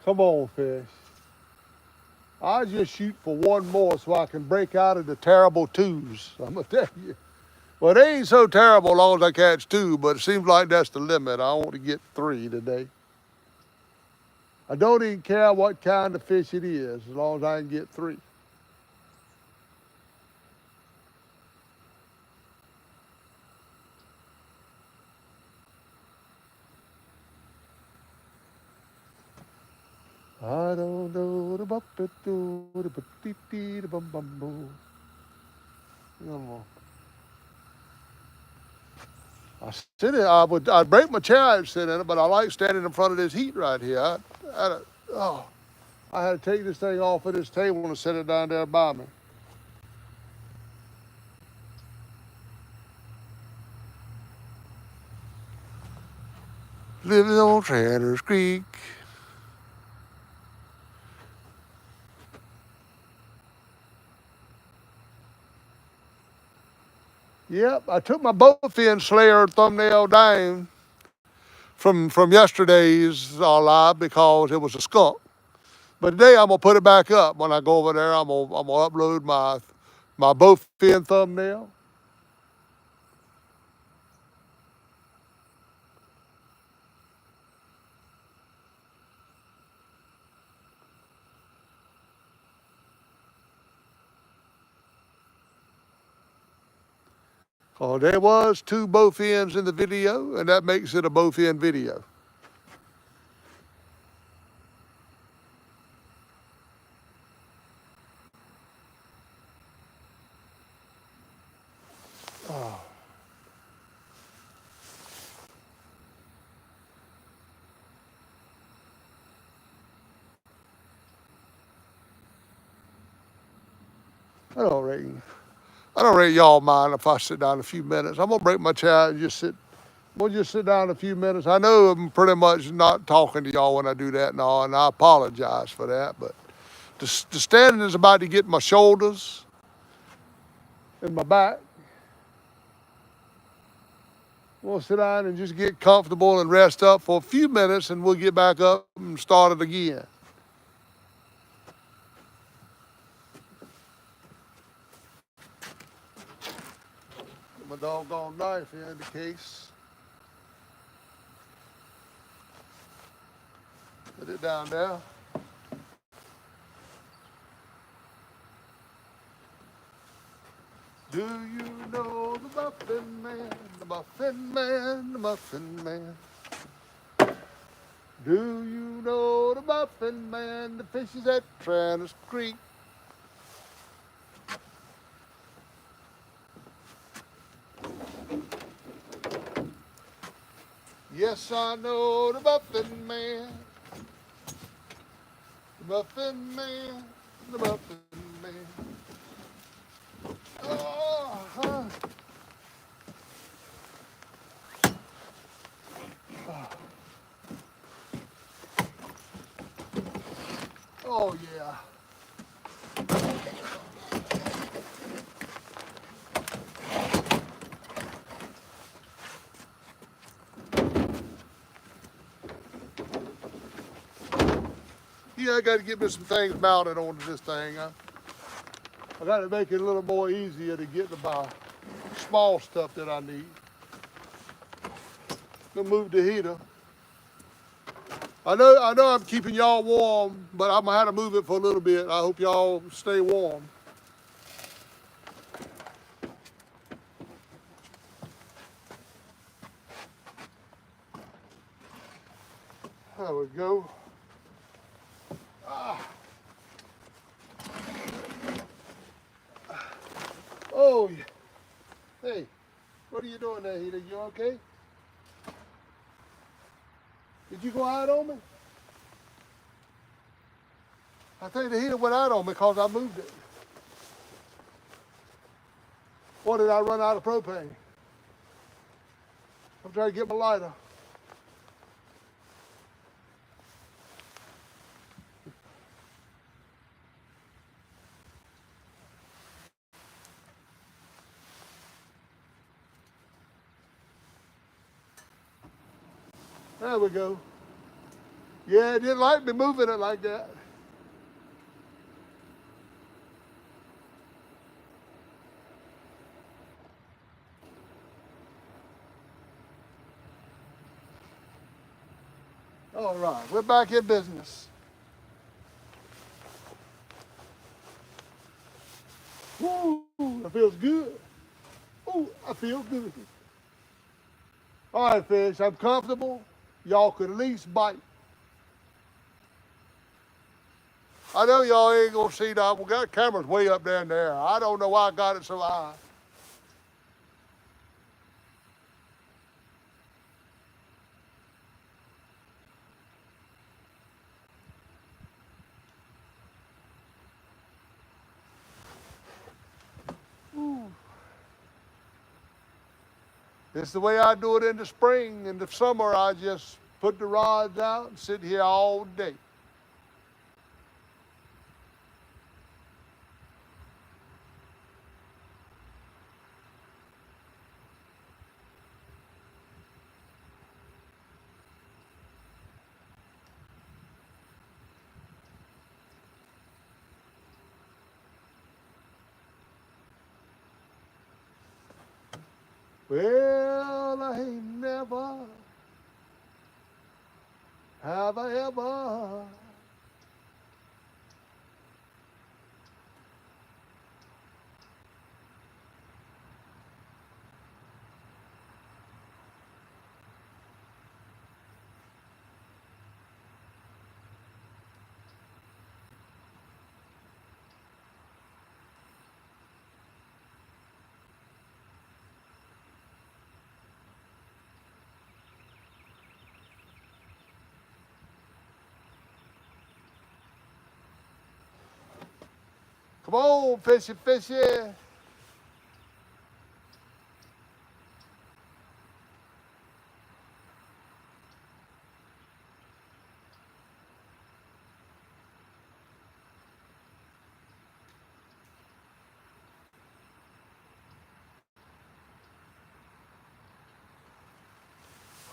Come on, fish. I just shoot for one more so I can break out of the terrible twos. I'm gonna tell you. Well, they ain't so terrible as long as I catch two, but it seems like that's the limit. I want to get 3 today. I don't even care what kind of fish it is, as long as I can get 3. I don't know the bumpet do the petite the bum bum boo. Come on. I'd break my chair and sit in it, but I like standing in front of this heat right here. I had to take this thing off of this table and set it down there by me. Living on Tranners Creek. Yep, I took my Bowfin Slayer thumbnail down from yesterday's live because it was a skunk. But today I'm gonna put it back up. When I go over there, I'm gonna upload my Bowfin thumbnail. Oh, there was 2 bowfins in the video, and that makes it a bowfin video. Oh. I don't rate y'all mind if I sit down a few minutes. I'm gonna break my chair and just sit. We'll just sit down a few minutes. I know I'm pretty much not talking to y'all when I do that and all, and I apologize for that. But the standing is about to get my shoulders and my back. We'll sit down and just get comfortable and rest up for a few minutes, and we'll get back up and start it again. Put my doggone knife in the case. Put it down there. Do you know the Muffin Man, the Muffin Man, the Muffin Man? Do you know the Muffin Man, the fishes at Tranners Creek? Yes, I know the Muffin Man, the Muffin Man, the Muffin Man. Oh, oh yeah. see, I got to get me some things mounted onto this thing. I got to make it a little more easier to get to my small stuff that I need. Gonna move the heater. I know I'm keeping y'all warm, but I'm gonna have to move it for a little bit. I hope y'all stay warm. There we go. Ah. Oh, hey, what are you doing there, heater? You okay? Did you go out on me? I think the heater went out on me because I moved it. Or did I run out of propane? I'm trying to get my lighter. There we go. Yeah, it didn't like me moving it like that. All right, we're back in business. Woo, that feels good. Ooh, I feel good. All right, fish, I'm comfortable. Y'all could at least bite. I know y'all ain't gonna see that. We got cameras way up there in there. I don't know why I got it so high. Ooh. It's the way I do it in the spring. In the summer, I just put the rods out and sit here all day. Well, I ain't never, have I ever. Come on, fishy, fishy.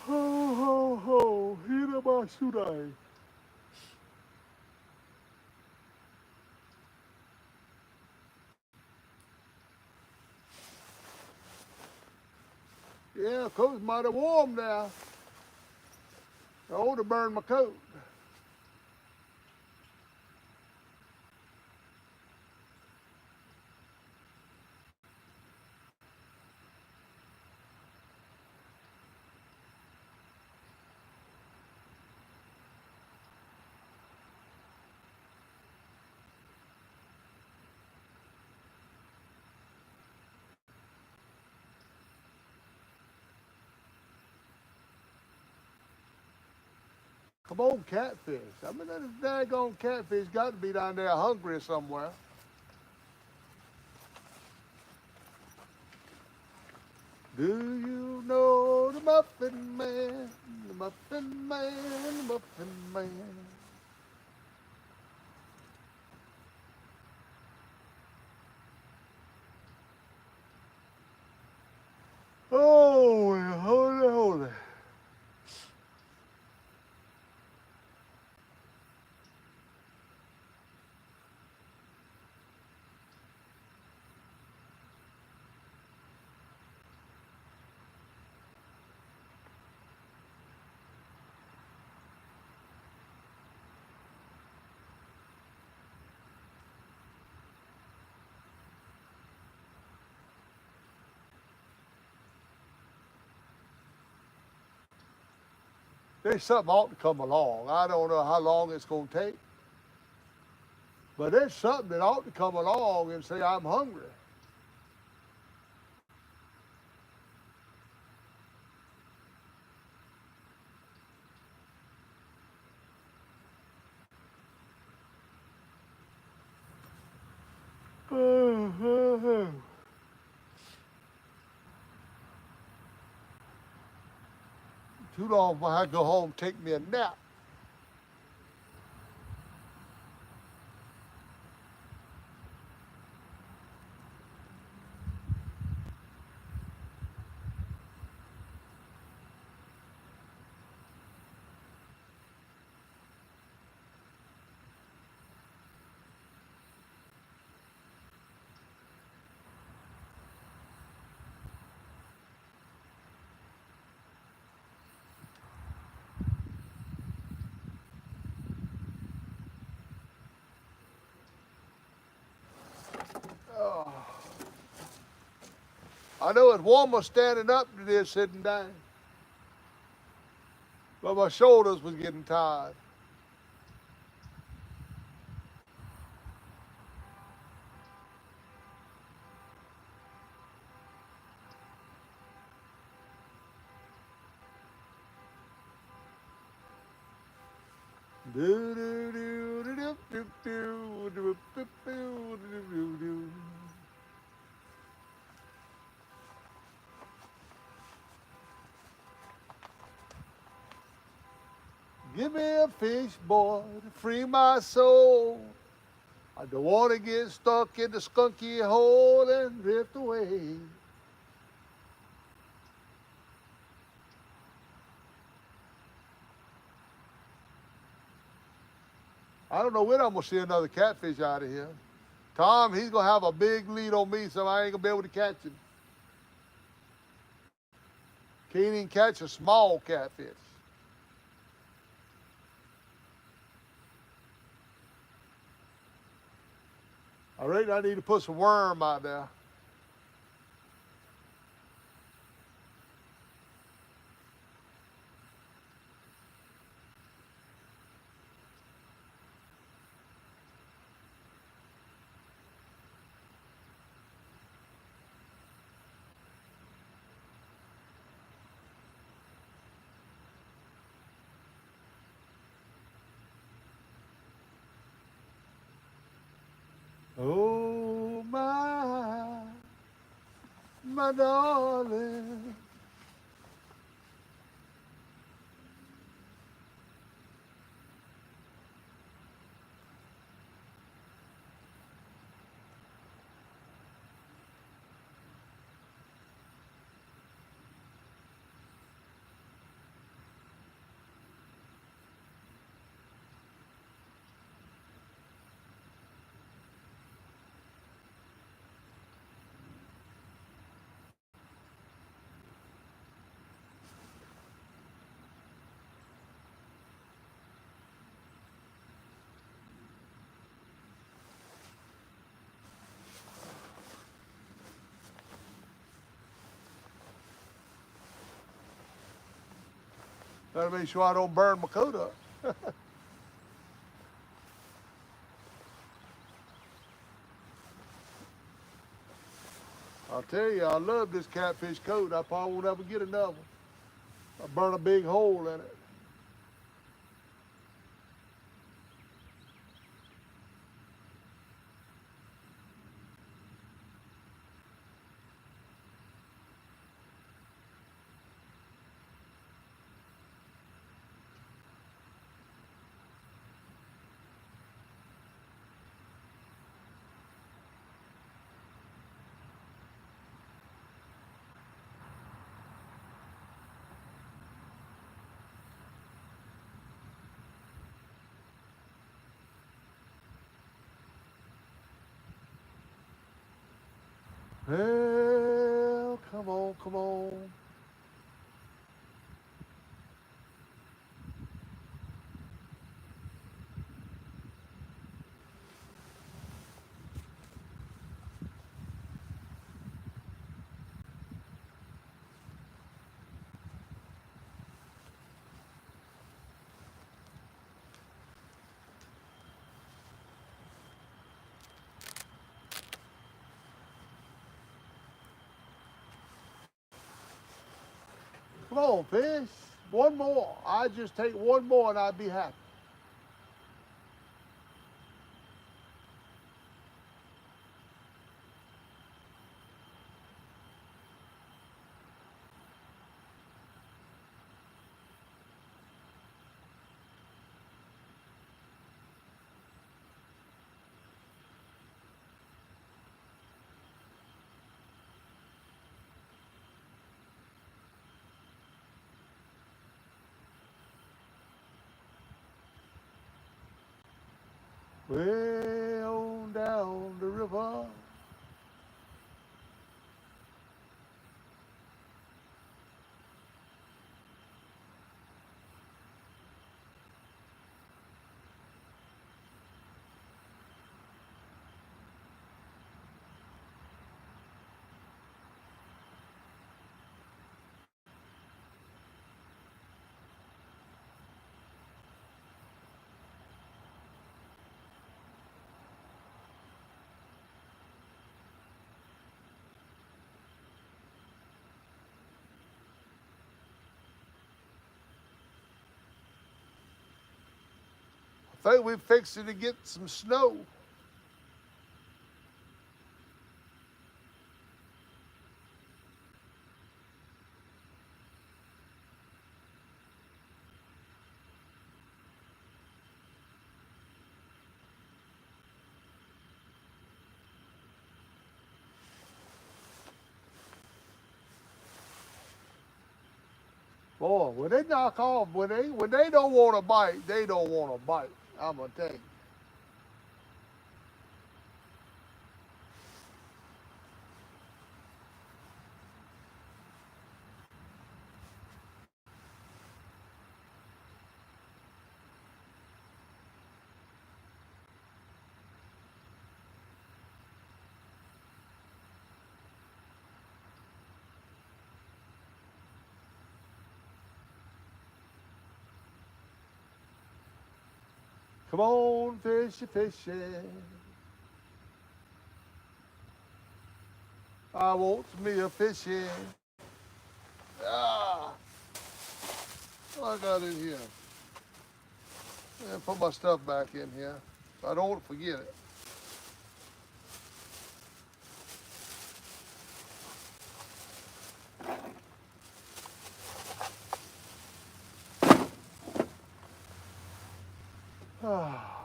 Ho, ho, ho, hit my shootai. Yeah, coat's mighty warm now. I ought to burn my coat. Come on, catfish. I mean, that daggone catfish got to be down there hungry somewhere. Do you know the Muffin Man? The Muffin Man, the Muffin Man. Oh, holy, holy. There's something ought to come along. I don't know how long it's going to take, but there's something that ought to come along and say, I'm hungry. Too long before I go home, take me a nap. I know it's warmer standing up than it is sitting down, but my shoulders was getting tired. Give me a fish, boy, to free my soul. I don't want to get stuck in the skunky hole and drift away. I don't know when I'm going to see another catfish out of here. Tom, he's going to have a big lead on me, so I ain't going to be able to catch him. Can't even catch a small catfish. I reckon I need to put some worm out there. Oh, my darling. Gotta make sure I don't burn my coat up. I'll tell you, I love this catfish coat. I probably won't ever get another one. I burn a big hole in it. Well, come on, come on. Come on, fish. One more. I'd just take one more and I'd be happy. Way on down the river. I think we're fixing to get some snow. Boy, when they knock off, when they don't want to bite, they don't want to bite. I'm gonna tell you. Come on, fishy, fishy. I want me a fishy. Ah, what I got in here? Yeah, put my stuff back in here. I don't want to forget it. Ah.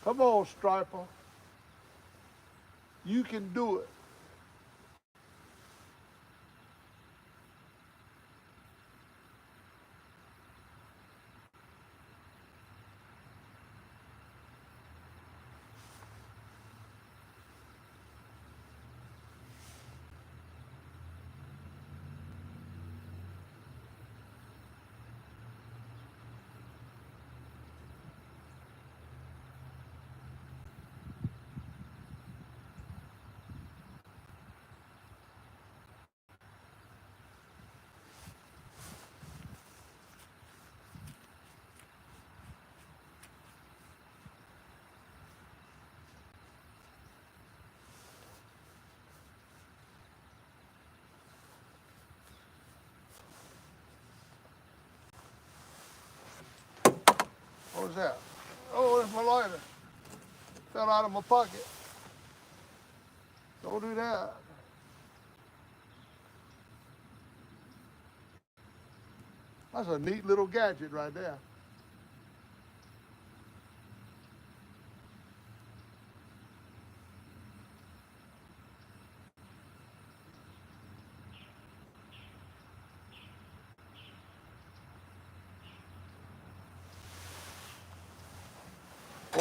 Come on, Striper. You can do it. What was that? Oh, there's my lighter. Fell out of my pocket. Don't do that. That's a neat little gadget right there.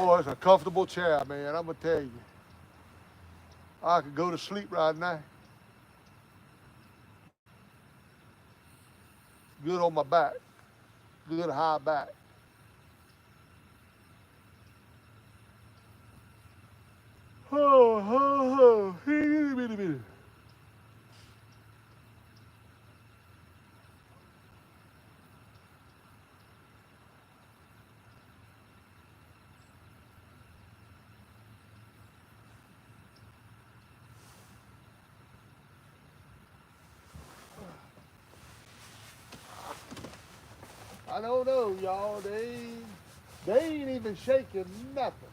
Oh, it's a comfortable chair, man. I'm gonna tell you. I could go to sleep right now. Good on my back. Good high back. Oh, oh, oh. I don't know, y'all. They ain't even shaking nothing.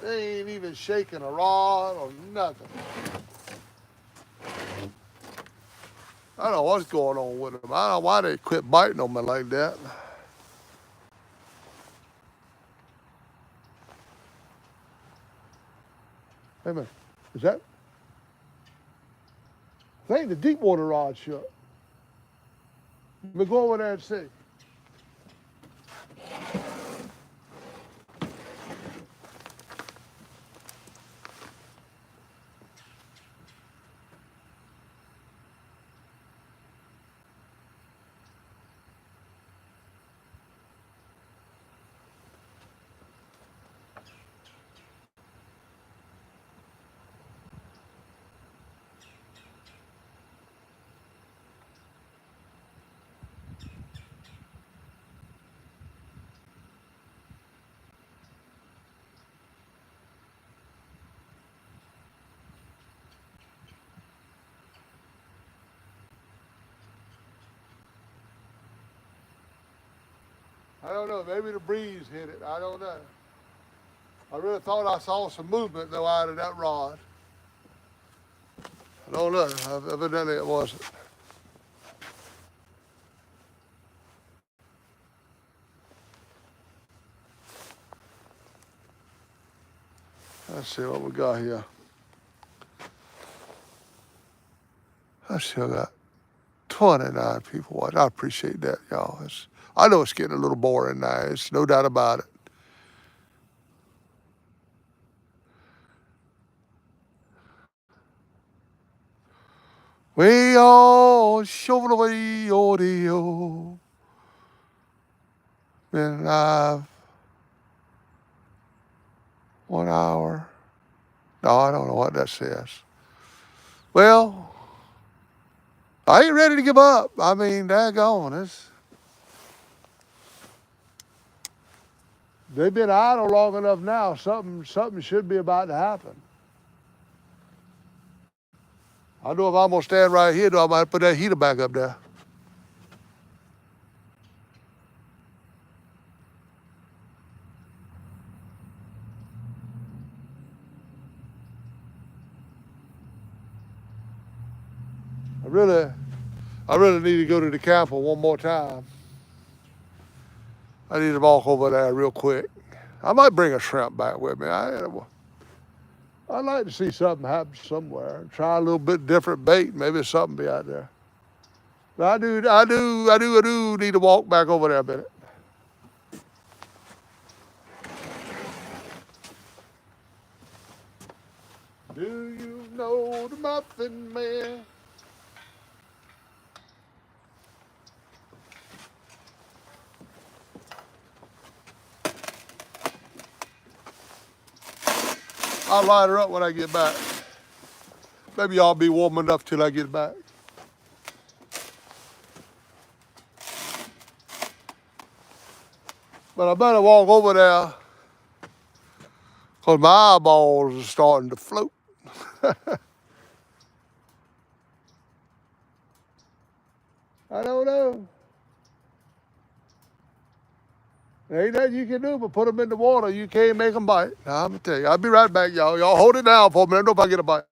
They ain't even shaking a rod or nothing. I don't know what's going on with them. I don't know why they quit biting on me like that. Hey man, is that? I think the deep water rod shut. We'll go over there and see. I don't know. Maybe the breeze hit it. I don't know. I really thought I saw some movement though out of that rod. I don't know. Evidently it wasn't. Let's see what we got here. I still got 29 people watching. I appreciate that, y'all. I know it's getting a little boring now. It's no doubt about it. We all shovel away audio. Been live 1 hour. No, I don't know what that says. Well, I ain't ready to give up. I mean, daggone, they've been idle long enough now. Something should be about to happen. I know if I'm gonna stand right here, though, I might put that heater back up there. I really need to go to the camper one more time. I need to walk over there real quick. I might bring a shrimp back with me. I'd like to see something happen somewhere. Try a little bit different bait. Maybe something be out there. But I do need to walk back over there a minute. Do you know the Muffin Man? I'll light her up when I get back. Maybe y'all be warm enough till I get back. But I better walk over there because my eyeballs are starting to float. I don't know. There ain't nothing you can do but put them in the water. You can't make them bite. Now, I'm going to tell you. I'll be right back, y'all. Y'all hold it down for me. I know if I get a bite.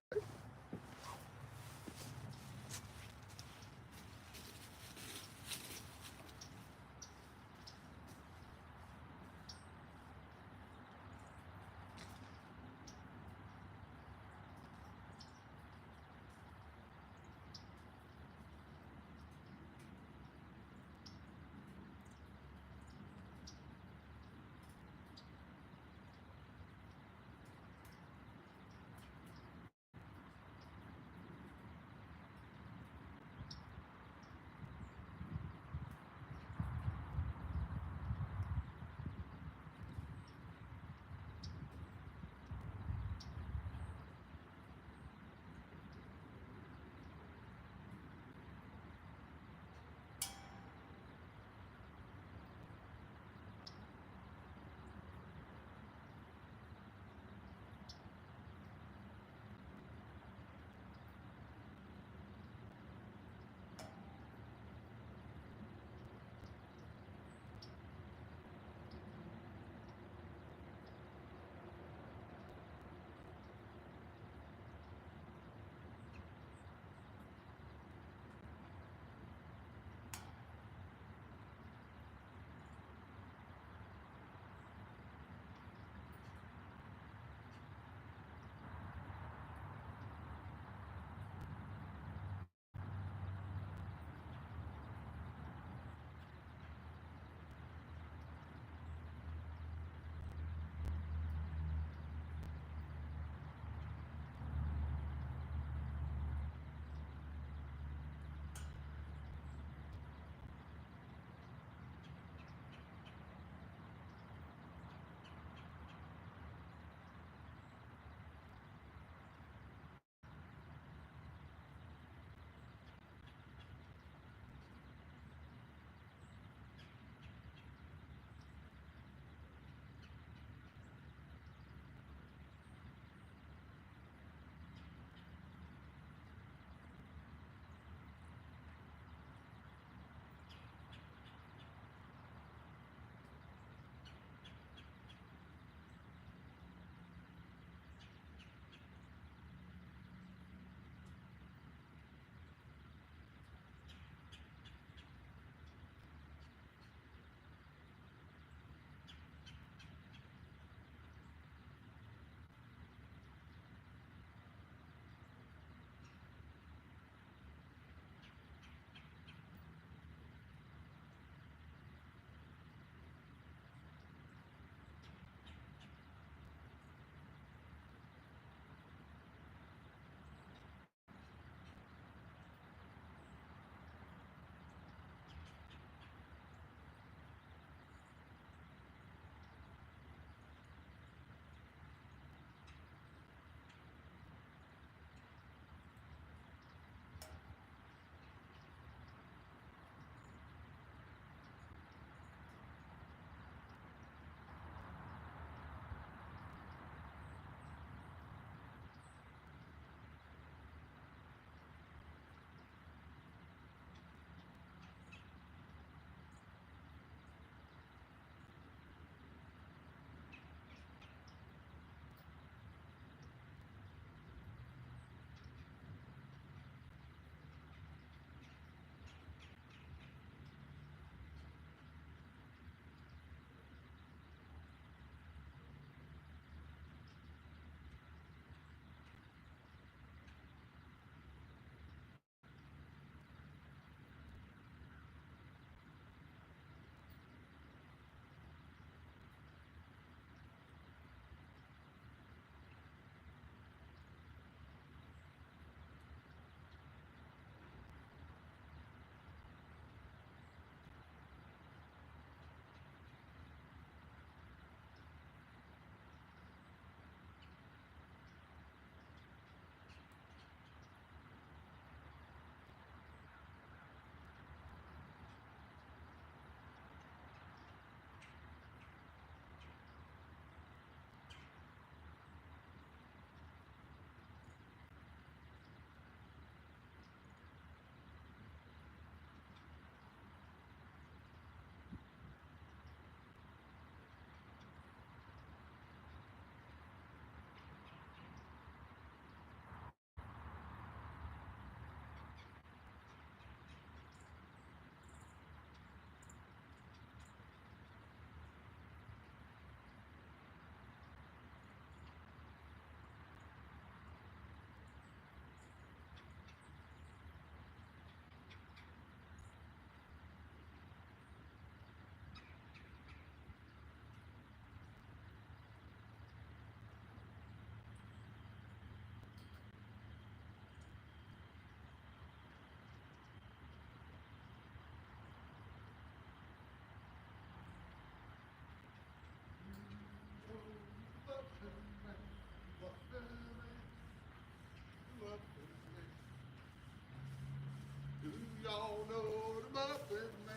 y'all know the Bowfin man.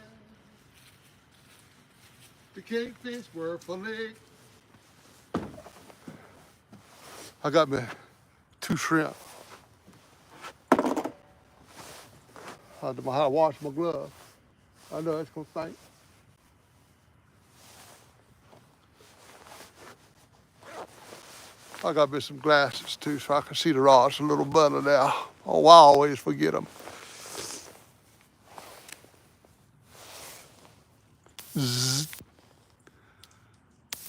The kingfish were fillet. I got me 2 shrimp. I don't know how to wash my gloves. I know it's gonna stink. I got me some glasses too so I can see the rods a little better now. Oh, I always forget them. Zzz,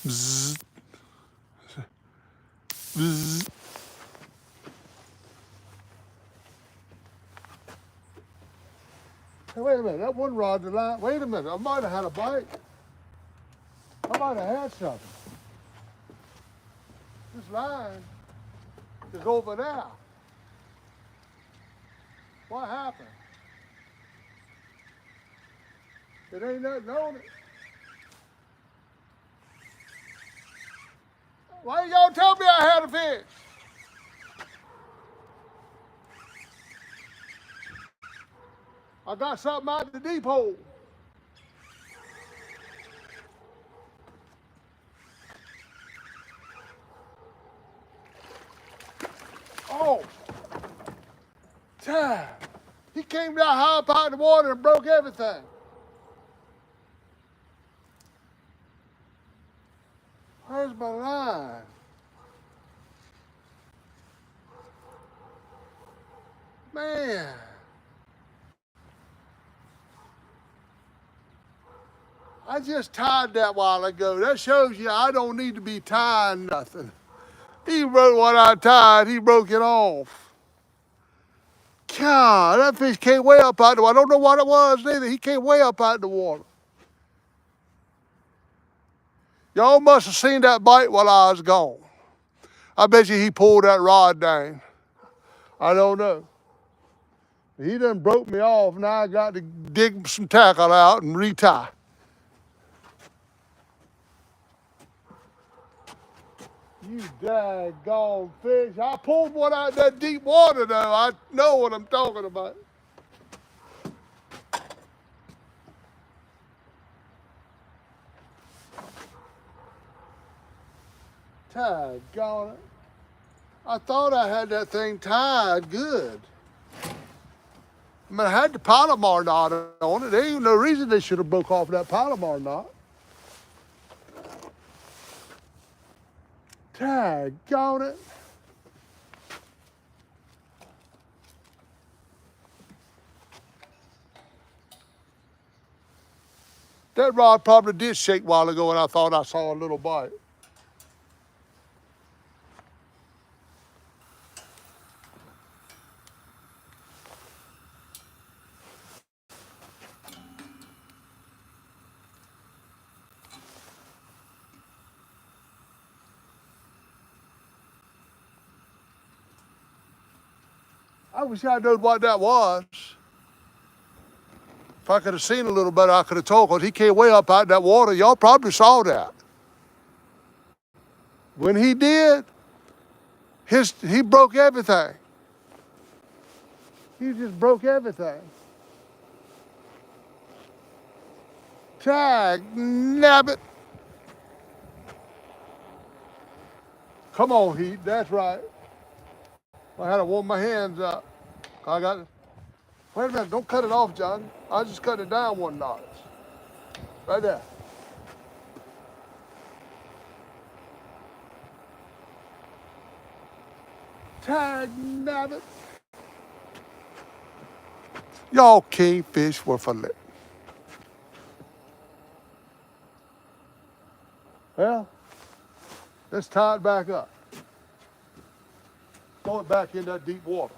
zzz, zzz. Hey, wait a minute, that one rod, the line, wait a minute, I might have had a bite. I might have had something. This line is over there. What happened? It ain't nothing on it. Why you gonna tell me I had a fish? I got something out the deep hole. Oh, damn. He came down high up out in the water and broke everything. Where's my line? Man. I just tied that while ago. That shows you I don't need to be tying nothing. He broke what I tied, he broke it off. God, that fish came way up out the water. I don't know what it was neither. He came way up out the water. Y'all must have seen that bite while I was gone. I bet you he pulled that rod down. I don't know. He done broke me off. Now I got to dig some tackle out and retie. You daggone fish. I pulled one out of that deep water though. I know what I'm talking about. Daggone it. I thought I had that thing tied good. I mean, I had the Palomar knot on it. There ain't no reason they should have broke off that Palomar knot. Daggone it. That rod probably did shake a while ago and I thought I saw a little bite. I wish I'd known what that was. If I could have seen a little better, I could have told, because he came way up out in that water. Y'all probably saw that. When he did, he broke everything. He just broke everything. Nabbit. Come on, Heat, that's right. I had to warm my hands up. I got it. Wait a minute, don't cut it off, John. I just cut it down 1 notch. Right there. Nabbit. Y'all kingfish were fillet. Well, let's tie it back up. Throw it back in that deep water.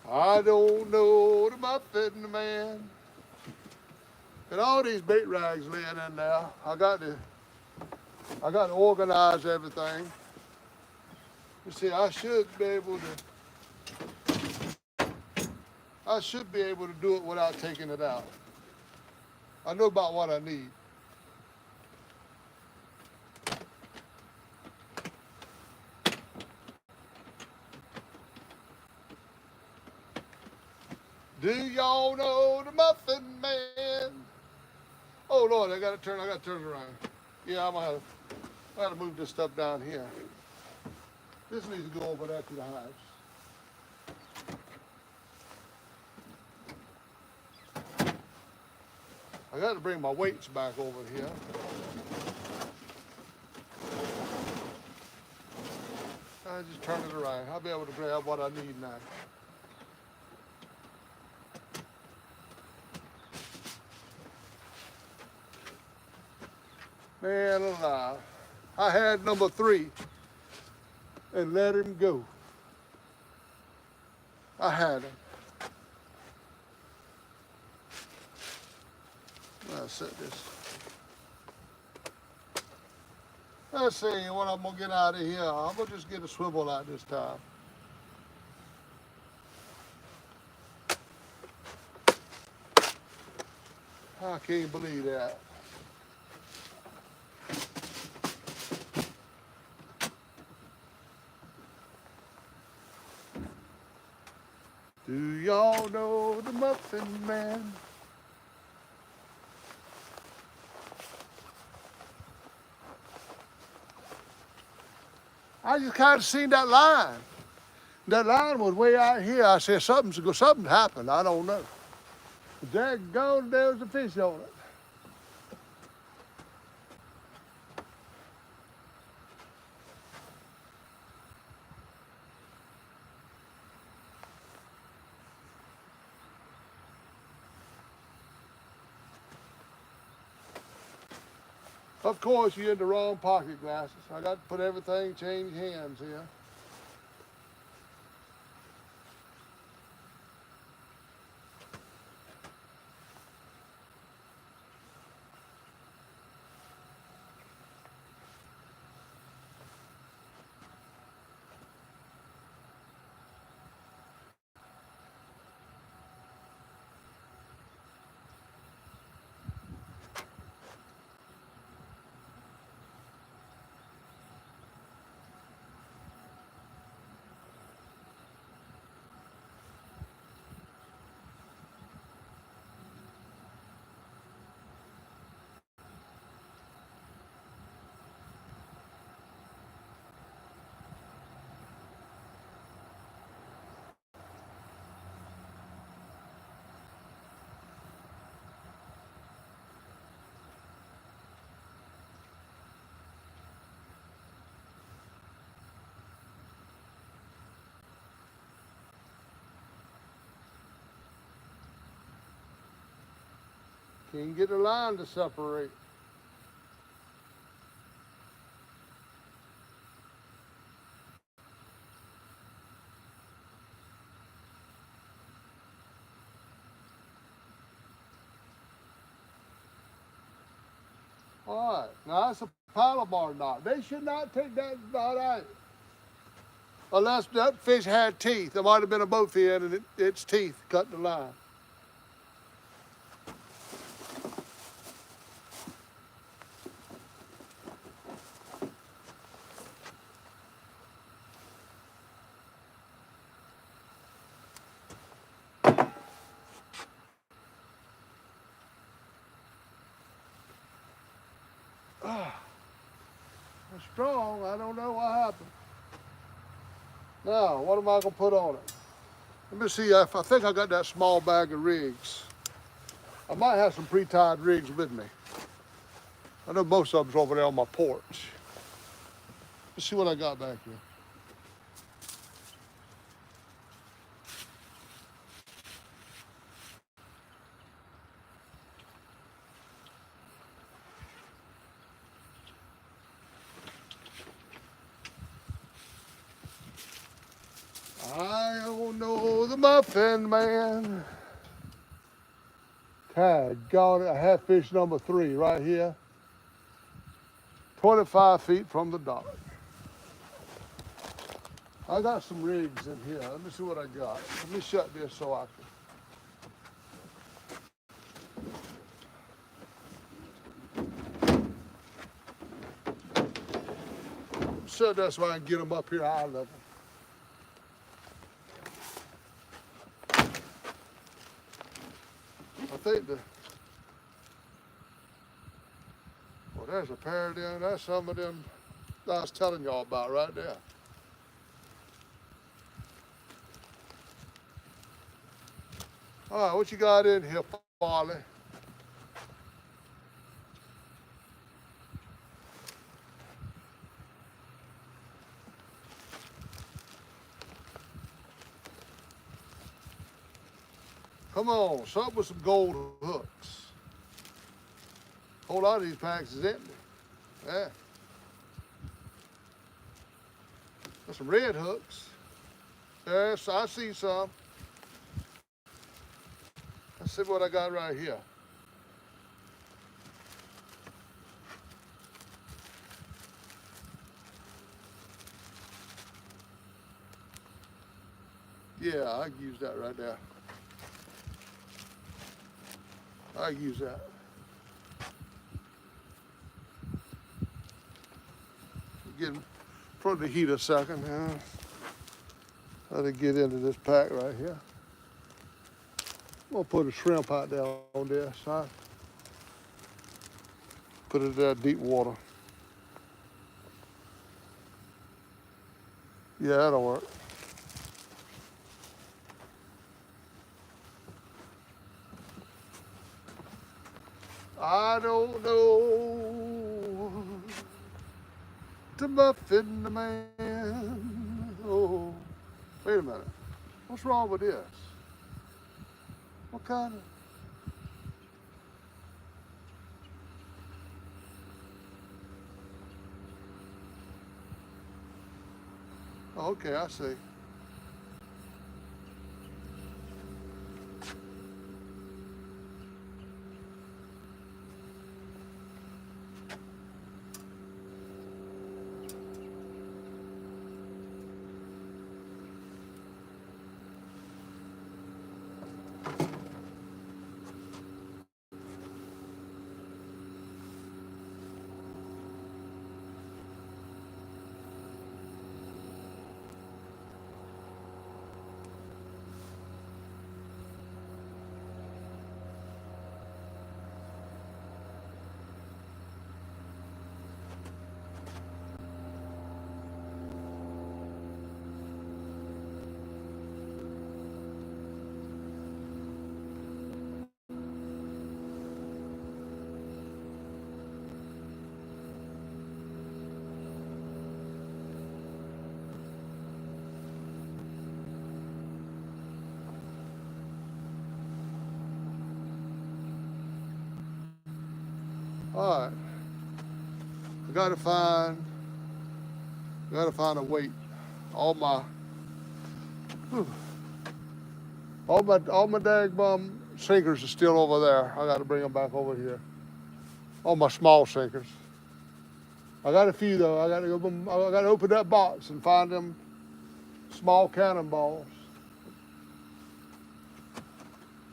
I don't know the Bowfin man. And all these bait rags laying in there. I got to organize everything. You see, I should be able to do it without taking it out. I know about what I need. Do y'all know the Muffin Man? Oh Lord, I gotta turn around. Yeah, I gotta move this stuff down here. This needs to go over there to the house. I got to bring my weights back over here. I just turn it around. I'll be able to grab what I need now. Man alive. I had number 3 and let him go. I had him. I'll set this. Let's see what I'm gonna get out of here. I'm gonna just get a swivel out this time. I can't believe that. Do y'all know the Muffin Man? I just kind of seen that line. That line was way out here. I said, something happened. I don't know. But daggone, there was a fish on it. Of course, you're in the wrong pocket glasses. I got to put everything, change hands here. Can't get a line to separate. All right, now that's a Palomar knot. They should not take that knot out. Unless that fish had teeth. There might have been a bowfin and its teeth cut the line. It's strong. I don't know what happened. Now, what am I going to put on it? Let me see if I think I got that small bag of rigs. I might have some pre-tied rigs with me. I know most of them's over there on my porch. Let's see what I got back here. I don't know the Muffin Man. Got it. I have fish number 3 right here. 25 feet from the dock. I got some rigs in here. Let me see what I got. Let me shut this so I can. Shut that so I can get them up here eye level. think well, there's a pair of them. That's some of them I was telling y'all about right there. All right, what you got in here, Farley? Come on, something with some gold hooks. A whole lot of these packs is empty. Yeah. There's some red hooks. Yes, I see some. Let's see what I got right here. Yeah, I can use that right there. I can use that. Get in front of the heat a second. Let it get into this pack right here. I'm gonna put a shrimp out there on this. I put it there deep water. Yeah, that'll work. I don't know the muffin man. Oh, wait a minute. What's wrong with this? What kind of? Oh, okay, I see. All right. I gotta find a weight. All my, whew, all my dagbum sinkers are still over there. I gotta bring them back over here. All my small sinkers. I got a few though. I gotta open that box and find them small cannonballs.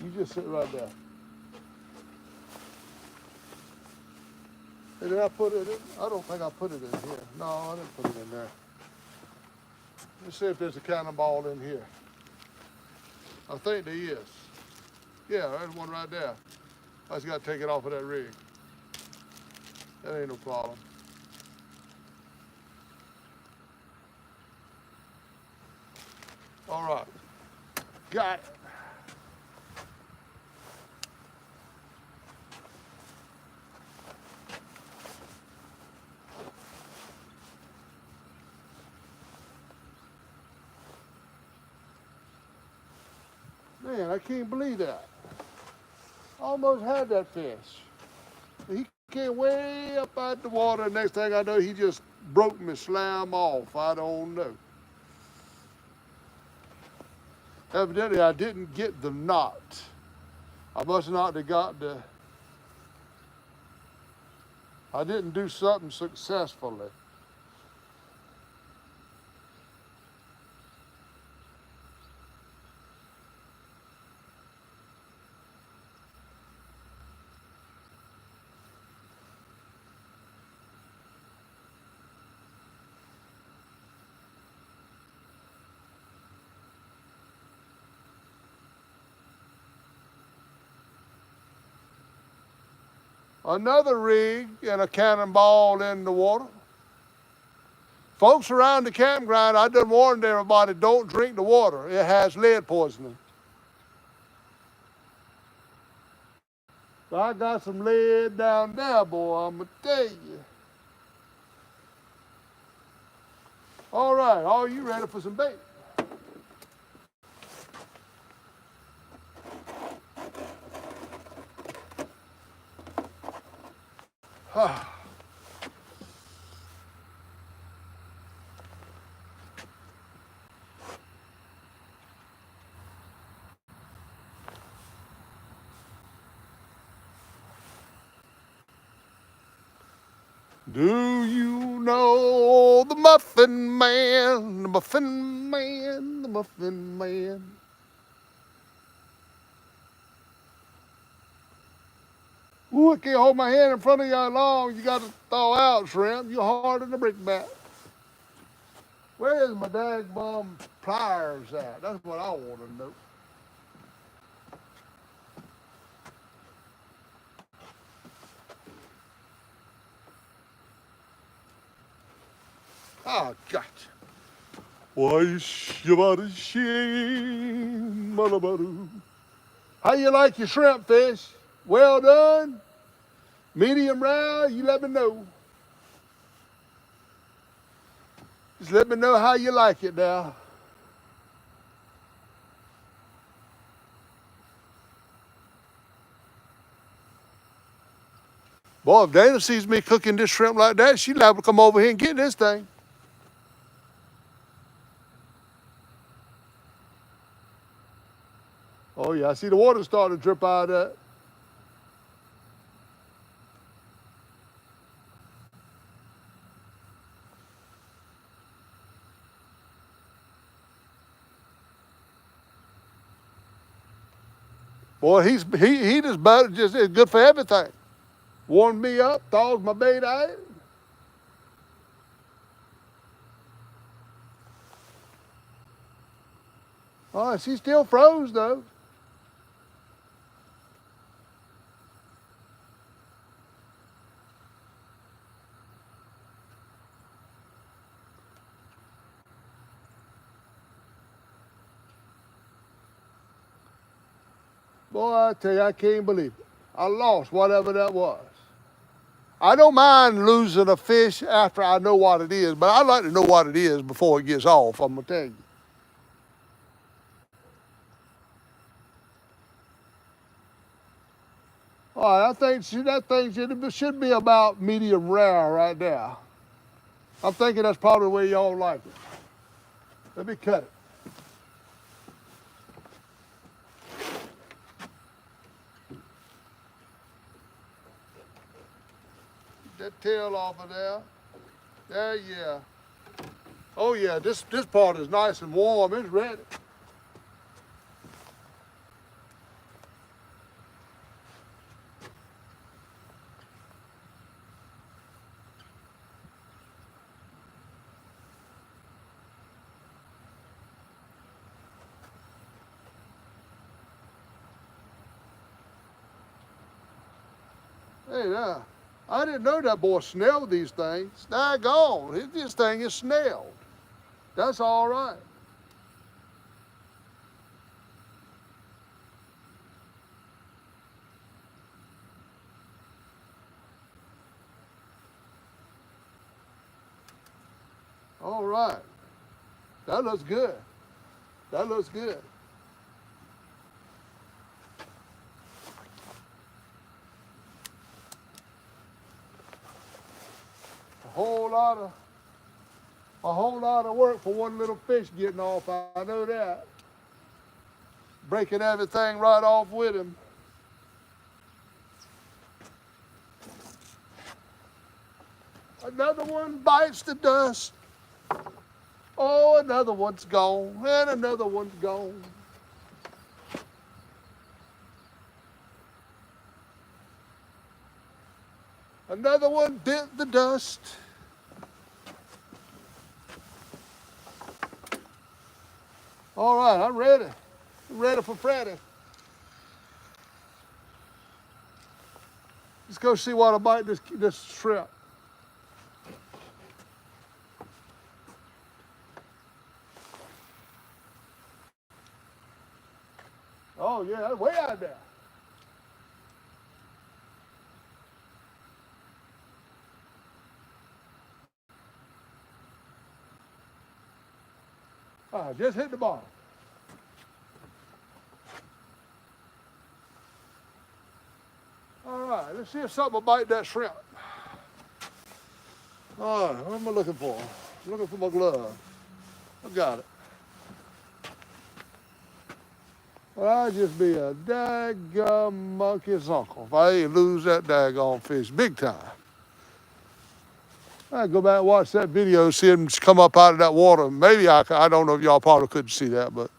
You just sit right there. Hey, did I put it in? I don't think I put it in here. No, I didn't put it in there. Let's see if there's a cannonball in here. I think there is. Yeah, there's one right there. I just got to take it off of that rig. That ain't no problem. All right. Got it. Man, I can't believe that. Almost had that fish. He came way up out the water. Next thing I know, he just broke me, slam off. I don't know. Evidently, I didn't get the knot. I must not have got the. I didn't do something successfully. Another rig and a cannonball in the water. Folks around the campground, I done warned everybody, don't drink the water. It has lead poisoning. So I got some lead down there, boy, I'm going to tell you. All right, are you ready for some bait? Do you know the Muffin Man, the Muffin Man, the Muffin Man? Ooh, I can't hold my hand in front of you long. You got to thaw out, shrimp. You're harder than a brickbat. Where's my dagbum pliers at? That's what I want to know. Oh, gotcha. Why, how you like your shrimp fish? Well done? Medium rare? You let me know. Just let me know how you like it now. Boy, if Dana sees me cooking this shrimp like that, she'll have to come over here and get this thing. Oh, yeah, I see the water starting to drip out of that. Boy, he just about just is good for everything. Warms me up, thaws my bait out. Oh, she still froze though. Boy, I tell you, I can't believe it. I lost whatever that was. I don't mind losing a fish after I know what it is, but I like to know what it is before it gets off, I'm going to tell you. All right, I think that thing should be about medium rare right there. I'm thinking that's probably the way y'all like it. Let me cut it. Get that tail off of there. There, yeah. Oh yeah, this part is nice and warm. It's ready. Hey, now, I didn't know that boy snelled these things. Daggone, this thing is snelled. That's all right. All right. That looks good. That looks good. A whole lot of work for one little fish getting off. I know that. Breaking everything right off with him. Another one bites the dust. Oh, another one's gone, and another one's gone. Another one bit the dust. All right, I'm ready. I'm ready for Friday. Just go see what I bite this shrimp. Oh yeah, that's way out there. Just hit the bottom. All right, let's see if something will bite that shrimp. All right, what am I looking for? I'm looking for my glove. I got it. Well, I'd just be a daggum monkey's uncle if I ain't lose that daggone fish big time. I'd go back and watch that video, see him come up out of that water. Maybe I don't know if y'all probably couldn't see that, but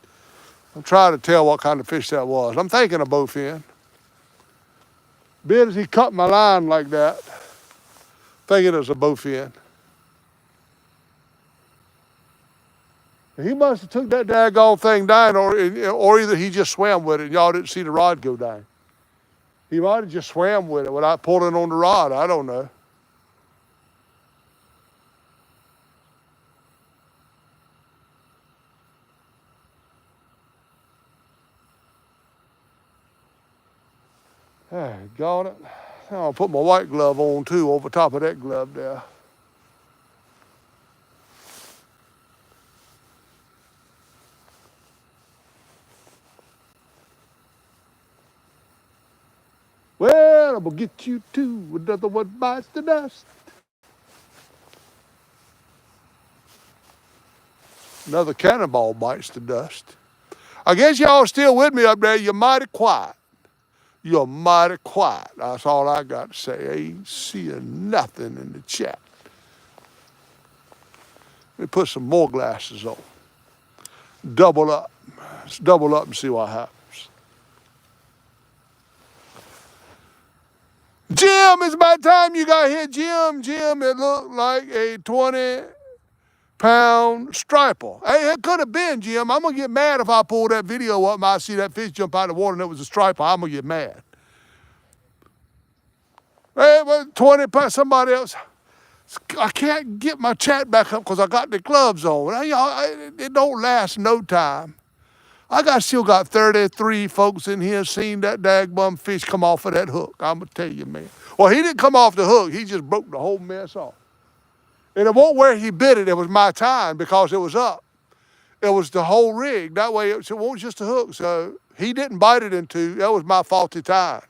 I'm trying to tell what kind of fish that was. I'm thinking a bowfin. Being as he cut my line like that, thinking it was a bowfin. He must have took that daggone thing down, or either he just swam with it and y'all didn't see the rod go down. He might have just swam with it without pulling on the rod. I don't know. Got it. I'll put my white glove on too over top of that glove there. Well, I'm gonna get you too. Another one bites the dust. Another cannonball bites the dust. I guess y'all still with me up there. You're mighty quiet. You're mighty quiet. That's all I got to say. I ain't seeing nothing in the chat. Let me put some more glasses on. Double up. Let's double up and see what happens. Jim, it's about time you got here, Jim. Jim, it looked like a 20-pound striper. Hey, it could have been, Jim. I'm going to get mad if I pull that video up and I see that fish jump out of the water and it was a striper. I'm going to get mad. Hey, well, 20 pounds, somebody else. I can't get my chat back up because I got the gloves on. It don't last no time. I still got 33 folks in here seen that dagbum fish come off of that hook. I'm going to tell you, man. Well, he didn't come off the hook. He just broke the whole mess off. And it wasn't where he bit it. It was my time because it was up. It was the whole rig. That way, it wasn't just a hook. So he didn't bite it in two. That was my faulty time.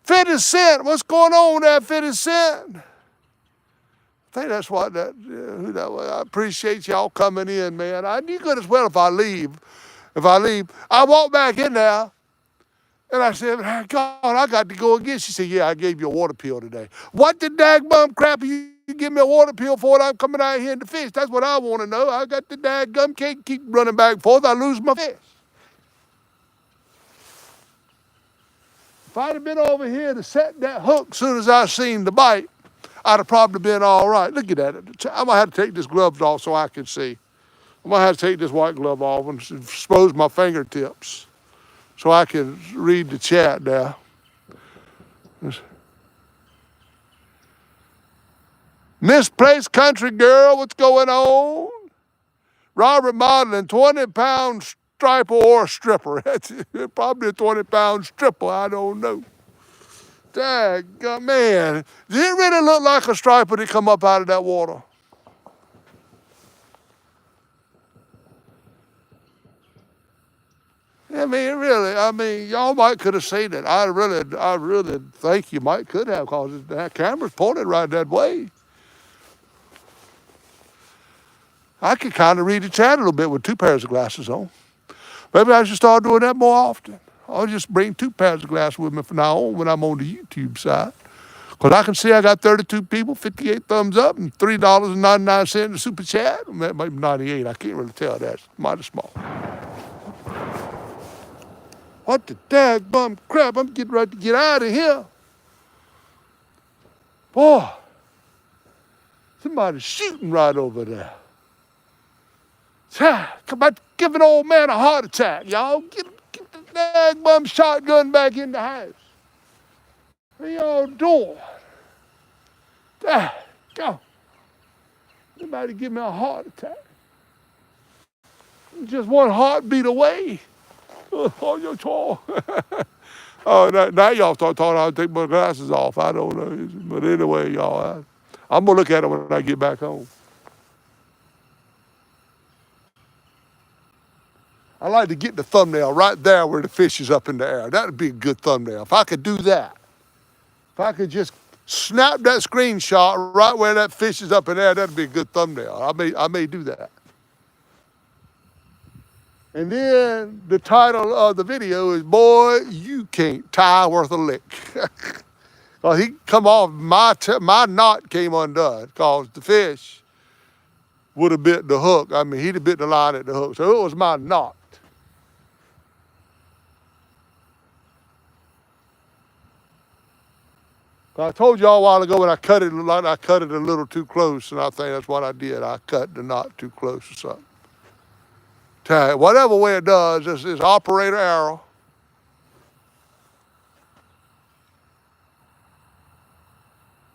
50 Cent. What's going on there, 50 Cent? I think that's what who that was. I appreciate y'all coming in, man. You could as well if I leave. I walked back in there, and I said, God, I got to go again. She said, yeah, I gave you a water pill today. What the daggum crap you give me a water pill for when I'm coming out here in the fish? That's what I want to know. I got the daggum, can't keep running back and forth. I lose my fish. If I'd have been over here to set that hook as soon as I seen the bite, I'd have probably been all right. Look at that. I'm going to have to take this glove off so I can see. I'm going to have to take this white glove off and expose my fingertips so I can read the chat there. Misplaced country girl, what's going on? Robert Modeling, 20-pound striper or stripper. That's probably a 20-pound stripper, I don't know. Dang, man, did it really look like a striper that come up out of that water? Y'all might could have seen it. I really think you might could have, because that camera's pointed right that way. I could kind of read the chat a little bit with 2 pairs of glasses on. Maybe I should start doing that more often. I'll just bring 2 pairs of glasses with me from now on when I'm on the YouTube side. Because I can see I got 32 people, 58 thumbs up, and $3.99 in the super chat. Maybe 98, I can't really tell that. It's mighty small. What the daggum crap? I'm getting ready to get out of here. Boy, somebody's shooting right over there. Come on, give an old man a heart attack, y'all. Get the daggum shotgun back in the house. What y'all doing? Ah, go. Anybody give me a heart attack? Just one heartbeat away. Oh, your toy. Oh, now y'all start talking. I'll take my glasses off. I don't know. But anyway, y'all, I'm going to look at it when I get back home. I like to get the thumbnail right there where the fish is up in the air. That would be a good thumbnail. If I could do that, if I could just snap that screenshot right where that fish is up in the air, that'd be a good thumbnail. I may do that. And then the title of the video is, Boy, You Can't Tie Worth a Lick. He come off, my knot came undone because the fish would have bit the hook. I mean, he'd have bit the line at the hook. So it was my knot. I told y'all a while ago when I cut it a little too close, and I think that's what I did. I cut the knot too close or something. Whatever way it does, it's operator error.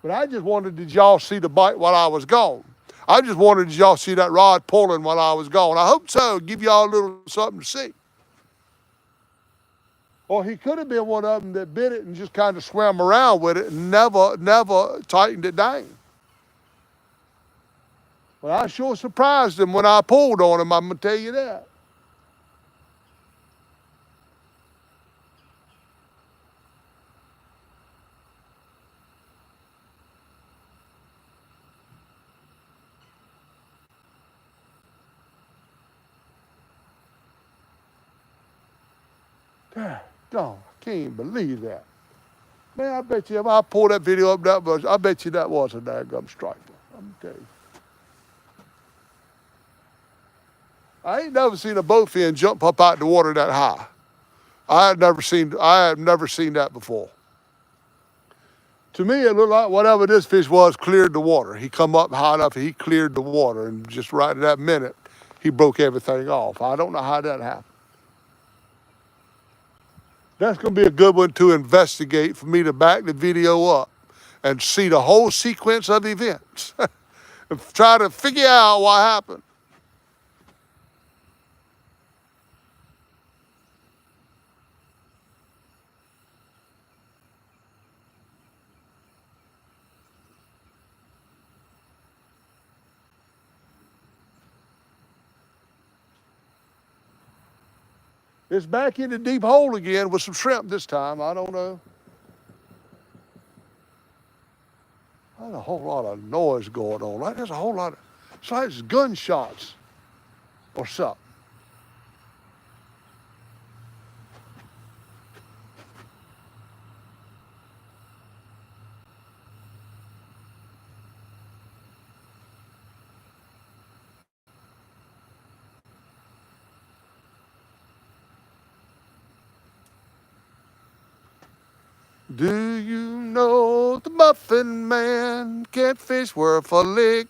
But I just wanted, did y'all see the bite while I was gone? I just wanted, did y'all see that rod pulling while I was gone? I hope so. Give y'all a little something to see. Or he could have been one of them that bit it and just kind of swam around with it and never tightened it down. Well, I sure surprised him when I pulled on him, I'm going to tell you that. Dog, I can't believe that. Man, I bet you if I pull that video up, I bet you that was a daggum striper. I'm telling you. I ain't never seen a bowfin jump up out the water that high. I have never seen that before. To me, it looked like whatever this fish was cleared the water. He come up high enough, he cleared the water, and just right at that minute, he broke everything off. I don't know how that happened. That's going to be a good one to investigate for me to back the video up and see the whole sequence of events and try to figure out what happened. It's back in the deep hole again with some shrimp this time. I don't know. There's a whole lot of noise going on. Right? There's a whole lot of, it's like it's gunshots or something. Do you know the Muffin Man can't fish worth a lick?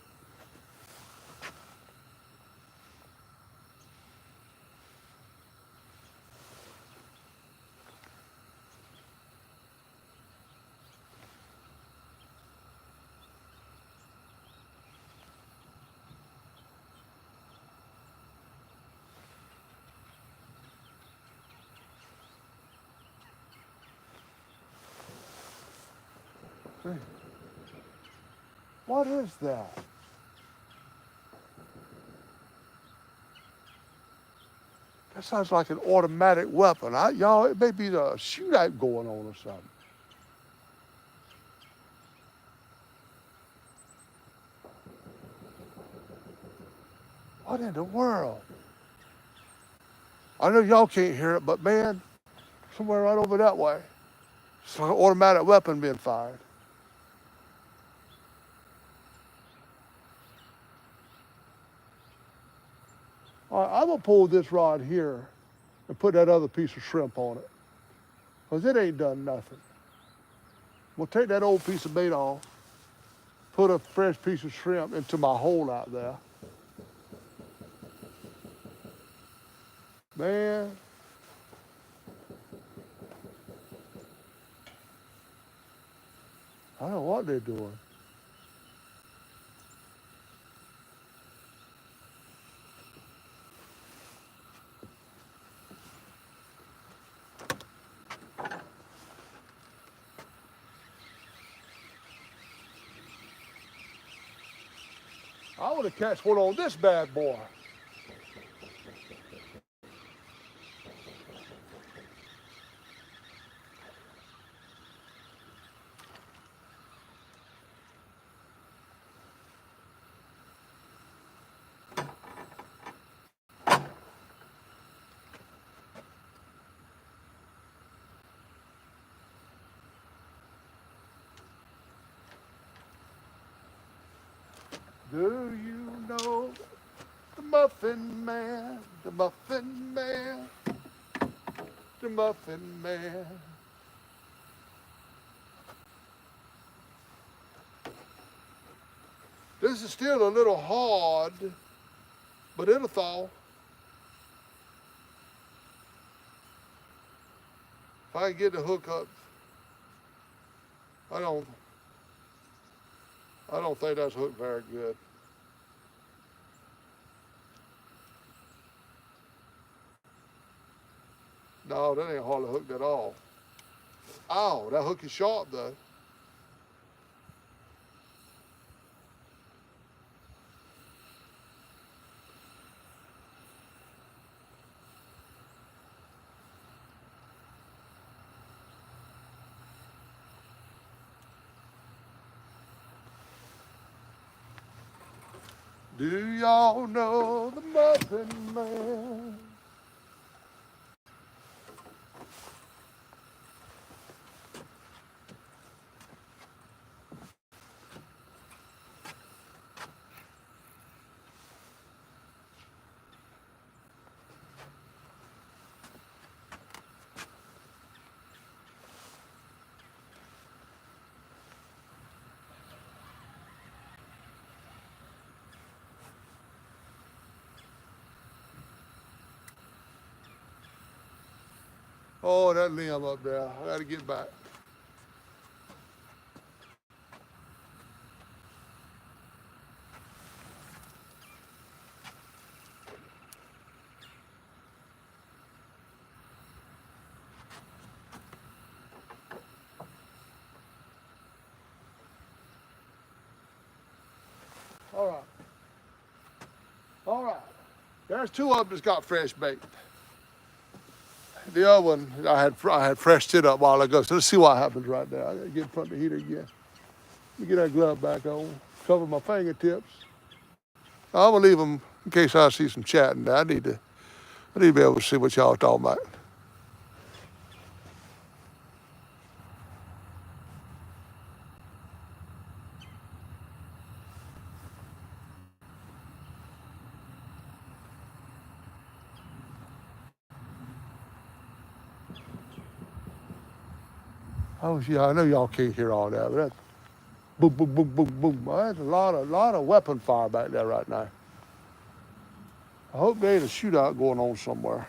What is that? That sounds like an automatic weapon. Y'all, it may be a shootout going on or something. What in the world? I know y'all can't hear it, but man, somewhere right over that way, it's like an automatic weapon being fired. All right, I'm gonna pull this rod here and put that other piece of shrimp on it, because it ain't done nothing. We'll take that old piece of bait off, put a fresh piece of shrimp into my hole out there. Man, don't know what they're doing. I want to catch one on this bad boy. Do you know the Muffin Man? The Muffin Man. The Muffin Man. This is still a little hard, but it'll thaw. If I can get the hook up, I don't think that's hooked very good. No, that ain't hardly hooked at all. Ow, that hook is sharp though. Do y'all know the Muffin Man? Oh, that limb up there. I gotta get back. All right. All right. There's two of them that's got fresh bait. The other one I had freshed it up a while ago. So let's see what happens right there. I gotta get in front of the heater again. Let me get that glove back on. Cover my fingertips. I'm gonna leave them in case I see some chatting there. I need to be able to see what y'all talking about. Oh yeah, I know y'all can't hear all that, but that's boom, boom, boom, boom, boom. Well, that's a lot of weapon fire back there right now. I hope there ain't a shootout going on somewhere.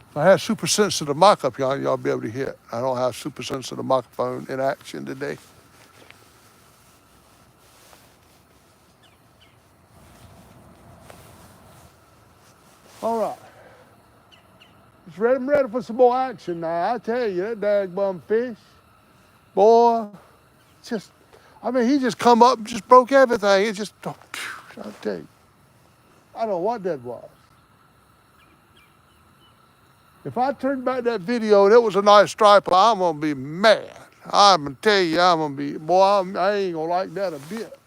If I had super sensitive mic up here, y'all be able to hear. I don't have super sensitive microphone in action today. All right. I'm ready for some more action now. I tell you, that dagbum fish, boy, he just come up and just broke everything. It just, I tell you, I don't know what that was. If I turned back that video and it was a nice striper, I'm going to be mad. I'm going to tell you, I'm going to be, boy, I ain't going to like that a bit.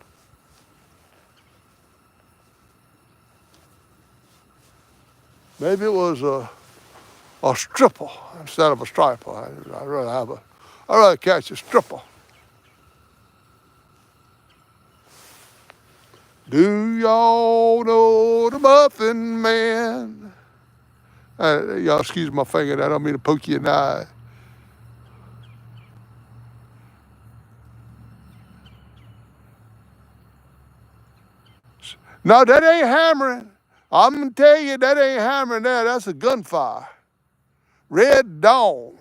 Maybe it was a stripper instead of a striper. I'd rather catch a stripper. Do y'all know the Muffin Man? Y'all excuse my finger, I don't mean to poke you in the eye. No, that ain't hammering. I'm gonna tell you, that ain't hammering there. That's a gunfire. Red Dawn.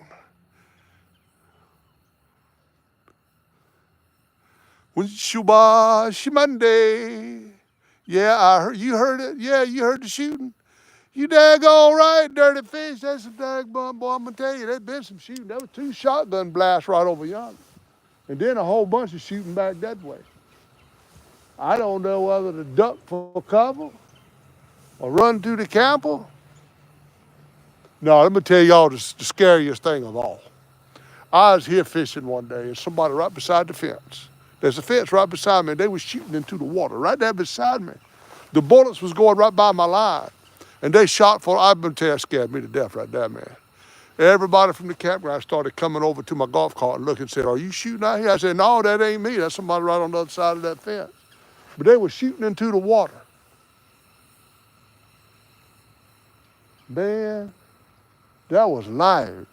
When Shuba Shimande. Yeah, I heard you heard it. Yeah, you heard the shooting. You daggone right, dirty fish. That's a daggone boy. I'm gonna tell you, there's been some shooting. There was 2 shotgun blasts right over yonder. And then a whole bunch of shooting back that way. I don't know whether to duck for cover or run through the camper. No, let me tell y'all the scariest thing of all. I was here fishing one day and somebody right beside the fence. There's a fence right beside me and they was shooting into the water right there beside me. The bullets was going right by my line. And they shot for, I've been telling you, scared me to death right there, man. Everybody from the campground started coming over to my golf cart and looking and said, are you shooting out here? I said, no, that ain't me. That's somebody right on the other side of that fence. But they were shooting into the water. Man, that was loud.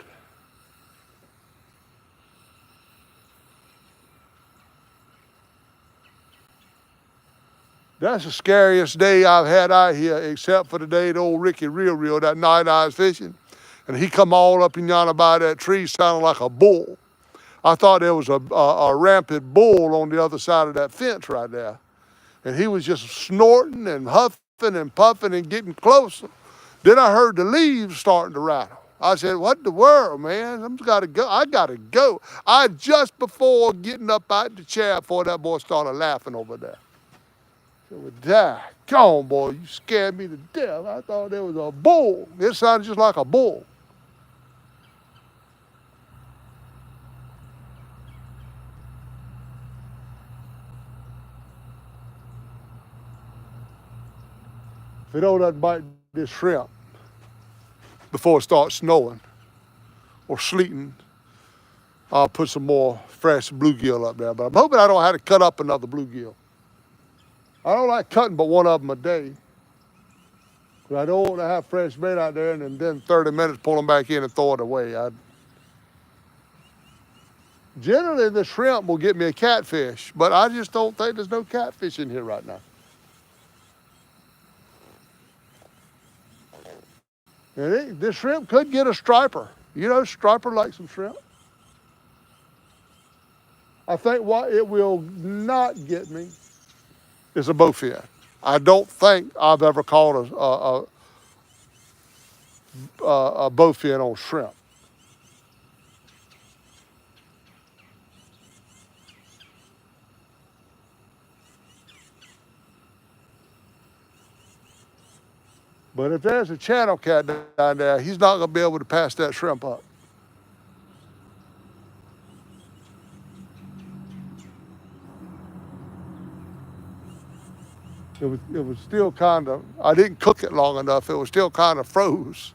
That's the scariest day I've had out here, except for the day the old Ricky Real, that night I was fishing. And he come all up in yonder by that tree sounding like a bull. I thought there was a rampant bull on the other side of that fence right there. And he was just snorting and huffing and puffing and getting closer. Then I heard the leaves starting to rattle. I said, what the world, man? I gotta go. I gotta go. I just before getting up out the chair before that boy started laughing over there. I said, well, daggone, boy, you scared me to death. I thought there was a bull. It sounded just like a bull. If it don't bite this shrimp before it starts snowing or sleeting, I'll put some more fresh bluegill up there. But I'm hoping I don't have to cut up another bluegill. I don't like cutting but one of them a day. Because I don't want to have fresh bait out there and then 30 minutes pull them back in and throw it away. Generally, the shrimp will get me a catfish, but I just don't think there's no catfish in here right now. And this shrimp could get a striper. You know, striper likes some shrimp. I think what it will not get me is a bowfin. I don't think I've ever caught a bowfin on shrimp. But if there's a channel cat down there, he's not going to be able to pass that shrimp up. It was still kind of, I didn't cook it long enough. It was still kind of froze.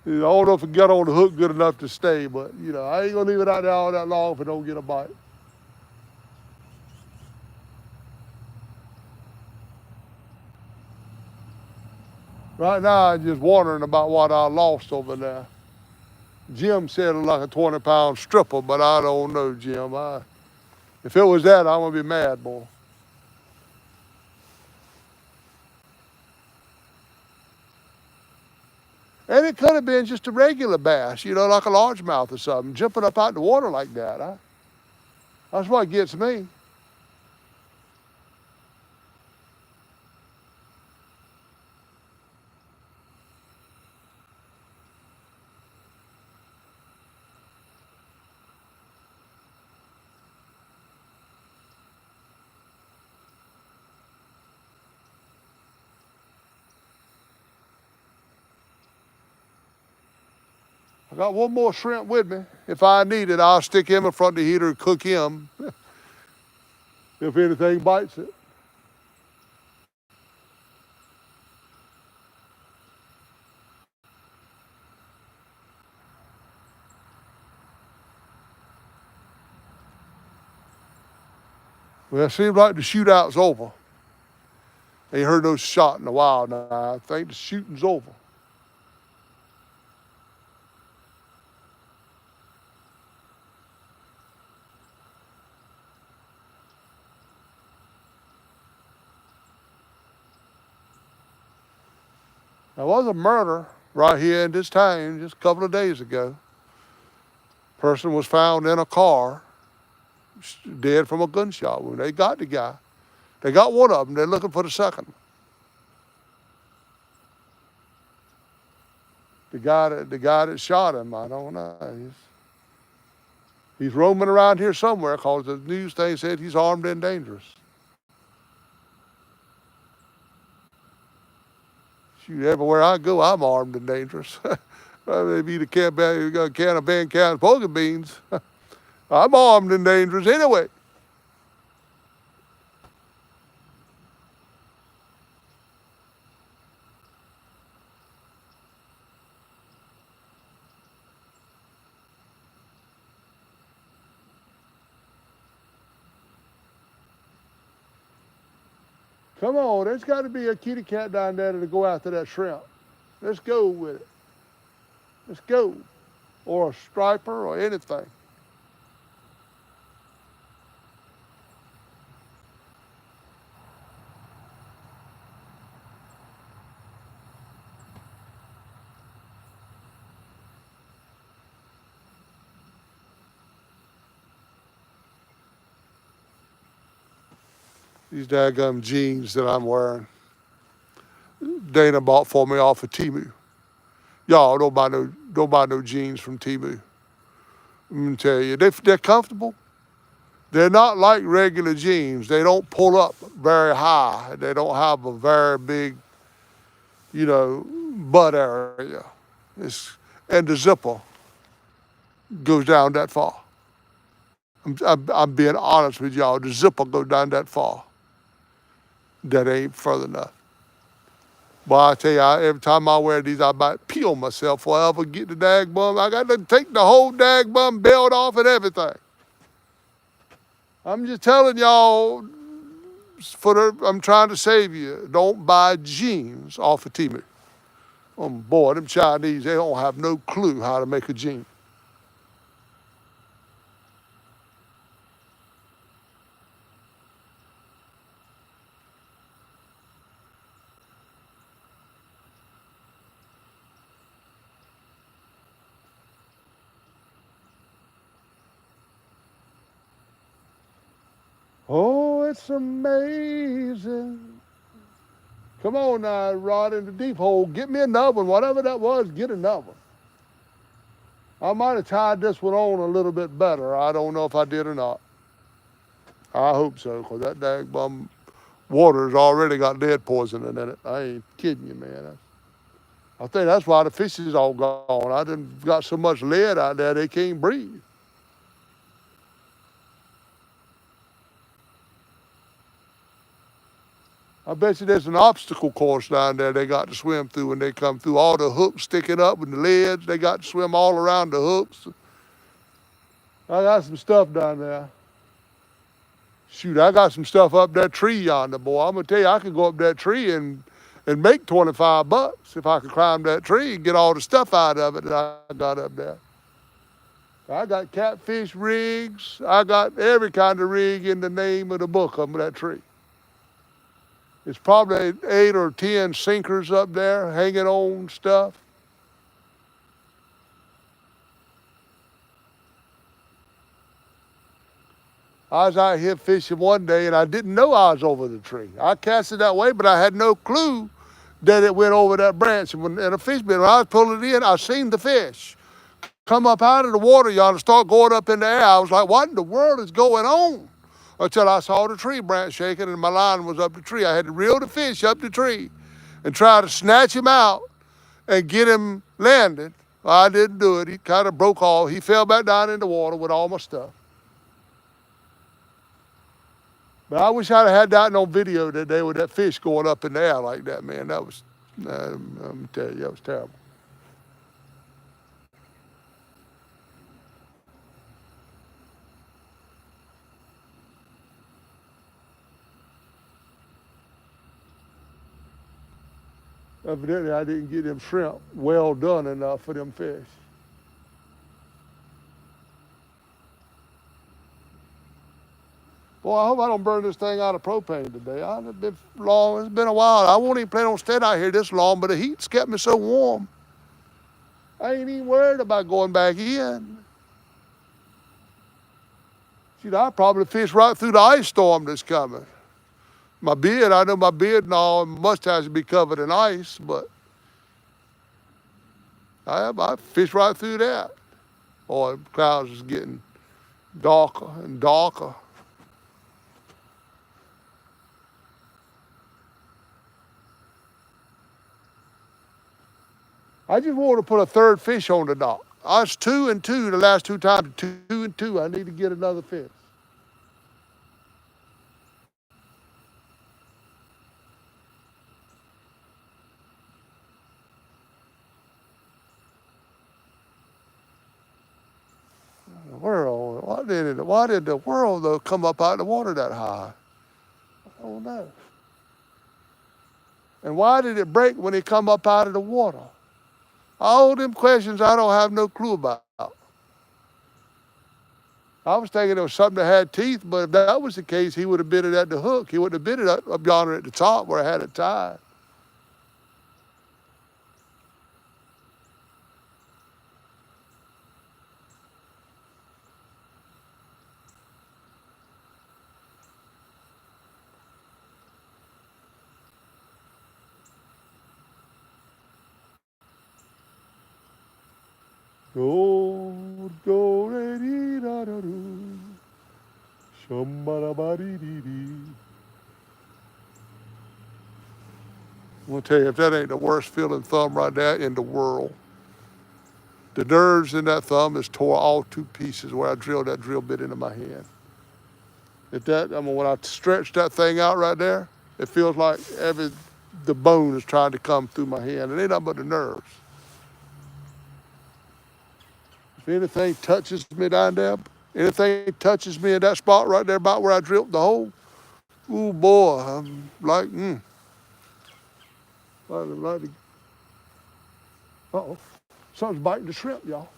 I don't know if it got on the hook good enough to stay, but you know, I ain't gonna leave it out there all that long if it don't get a bite. Right now, I'm just wondering about what I lost over there. Jim said it was like a 20-pound stripper, but I don't know, Jim. If it was that, I'm gonna be mad, boy. And it could have been just a regular bass, you know, like a largemouth or something, jumping up out in the water like that. That's what gets me. I got one more shrimp with me. If I need it, I'll stick him in front of the heater and cook him if anything bites it. Well, it seems like the shootout's over. Ain't heard no shot in a while now. I think the shooting's over. There was a murder right here in this town just a couple of days ago. Person was found in a car, dead from a gunshot wound. They got the guy. They got one of them. They're looking for the second. The guy that shot him, I don't know. He's roaming around here somewhere because the news thing said he's armed and dangerous. Shoot, everywhere I go, I'm armed and dangerous. Maybe eat a can of Ben County poker beans. I'm armed and dangerous anyway. Come on, there's got to be a kitty cat down there to go after that shrimp. Let's go with it. Let's go. Or a striper or anything. These daggum jeans that I'm wearing, Dana bought for me off of Temu. Y'all don't buy no jeans from Temu. Let me tell you, they're comfortable. They're not like regular jeans. They don't pull up very high. They don't have a very big, butt area. And the zipper goes down that far. I'm being honest with y'all. The zipper goes down that far. That ain't further enough. But I tell you, every time I wear these, I might peel myself before I ever get the dag bum. I got to take the whole dag bum belt off and everything. I'm just telling y'all, I'm trying to save you. Don't buy jeans off of Temu. Oh boy, them Chinese, they don't have no clue how to make a jean. Oh, it's amazing. Come on now, Rod in the deep hole. Get me another one. Whatever that was, get another one. I might have tied this one on a little bit better. I don't know if I did or not. I hope so, because that daggum water's already got lead poisoning in it. I ain't kidding you, man. I think that's why the fish is all gone. I done got so much lead out there they can't breathe. I bet you there's an obstacle course down there they got to swim through when they come through. All the hooks sticking up with the leads, they got to swim all around the hooks. I got some stuff down there. Shoot, I got some stuff up that tree yonder, boy. I'm gonna tell you, I could go up that tree and make $25 if I could climb that tree and get all the stuff out of it that I got up there. I got catfish rigs. I got every kind of rig in the name of the book up that tree. It's probably 8 or 10 sinkers up there hanging on stuff. I was out here fishing one day and I didn't know I was over the tree. I cast it that way, but I had no clue that it went over that branch. And a fish bit, when I was pulling it in, I seen the fish come up out of the water, y'all, and start going up in the air. I was like, what in the world is going on? Until I saw the tree branch shaking and my line was up the tree. I had to reel the fish up the tree and try to snatch him out and get him landed. I didn't do it. He kind of broke off. He fell back down in the water with all my stuff. But I wish I'd have had that on video that day with that fish going up in the air like that, man. That was, I'm tell you, that was terrible. Evidently, I didn't get them shrimp well done enough for them fish. Boy, I hope I don't burn this thing out of propane today. It's been long. It's been a while. I won't even plan on staying out here this long, but the heat's kept me so warm. I ain't even worried about going back in. Shoot, I probably fish right through the ice storm that's coming. My beard, I know my beard and all and mustache will be covered in ice, but I fish right through that. Or the clouds is getting darker and darker. I just want to put a third fish on the dock. I was 2-2 the last two times. 2-2. I need to get another fish. The world, why did the world though come up out of the water that high? I don't know. And why did it break when it come up out of the water? All them questions I don't have no clue about. I was thinking it was something that had teeth, but if that was the case, he would have bit it at the hook. He wouldn't have bit it up yonder at the top where I had it tied. Gold, gold, da da doo, shambara-ba-dee-dee-dee. I'm gonna tell you, if that ain't the worst feeling thumb right there in the world. The nerves in that thumb is tore all to pieces where I drilled that drill bit into my hand. When I stretch that thing out right there, it feels like the bone is trying to come through my hand. It ain't nothing but the nerves. If anything touches me down there, anything touches me in that spot right there about where I drilled the hole, ooh boy, I'm like, uh-oh, something's biting the shrimp, y'all.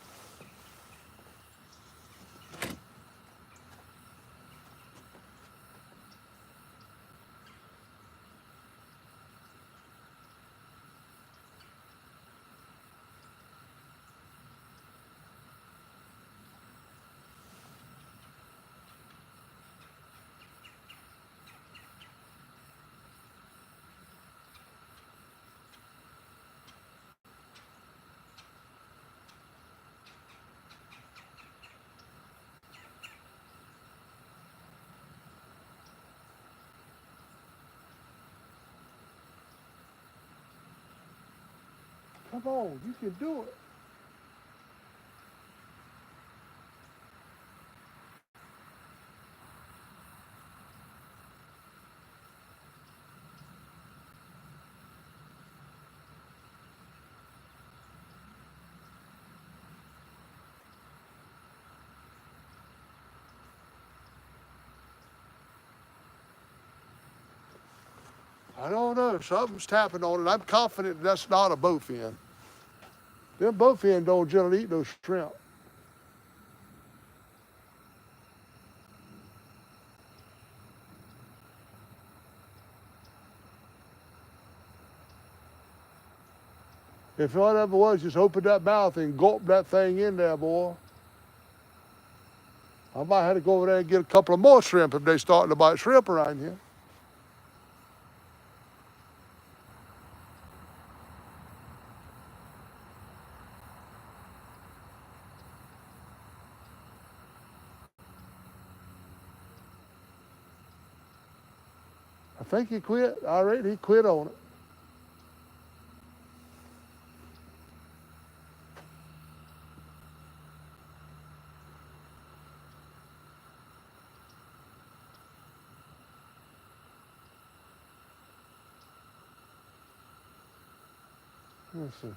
Come on, you can do it. I don't know, something's tapping on it. I'm confident that's not a bowfin. Them bowfin don't generally eat no shrimp. If whatever it was, just open that mouth and gulp that thing in there, boy. I might have to go over there and get a couple of more shrimp if they starting to bite shrimp around here. I think he quit. Already he quit on it. Let's see.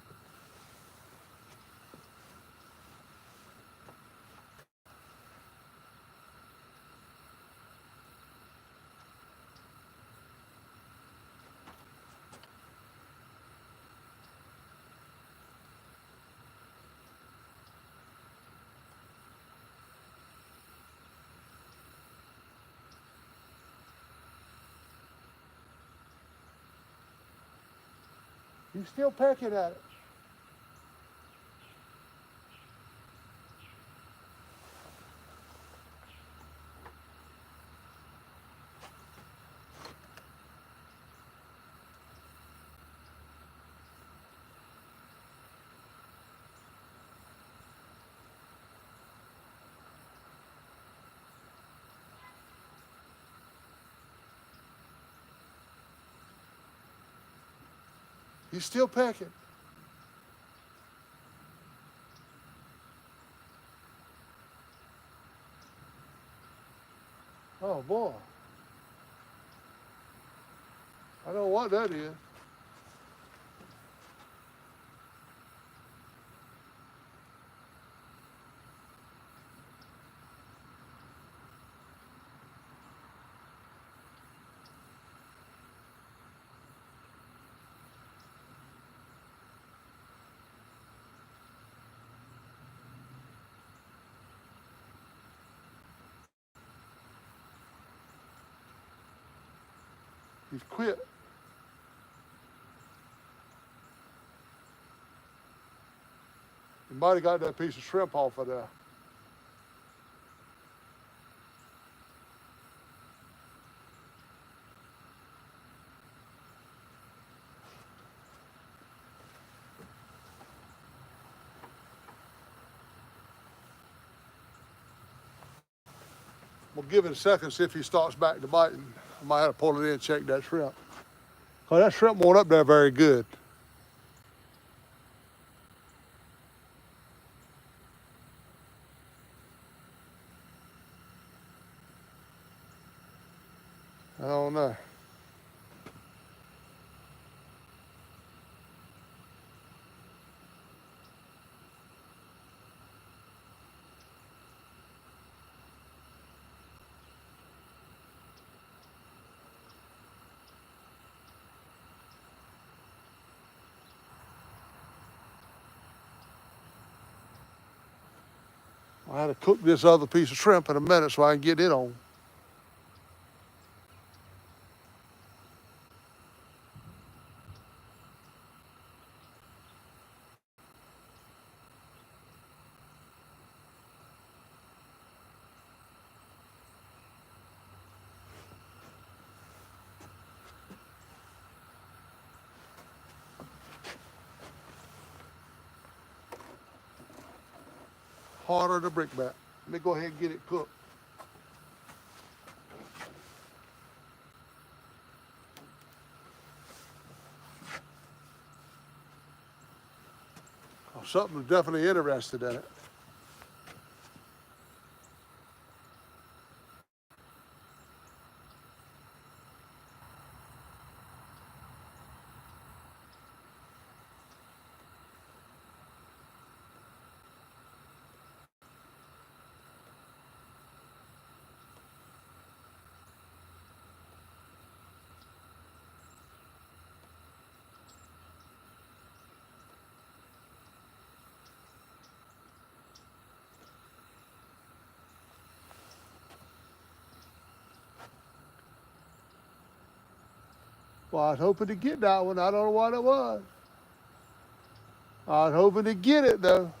He's still pecking at it. He's still pecking. Oh boy. I don't know what that is. He's quit. He might have got that piece of shrimp off of there. We'll give it a second, see if he starts back to biting. I might have to pull it in and check that shrimp. Cause that shrimp won't up there very good. I don't know. I had to cook this other piece of shrimp in a minute so I can get it on. Harder than a brickbat. Let me go ahead and get it cooked. Something's definitely interested in it. Well, I was hoping to get that one. I don't know what it was. I was hoping to get it though.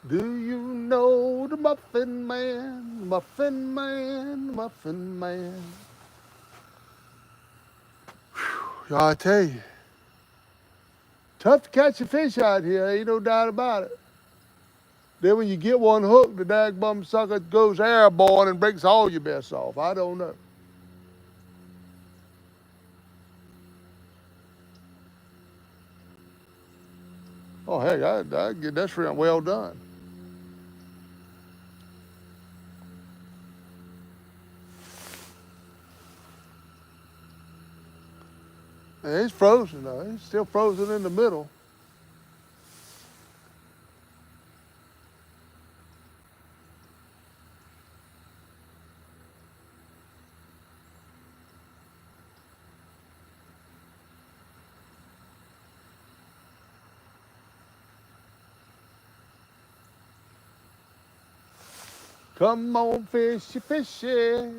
Do you know the Muffin Man, Muffin Man, Muffin Man? Whew, I tell you, tough to catch a fish out here, ain't no doubt about it. Then when you get one hooked, the dagbum sucker goes airborne and breaks all your best off. I don't know. Oh, heck, I get that shrimp well done. And it's frozen though. It's still frozen in the middle. Come on, fishy, fishy.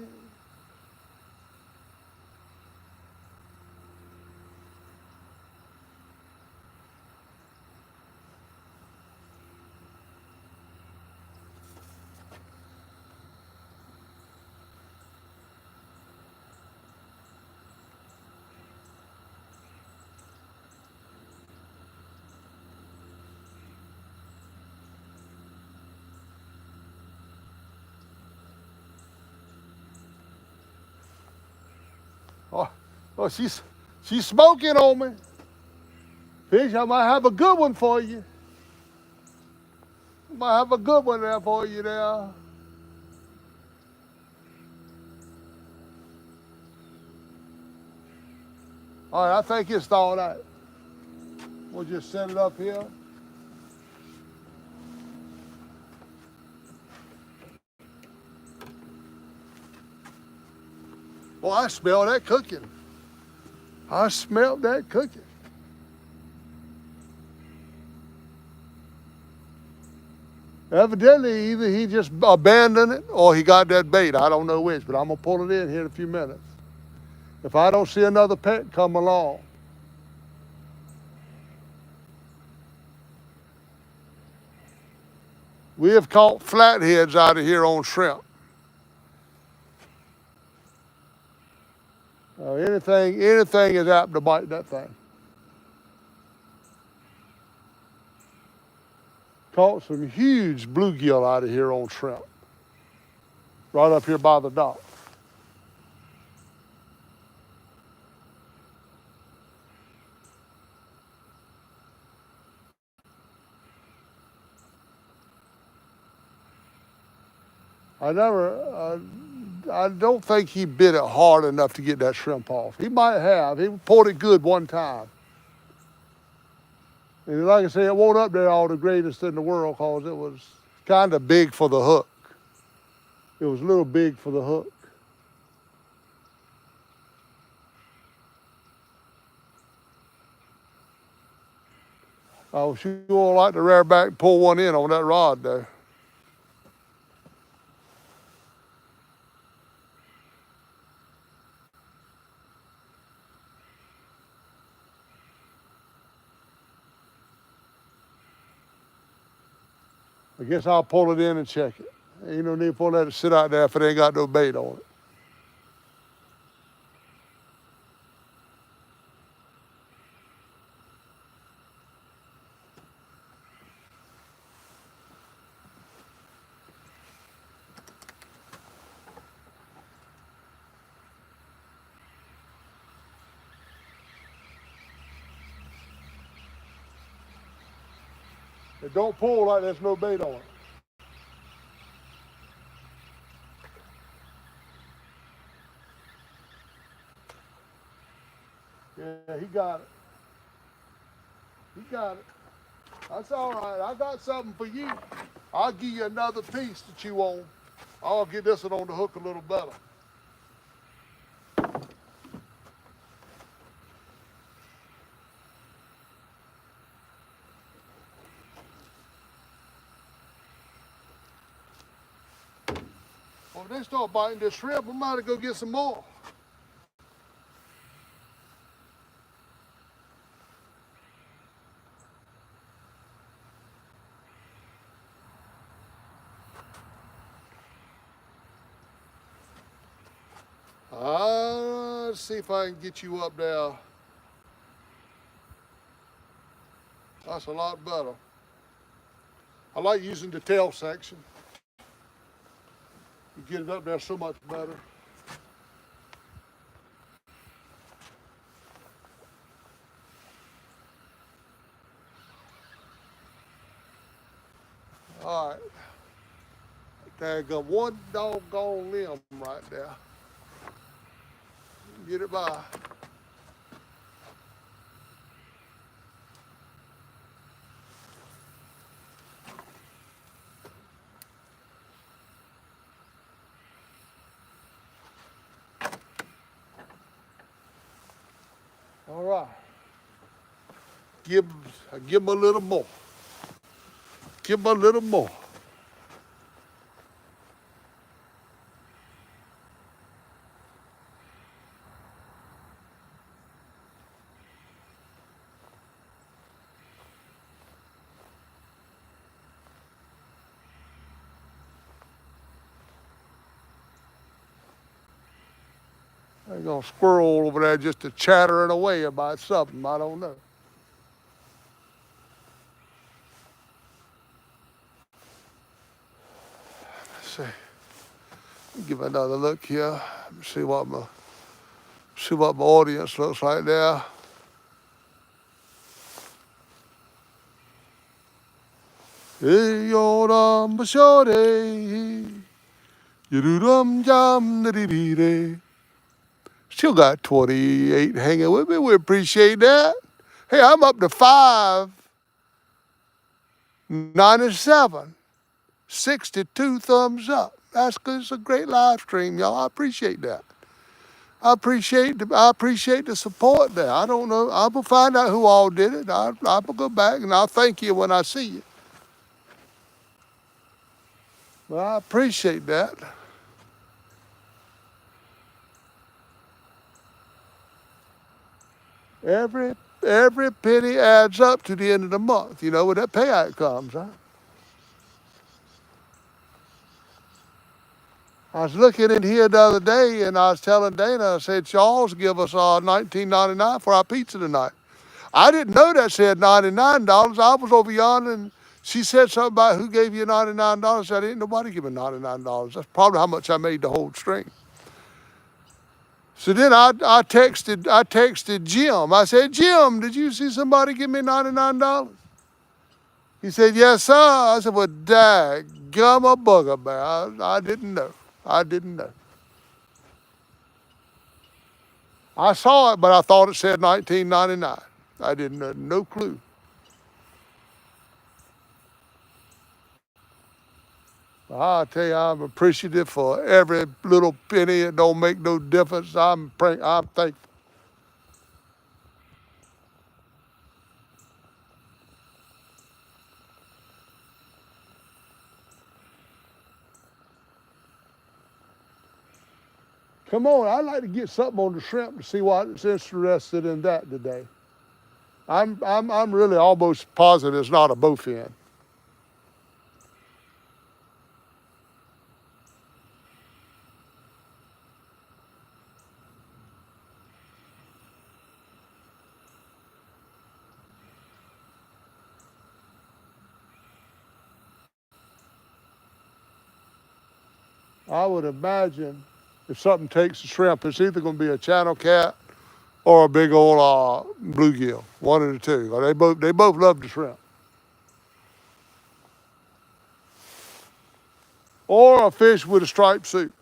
Oh, oh, she's smoking on me. Fish, I might have a good one for you. Might have a good one there for you there. All right, I think it's all right. We'll just set it up here. Oh, I smell that cooking. I smell that cooking. Evidently, either he just abandoned it or he got that bait. I don't know which, but I'm going to pull it in here in a few minutes. If I don't see another pet come along. We have caught flatheads out of here on shrimp. Anything is apt to bite that thing. Caught some huge bluegill out of here on shrimp. Right up here by the dock. I don't think he bit it hard enough to get that shrimp off. He might have. He pulled it good one time. And like I say, it wasn't up there all the greatest in the world because it was kind of big for the hook. It was a little big for the hook. I would sure like to rear back and pull one in on that rod there. I guess I'll pull it in and check it. Ain't no need for let it sit out there if it ain't got no bait on it. It don't pull like there's no bait on it. Yeah, he got it. He got it. That's all right. I got something for you. I'll give you another piece to chew on. I'll get this one on the hook a little better. Well, if they start biting this shrimp, we might go get some more. Let's see if I can get you up there. That's a lot better. I like using the tail section. You get it up there so much better. All right. There's one doggone limb right there. Get it by. All right. Give him a little more. Give him a little more. There's a squirrel over there just a chattering away about something. I don't know. Let's see. Give another look here. See what my See what my audience looks like there. Hey, yo, dum, shorty. You-do-dum, jam, da-dee-dee-day. Still got 28 hanging with me. We appreciate that. Hey, I'm up to 597. 62 thumbs up. That's good. It's a great live stream, y'all. I appreciate that. I appreciate the support there. I don't know. I will find out who all did it. I will go back and I'll thank you when I see you. But I appreciate that. Every penny adds up to the end of the month. You know, when that payout comes, huh? I was looking in here the other day and I was telling Dana, I said, Charles give us $19.99 for our pizza tonight. I didn't know that said $99. I was over yonder and she said something about who gave you $99. I said, ain't nobody give me $99. That's probably how much I made the whole string. So then I texted Jim. I said, Jim, did you see somebody give me $99? He said, yes, sir. I said, well, daggum a bugger bear. I didn't know. I didn't know. I saw it, but I thought it said $19.99. I didn't know, no clue. I'll tell you, I'm appreciative for every little penny. It don't make no difference. I'm thankful. Come on, I'd like to get something on the shrimp to see what's interested in that today. I'm really almost positive it's not a bowfin. I would imagine if something takes the shrimp, it's either going to be a channel cat or a big old bluegill, one of the two. They both love the shrimp. Or a fish with a striped suit.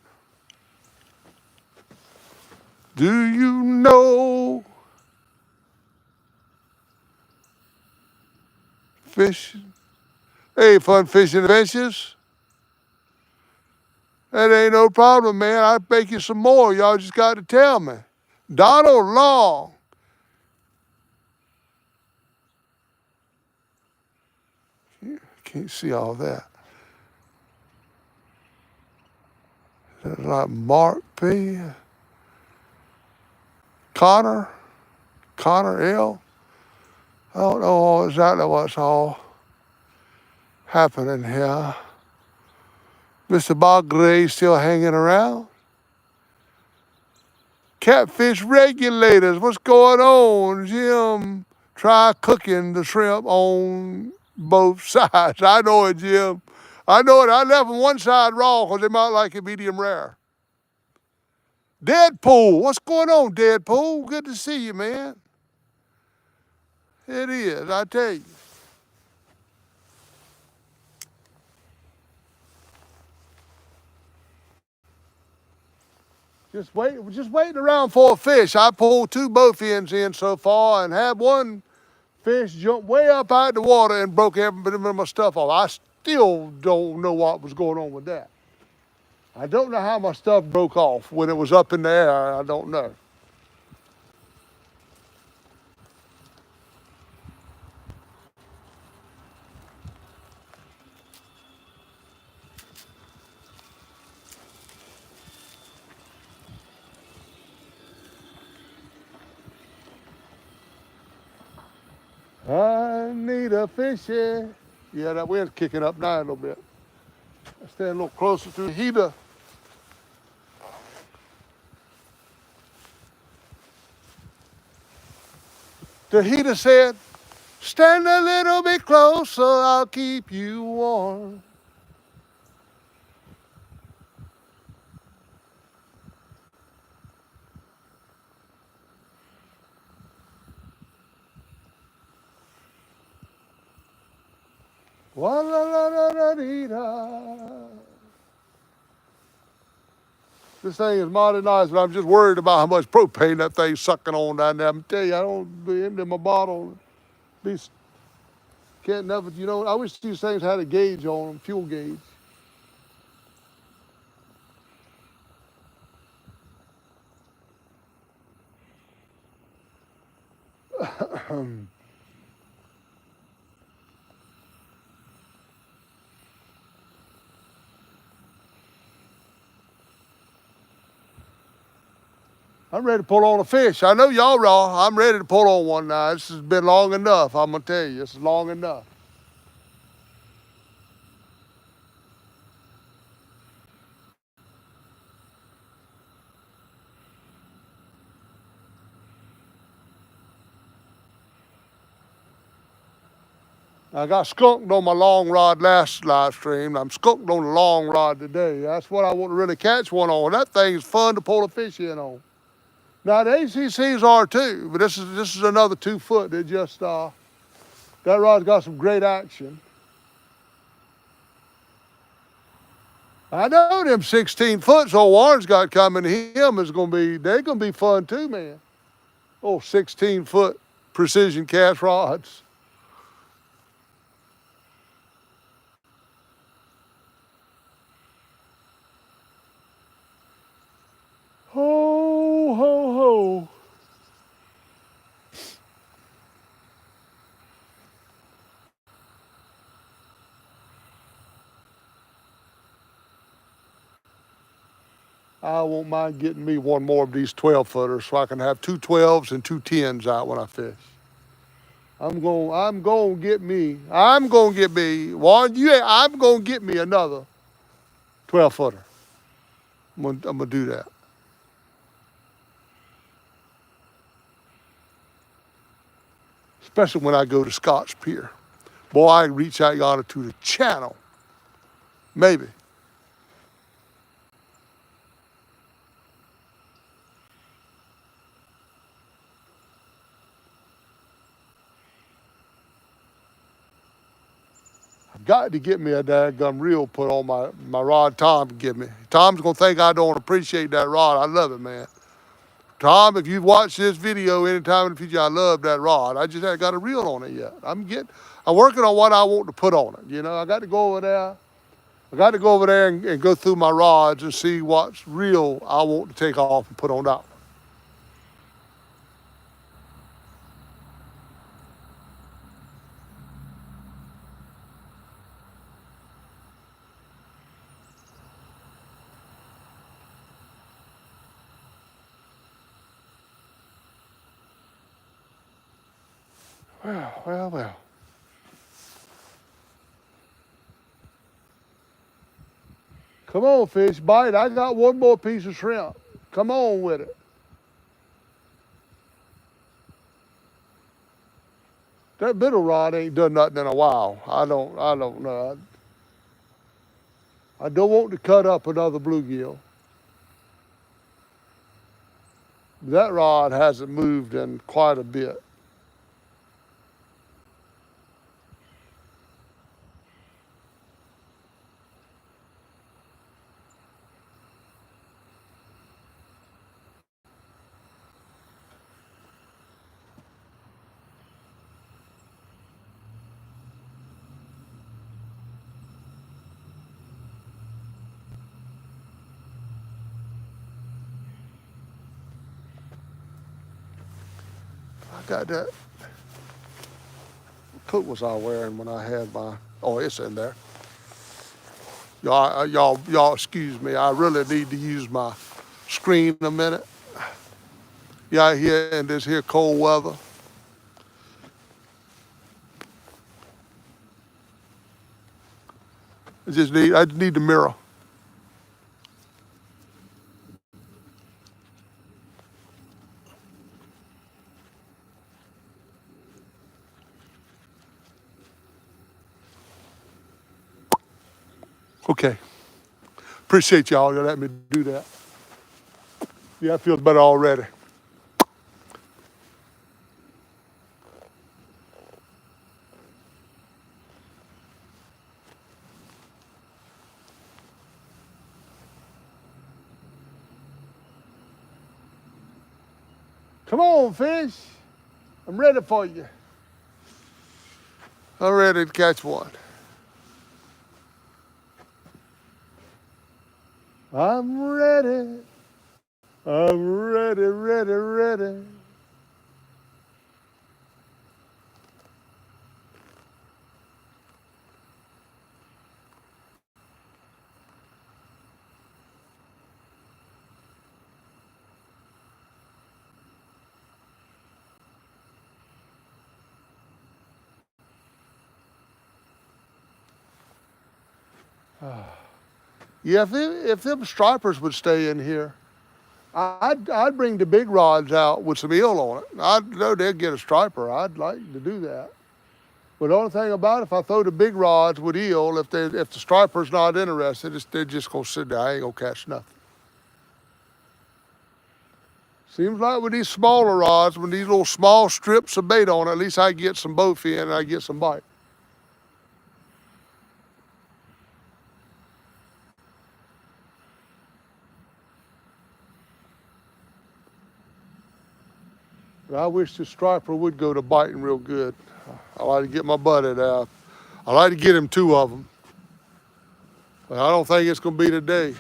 Do you know fish? Hey, fun fishing adventures. That ain't no problem, man. I'll bake you some more. Y'all just got to tell me. Donald Long. Can't see all that. That's like Mark P. Connor L. I don't know exactly what's all happening here. Mr. Bob Gray still hanging around. Catfish regulators, what's going on? Jim, try cooking the shrimp on both sides. I know it, Jim. I know it. I left them one side raw because they might like it medium rare. Deadpool, what's going on, Deadpool? Good to see you, man. It is, I tell you. Just waiting around for a fish. I pulled 2 bowfins in so far and had one fish jump way up out of the water and broke every bit of my stuff off. I still don't know what was going on with that. I don't know how my stuff broke off when it was up in the air. I don't know. I need a fishy. Yeah, that wind's kicking up now a little bit. I stand a little closer to the heater. The heater said, stand a little bit closer, I'll keep you warm. Wa-la-la-la-la-dee-da. This thing is mighty nice, but I'm just worried about how much propane that thing's sucking on down there. I'm telling you, I don't be into my bottle. Be can't never, you know. I wish these things had a gauge on them, fuel gauge. I'm ready to pull on a fish. I know y'all raw. I'm ready to pull on one now. This has been long enough. I'm gonna tell you, this is long enough. I got skunked on my long rod last live stream. I'm skunked on the long rod today. That's what I want to really catch one on. That thing is fun to pull a fish in on. Now the ACCs are too, but this is another 2 foot. That just that rod's got some great action. I know them 16 foots old Warren's got coming to him is they're gonna be fun too, man. Oh, 16-foot precision cast rods. Ho ho ho. I won't mind getting me one more of these 12-footers so I can have 2 12s and 2 10s out when I fish. I'm gonna get me, Warren, I'm gonna get me another 12-footer. I'm gonna do that. Especially when I go to Scotch Pier. Boy, I reach out yonder to the channel. Maybe. I've got to get me a daggum reel put on my rod Tom give me. Tom's gonna think I don't appreciate that rod. I love it, man. Tom, if you've watched this video anytime in the future, I love that rod. I just haven't got a reel on it yet. I'm working on what I want to put on it. You know, I got to go over there. I got to go over there and go through my rods and see what's real I want to take off and put on that one. Well. Come on, fish, bite. I got one more piece of shrimp. Come on with it. That middle rod ain't done nothing in a while. I don't know. I don't want to cut up another bluegill. That rod hasn't moved in quite a bit. I got that. What coat was I wearing when I had my? Oh, it's in there. Y'all, excuse me. I really need to use my screen in a minute. Yeah, here in this here cold weather. I just need the mirror. Okay. Appreciate y'all. You let me do that. Yeah, I feel better already. Come on, fish. I'm ready for you. I'm ready to catch one. I'm ready. I'm ready, ready, ready. Yeah, if them stripers would stay in here, I'd bring the big rods out with some eel on it. I know they'd get a striper. I'd like to do that. But the only thing about it, if I throw the big rods with eel, if the striper's not interested, they're just gonna sit there. I ain't gonna catch nothing. Seems like with these smaller rods, with these little small strips of bait on it, at least I get some bowfin and I get some bite. But I wish the striper would go to biting real good. I like to get my buddy out. I like to get him two of them. But I don't think it's going to be today.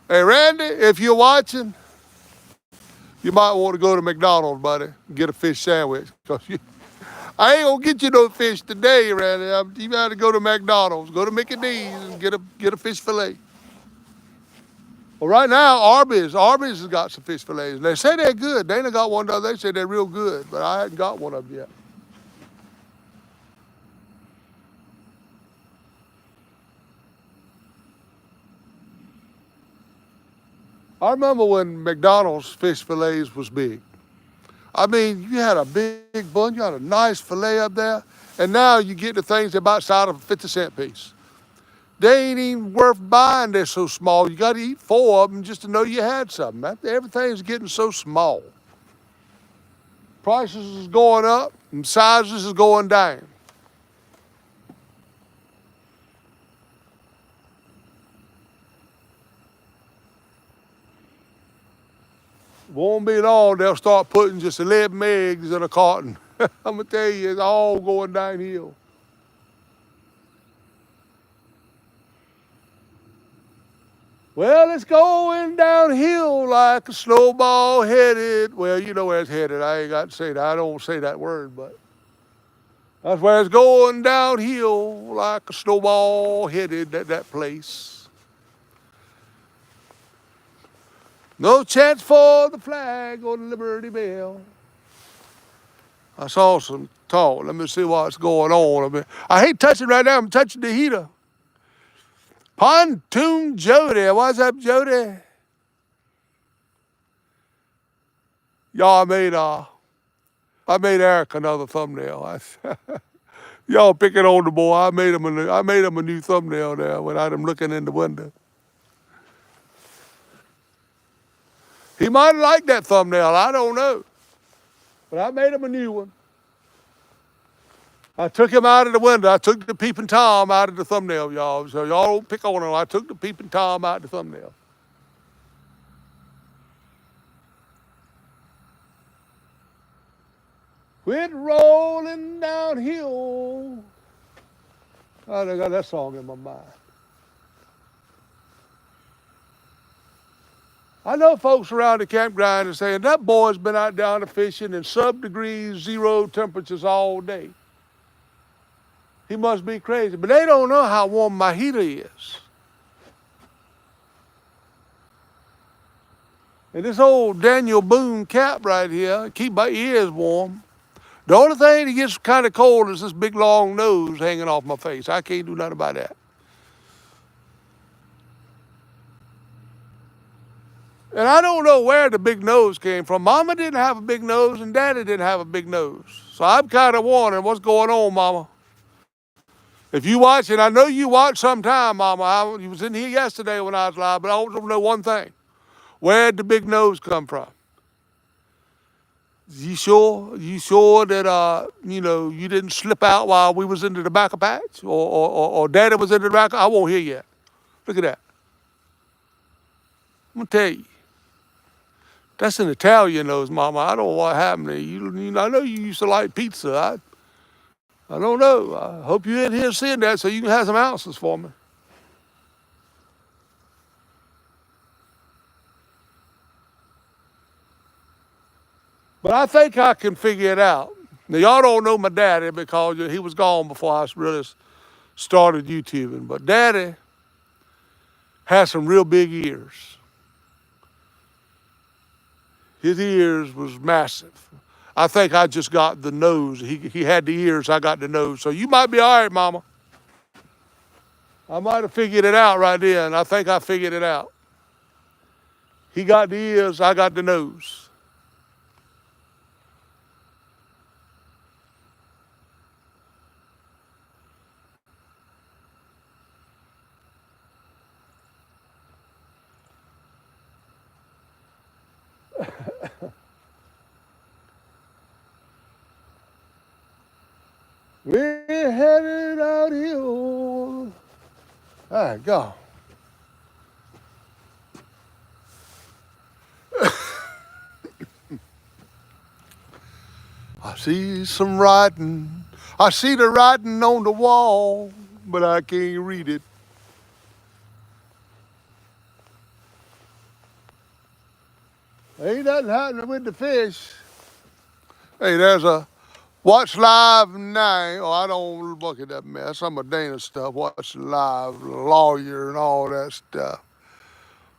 Hey, Randy, if you're watching, you might want to go to McDonald's, buddy, and get a fish sandwich. I ain't going to get you no fish today, Randy. You got to go to McDonald's, go to Mickey D's and get a fish fillet. Well, right now, Arby's has got some fish fillets. They say they're good. Dana got one the other day. They say they're real good, but I hadn't got one of them yet. I remember when McDonald's fish fillets was big. I mean, you had a big bun, you had a nice fillet up there, and now you get the things about size of a 50-cent piece. They ain't even worth buying. They're so small. You got to eat 4 of them just to know you had something. Everything's getting so small. Prices is going up and sizes is going down. Won't be long, they'll start putting just 11 eggs in a carton. I'm going to tell you, it's all going downhill. Well, it's going downhill like a snowball headed. Well, you know where it's headed. I ain't got to say that. I don't say that word, but that's where it's going downhill like a snowball headed at that place. No chance for the flag or the Liberty Bell. I saw some talk. Let me see what's going on. I hate touching right now. I'm touching the heater. Pontoon Jody. What's up, Jody? Y'all, I made Eric another thumbnail. Y'all picking on the boy. I made him a new thumbnail there without him looking in the window. He might have liked that thumbnail. I don't know. But I made him a new one. I took him out of the window. I took the peeping Tom out of the thumbnail, y'all. So y'all don't pick on him. I took the peeping Tom out of the thumbnail. Quit rolling downhill. I got that song in my mind. I know folks around the campground are saying, that boy's been out down to fishing in sub-degrees, 0 temperatures all day. He must be crazy. But they don't know how warm my heater is. And this old Daniel Boone cap right here, keep my ears warm. The only thing that gets kind of cold is this big long nose hanging off my face. I can't do nothing about that. And I don't know where the big nose came from. Mama didn't have a big nose and Daddy didn't have a big nose. So I'm kind of wondering what's going on, Mama. If you watch, and I know you watch sometime, Mama. You was in here yesterday when I was live, but I want to know one thing. Where'd the big nose come from? You sure? You sure that you didn't slip out while we was in the tobacco patch, or Daddy was in the tobacco? I won't hear yet. Look at that. I'm gonna tell you. That's an Italian nose, Mama. I don't know what happened to you. I know you used to like pizza. I don't know. I hope you in here seeing that so you can have some ounces for me. But I think I can figure it out. Now, y'all don't know my daddy because he was gone before I really started YouTubing. But Daddy had some real big ears. His ears was massive. I think I just got the nose. He had the ears, I got the nose. So you might be all right, Mama. I might have figured it out right then. I think I figured it out. He got the ears, I got the nose. We're headed out here. All right, go. I see some writing. I see the writing on the wall, but I can't read it. Ain't nothing happening with the fish. Hey, there's a watch live now. Oh, I don't look at that mess. Some of Dana's stuff. Watch live, lawyer and all that stuff.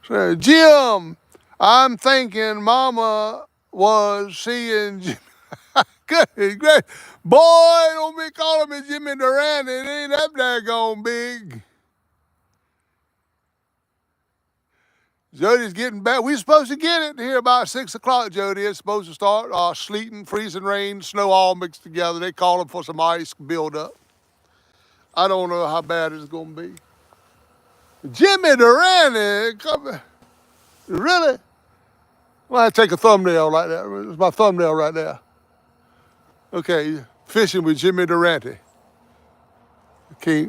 So, Jim, I'm thinking Mama was seeing Jimmy. Good, great. Boy, don't be calling me Jimmy Durant. It ain't that daggone big. Jody's getting back. We supposed to get it here about 6 o'clock, Jody. It's supposed to start sleeting, freezing rain, snow all mixed together. They calling for some ice buildup. I don't know how bad it's going to be. Jimmy Durant, come, really? Well, I take a thumbnail like that. It's my thumbnail right there. Okay, fishing with Jimmy Durante. Okay,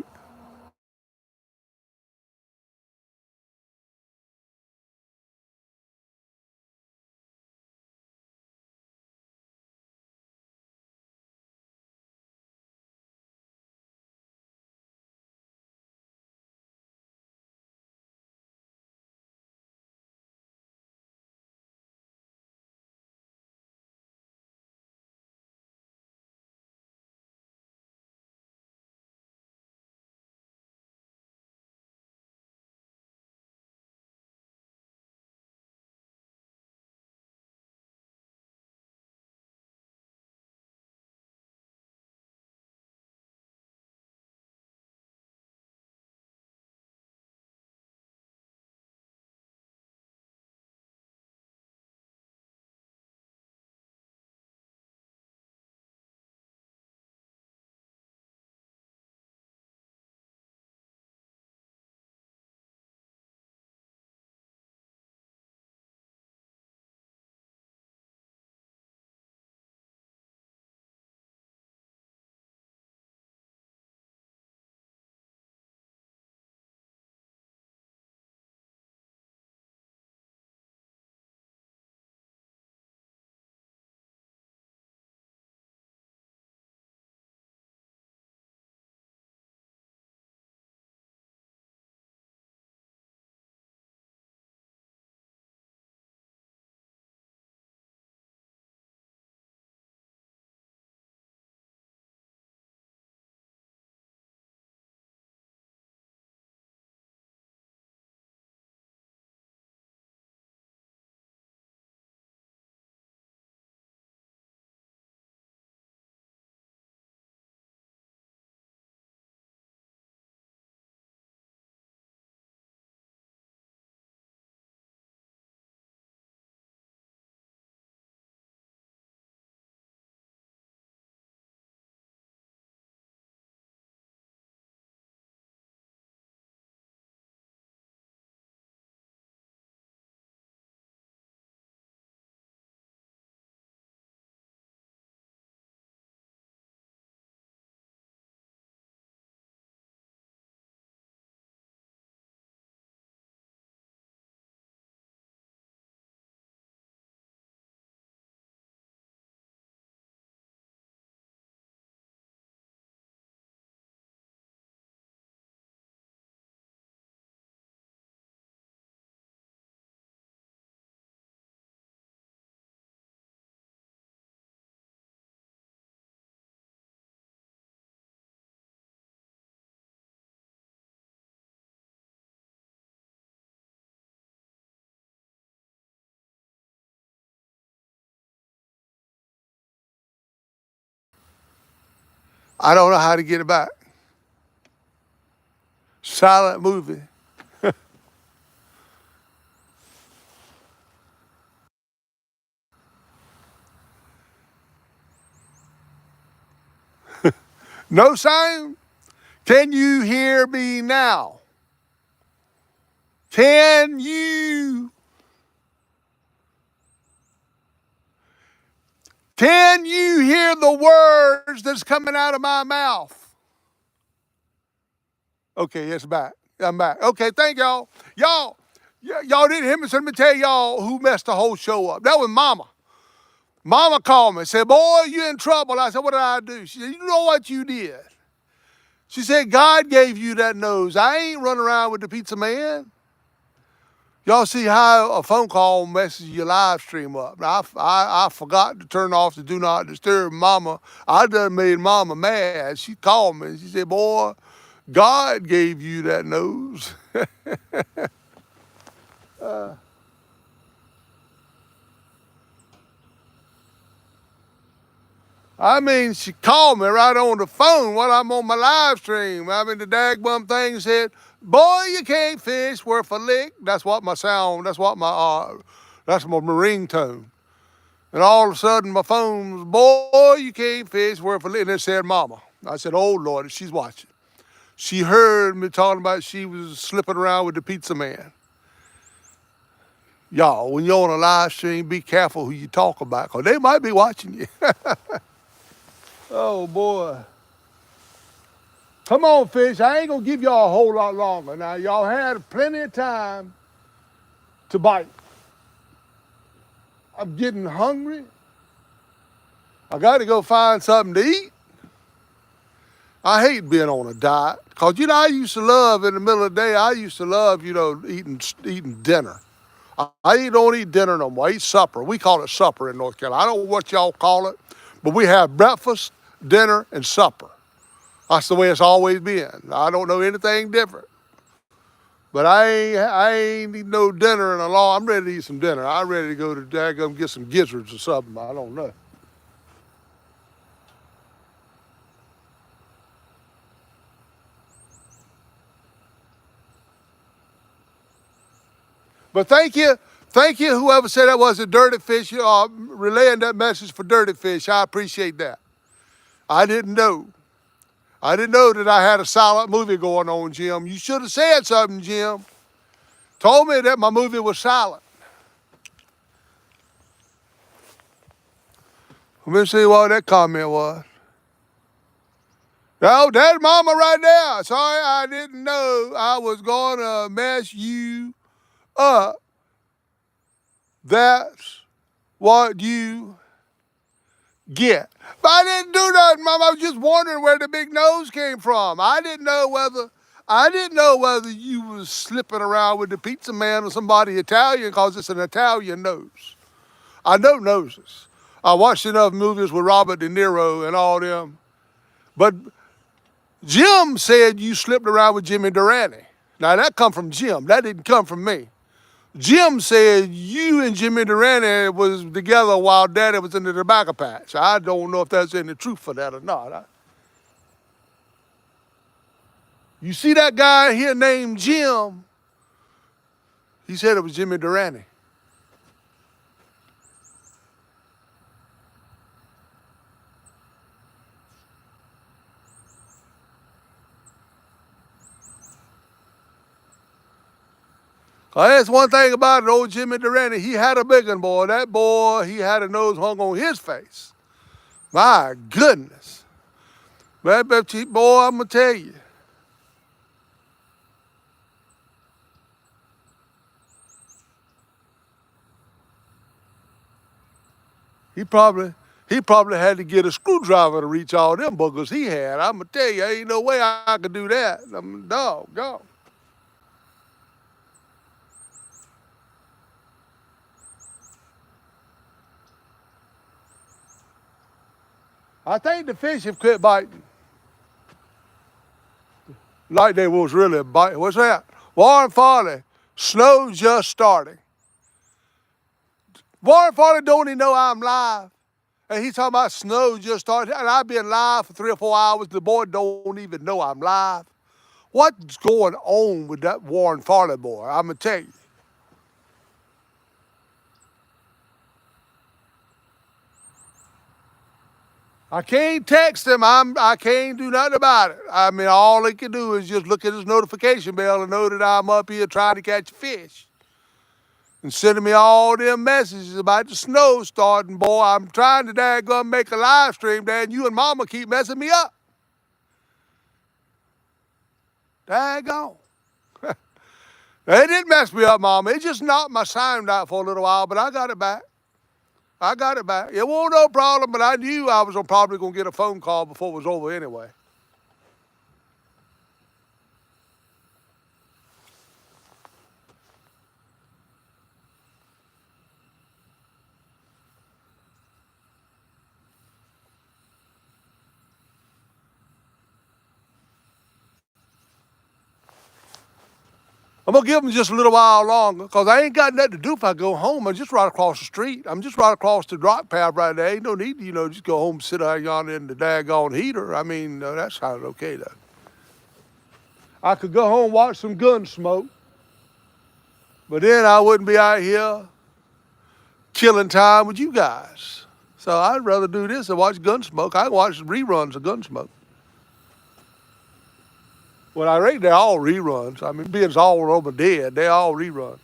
I don't know how to get it back. Silent movie. No sound? Can you hear me now? Can you? Can you hear the words that's coming out of my mouth? Okay, it's back. I'm back. Okay, thank y'all. Y'all didn't hear me, so let me tell y'all who messed the whole show up. That was Mama. Mama called me and said, boy, you in trouble. I said, what did I do? She said, you know what you did? She said, God gave you that nose. I ain't running around with the pizza man. Y'all see how a phone call messes your live stream up. Now, I forgot to turn off the do not disturb. Mama, I done made Mama mad. She called me and she said, boy, God gave you that nose. I mean, she called me right on the phone while I'm on my live stream. I mean, the dagbum thing said, boy, you can't fish worth a lick. That's what my sound, that's my ringtone. And all of a sudden my phone was, boy, you can't fish worth a lick. And it said, Mama. I said, oh, Lord, she's watching. She heard me talking about she was slipping around with the pizza man. Y'all, when you're on a live stream, be careful who you talk about, because they might be watching you. Oh, boy. Come on, fish. I ain't going to give y'all a whole lot longer. Now, y'all had plenty of time to bite. I'm getting hungry. I got to go find something to eat. I hate being on a diet, because, I used to love, in the middle of the day, I used to love, eating dinner. I don't eat dinner no more. I eat supper. We call it supper in North Carolina. I don't know what y'all call it, but we have breakfast, dinner, and supper. That's the way it's always been. I don't know anything different. But I ain't eating no dinner in a long. I'm ready to eat some dinner. I'm ready to go to daggum get some gizzards or something. I don't know. But thank you, whoever said that was a dirty fish, relaying that message for dirty fish. I appreciate that. I didn't know. I didn't know that I had a silent movie going on, Jim. You should have said something, Jim. Told me that my movie was silent. Let me see what that comment was. Oh, that's Mama right there. Sorry, I didn't know I was going to mess you up. That's what you get. But I didn't do nothing, Mom. I was just wondering where the big nose came from. I didn't know whether you was slipping around with the pizza man or somebody Italian, because it's an Italian nose. I know noses. I watched enough movies with Robert De Niro and all them. But Jim said you slipped around with Jimmy Durante. Now that come from Jim. That didn't come from me. Jim said you and Jimmy Durante was together while Daddy was in the tobacco patch. I don't know if there's any truth for that or not. You see that guy here named Jim? He said it was Jimmy Durante. That's one thing about it, old Jimmy Durante. He had a big one, boy. That boy, he had a nose hung on his face. My goodness. Boy, I'm going to tell you. He probably had to get a screwdriver to reach all them boogers he had. I'm going to tell you, ain't no way I could do that. I'm doggone. I think the fish have quit biting. Like they was really biting. What's that? Warren Farley, snow's just starting. Warren Farley, don't he know I'm live? And he's talking about snow just started, and I've been live for 3 or 4 hours. The boy don't even know I'm live. What's going on with that Warren Farley boy? I'm gonna tell you. I can't text him. I can't do nothing about it. I mean, all he can do is just look at his notification bell and know that I'm up here trying to catch a fish. And sending me all them messages about the snow starting, boy. I'm trying to daggone make a live stream, Dad. You and Mama keep messing me up. Daggone. They didn't mess me up, Mama. It just knocked my sound out for a little while, but I got it back. I got it back. It wasn't no problem, but I knew I was probably going to get a phone call before it was over anyway. I'm going to give them just a little while longer because I ain't got nothing to do if I go home. I'm just right across the street. I'm just right across the rock path right there. Ain't no need to, just go home and sit out yonder in the daggone heater. I mean, that sounded okay, though. I could go home and watch some gun smoke, but then I wouldn't be out here killing time with you guys. So I'd rather do this than watch Gunsmoke. I can watch reruns of Gunsmoke. Well, I think they're all reruns. I mean, being all over dead, they're all reruns.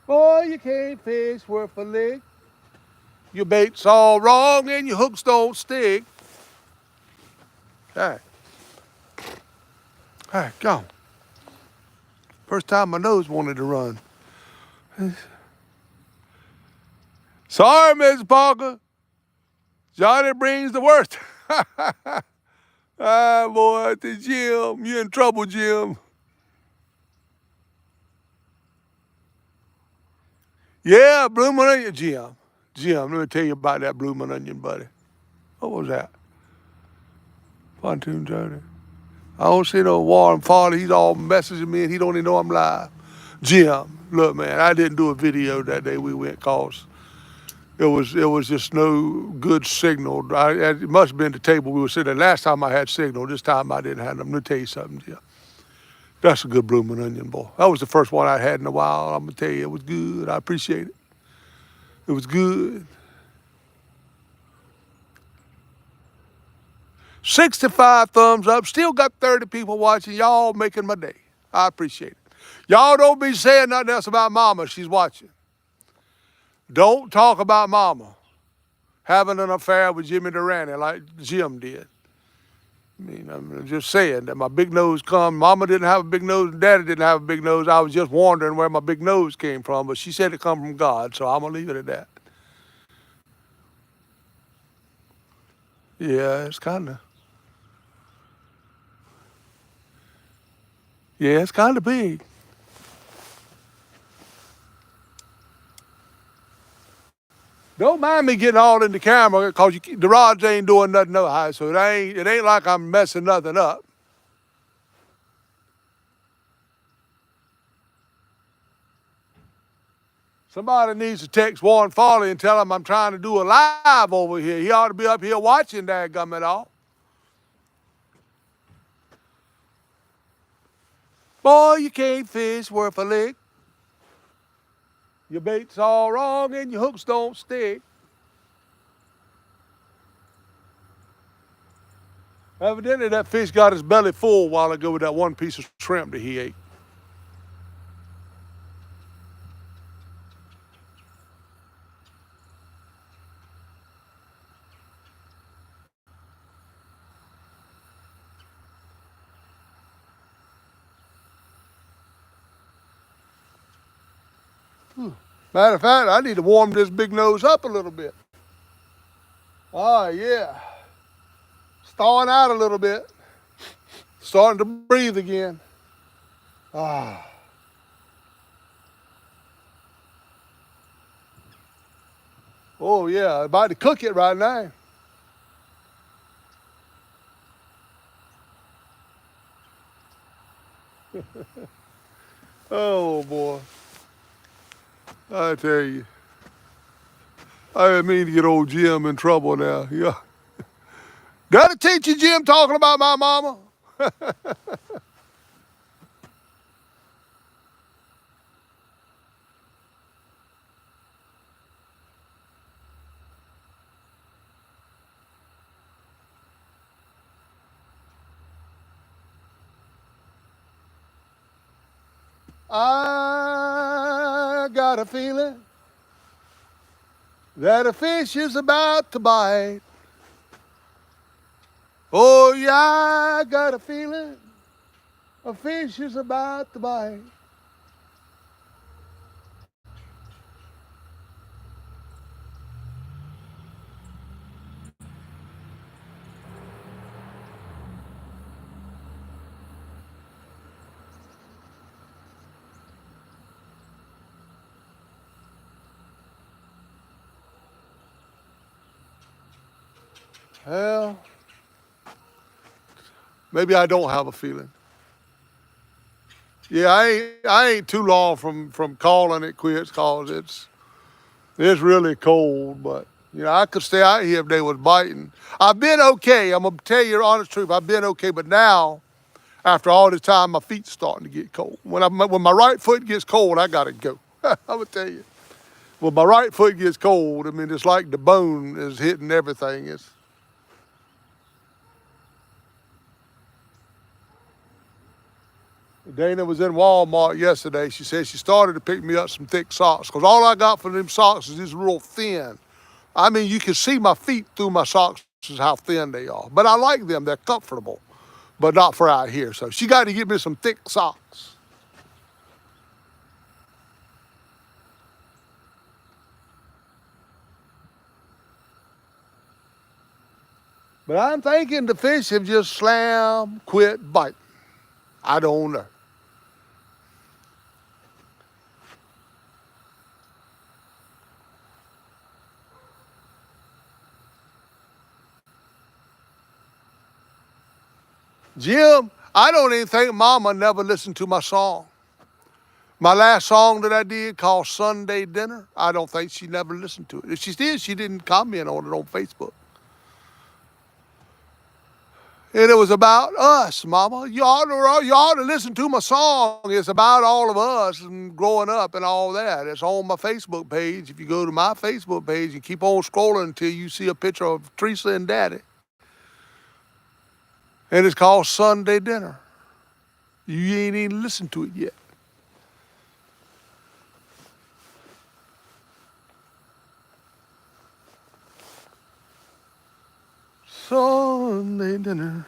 Boy, you can't fish worth a lick. Your bait's all wrong and your hooks don't stick. Hey. Hey, go. First time my nose wanted to run. Sorry, Miss Parker. Johnny brings the worst. Ah, boy, at the gym. You're in trouble, Jim. Yeah, blooming onion, Jim. Jim, let me tell you about that blooming onion, buddy. What was that? Pontoon Johnny. I don't see no Warren Farley. He's all messaging me and he don't even know I'm live. Jim, look, man, I didn't do a video that day we went cause it was just no good signal. It must have been the table we were sitting at. Last time I had signal. This time I didn't have them. Let me tell you something, Jim. That's a good blooming onion, boy. That was the first one I had in a while. I'm gonna tell you, it was good. I appreciate it. It was good. 65 thumbs up. Still got 30 people watching. Y'all making my day. I appreciate it. Y'all don't be saying nothing else about Mama. She's watching. Don't talk about Mama having an affair with Jimmy Durante like Jim did. I mean, I'm just saying that my big nose come. Mama didn't have a big nose and Daddy didn't have a big nose. I was just wondering where my big nose came from, but she said it come from God, so I'm going to leave it at that. Yeah, it's kind of. Yeah, it's kind of big. Don't mind me getting all in the camera because the rods ain't doing nothing no high, so it ain't like I'm messing nothing up. Somebody needs to text Warren Farley and tell him I'm trying to do a live over here. He ought to be up here watching that gummit all. Boy, you can't fish worth a lick. Your bait's all wrong and your hooks don't stick. Evidently that fish got his belly full a while ago with that one piece of shrimp that he ate. Matter of fact, I need to warm this big nose up a little bit. Oh, yeah. It's thawing out a little bit. Starting to breathe again. Ah. Oh yeah, about to cook it right now. Oh boy, I tell you, I didn't mean to get old Jim in trouble now. Yeah, that'll teach you, Jim, talking about my mama. I got a feeling that a fish is about to bite. Oh yeah, I got a feeling a fish is about to bite. Well, maybe I don't have a feeling. Yeah, I ain't too long from calling it quits cause it's really cold, but I could stay out here if they was biting. I've been okay. I'm gonna tell you the honest truth. I've been okay, but now after all this time, my feet's starting to get cold. When my right foot gets cold, I gotta go. I'm gonna tell you. When my right foot gets cold, I mean it's like the bone is hitting everything. It's Dana was in Walmart yesterday. She said she started to pick me up some thick socks because all I got for them socks is just real thin. I mean, you can see my feet through my socks is how thin they are. But I like them. They're comfortable, but not for out here. So she got to get me some thick socks. But I'm thinking the fish have just quit biting. I don't know. Jim, I don't even think Mama never listened to my song. My last song that I did called Sunday Dinner, I don't think she never listened to it. If she did, she didn't comment on it on Facebook. And it was about us, Mama. You ought to listen to my song. It's about all of us and growing up and all that. It's on my Facebook page. If you go to my Facebook page and keep on scrolling until you see a picture of Teresa and Daddy. And it's called Sunday Dinner. You ain't even listened to it yet. Sunday dinner.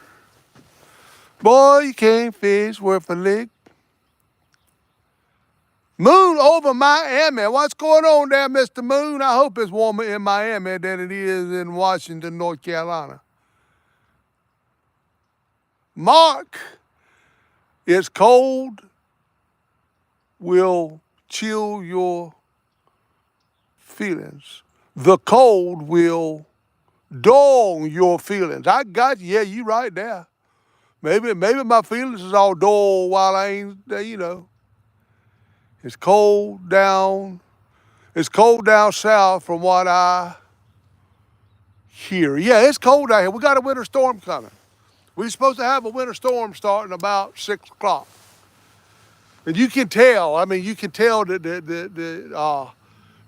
Boy, you can't fish worth a lick. Moon over Miami. What's going on there, Mr. Moon? I hope it's warmer in Miami than it is in Washington, North Carolina. Mark, it's cold will chill your feelings. The cold will dull your feelings. I got you. Yeah, you right there. Maybe my feelings is all dull while I ain't. It's cold down. It's cold down south from what I hear. Yeah, it's cold out here. We got a winter storm coming. We're supposed to have a winter storm starting about 6 o'clock. And you can tell, I mean, you can tell that the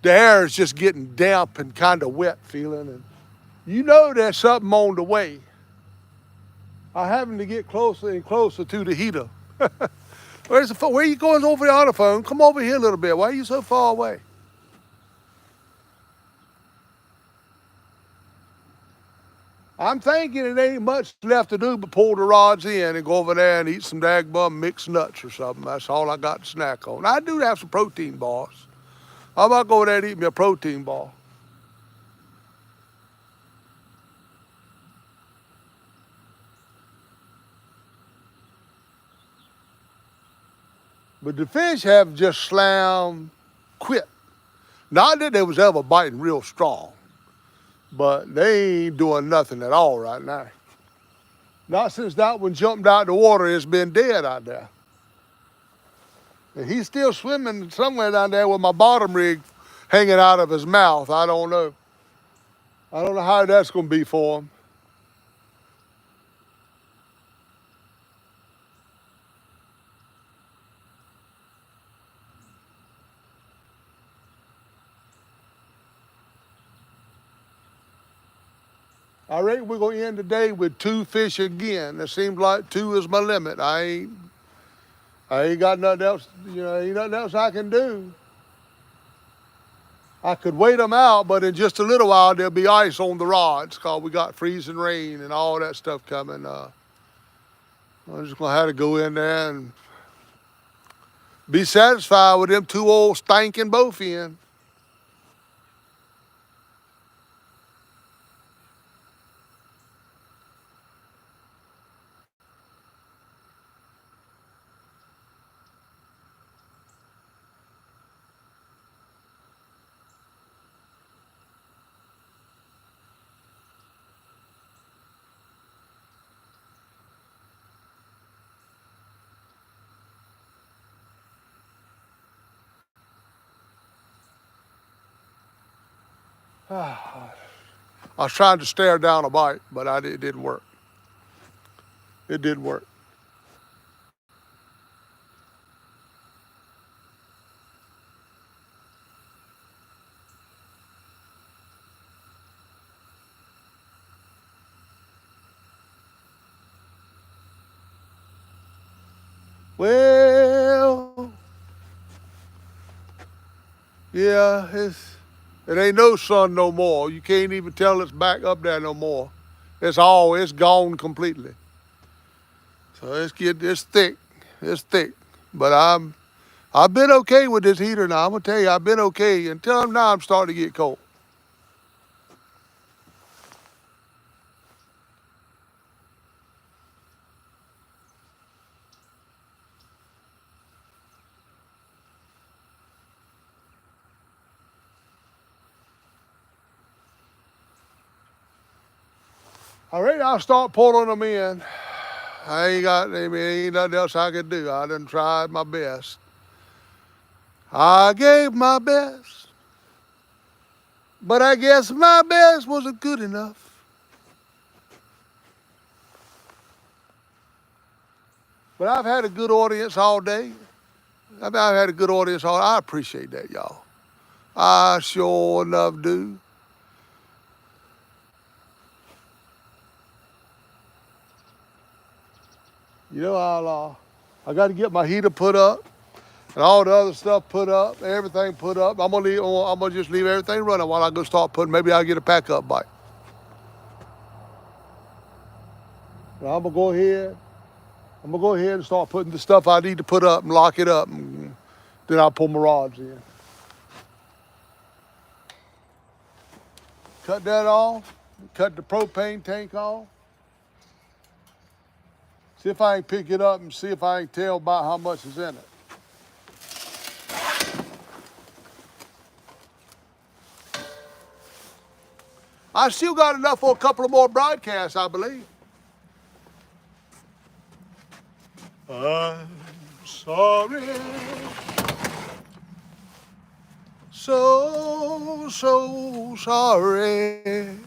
air is just getting damp and kind of wet feeling. And you know there's something on the way. I'm having to get closer and closer to the heater. Where are you going over there on the phone? Come over here a little bit. Why are you so far away? I'm thinking it ain't much left to do but pull the rods in and go over there and eat some dagbum mixed nuts or something. That's all I got to snack on. I do have some protein bars. How about go over there and eat me a protein bar? But the fish have just quit. Not that they was ever biting real strong. But they ain't doing nothing at all right now. Not since that one jumped out the water, it's been dead out there. And he's still swimming somewhere down there with my bottom rig hanging out of his mouth. I don't know. I don't know how that's going to be for him. I reckon we're going to end the day with 2 fish again. It seems like 2 is my limit. I ain't got nothing else, ain't nothing else I can do. I could wait them out, but in just a little while there'll be ice on the rods because we got freezing rain and all that stuff coming. I'm just going to have to go in there and be satisfied with them 2 old stinking bowfin. I was trying to stare down a bite, but it didn't work. It didn't work. Well, yeah, it ain't no sun no more. You can't even tell it's back up there no more. It's gone completely. So it's thick. It's thick. But I've been okay with this heater now. I'm gonna tell you, I've been okay until now. I'm starting to get cold. All right, I'll start pulling them in. Ain't nothing else I could do. I done tried my best. I gave my best, but I guess my best wasn't good enough. But I've had a good audience all day. I've had a good audience all. I appreciate that, y'all. I sure enough do. I got to get my heater put up and all the other stuff put up, everything put up. I'm gonna just leave everything running while I go start putting. Maybe I'll get a pack up bike. And I'm gonna go ahead. I'm gonna go ahead and start putting the stuff I need to put up and lock it up, and then I'll pull my rods in. Cut that off. Cut the propane tank off. See if I can pick it up and see if I can tell about how much is in it. I still got enough for a couple of more broadcasts, I believe. I'm sorry. So sorry.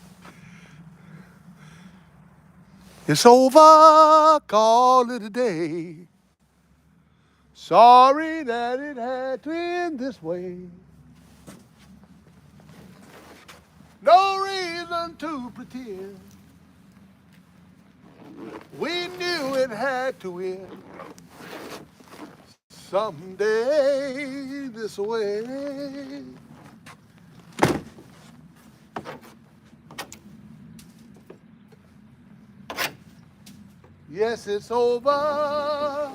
It's over, call it a day. Sorry that it had to end this way. No reason to pretend. We knew it had to end someday this way. Yes, it's over.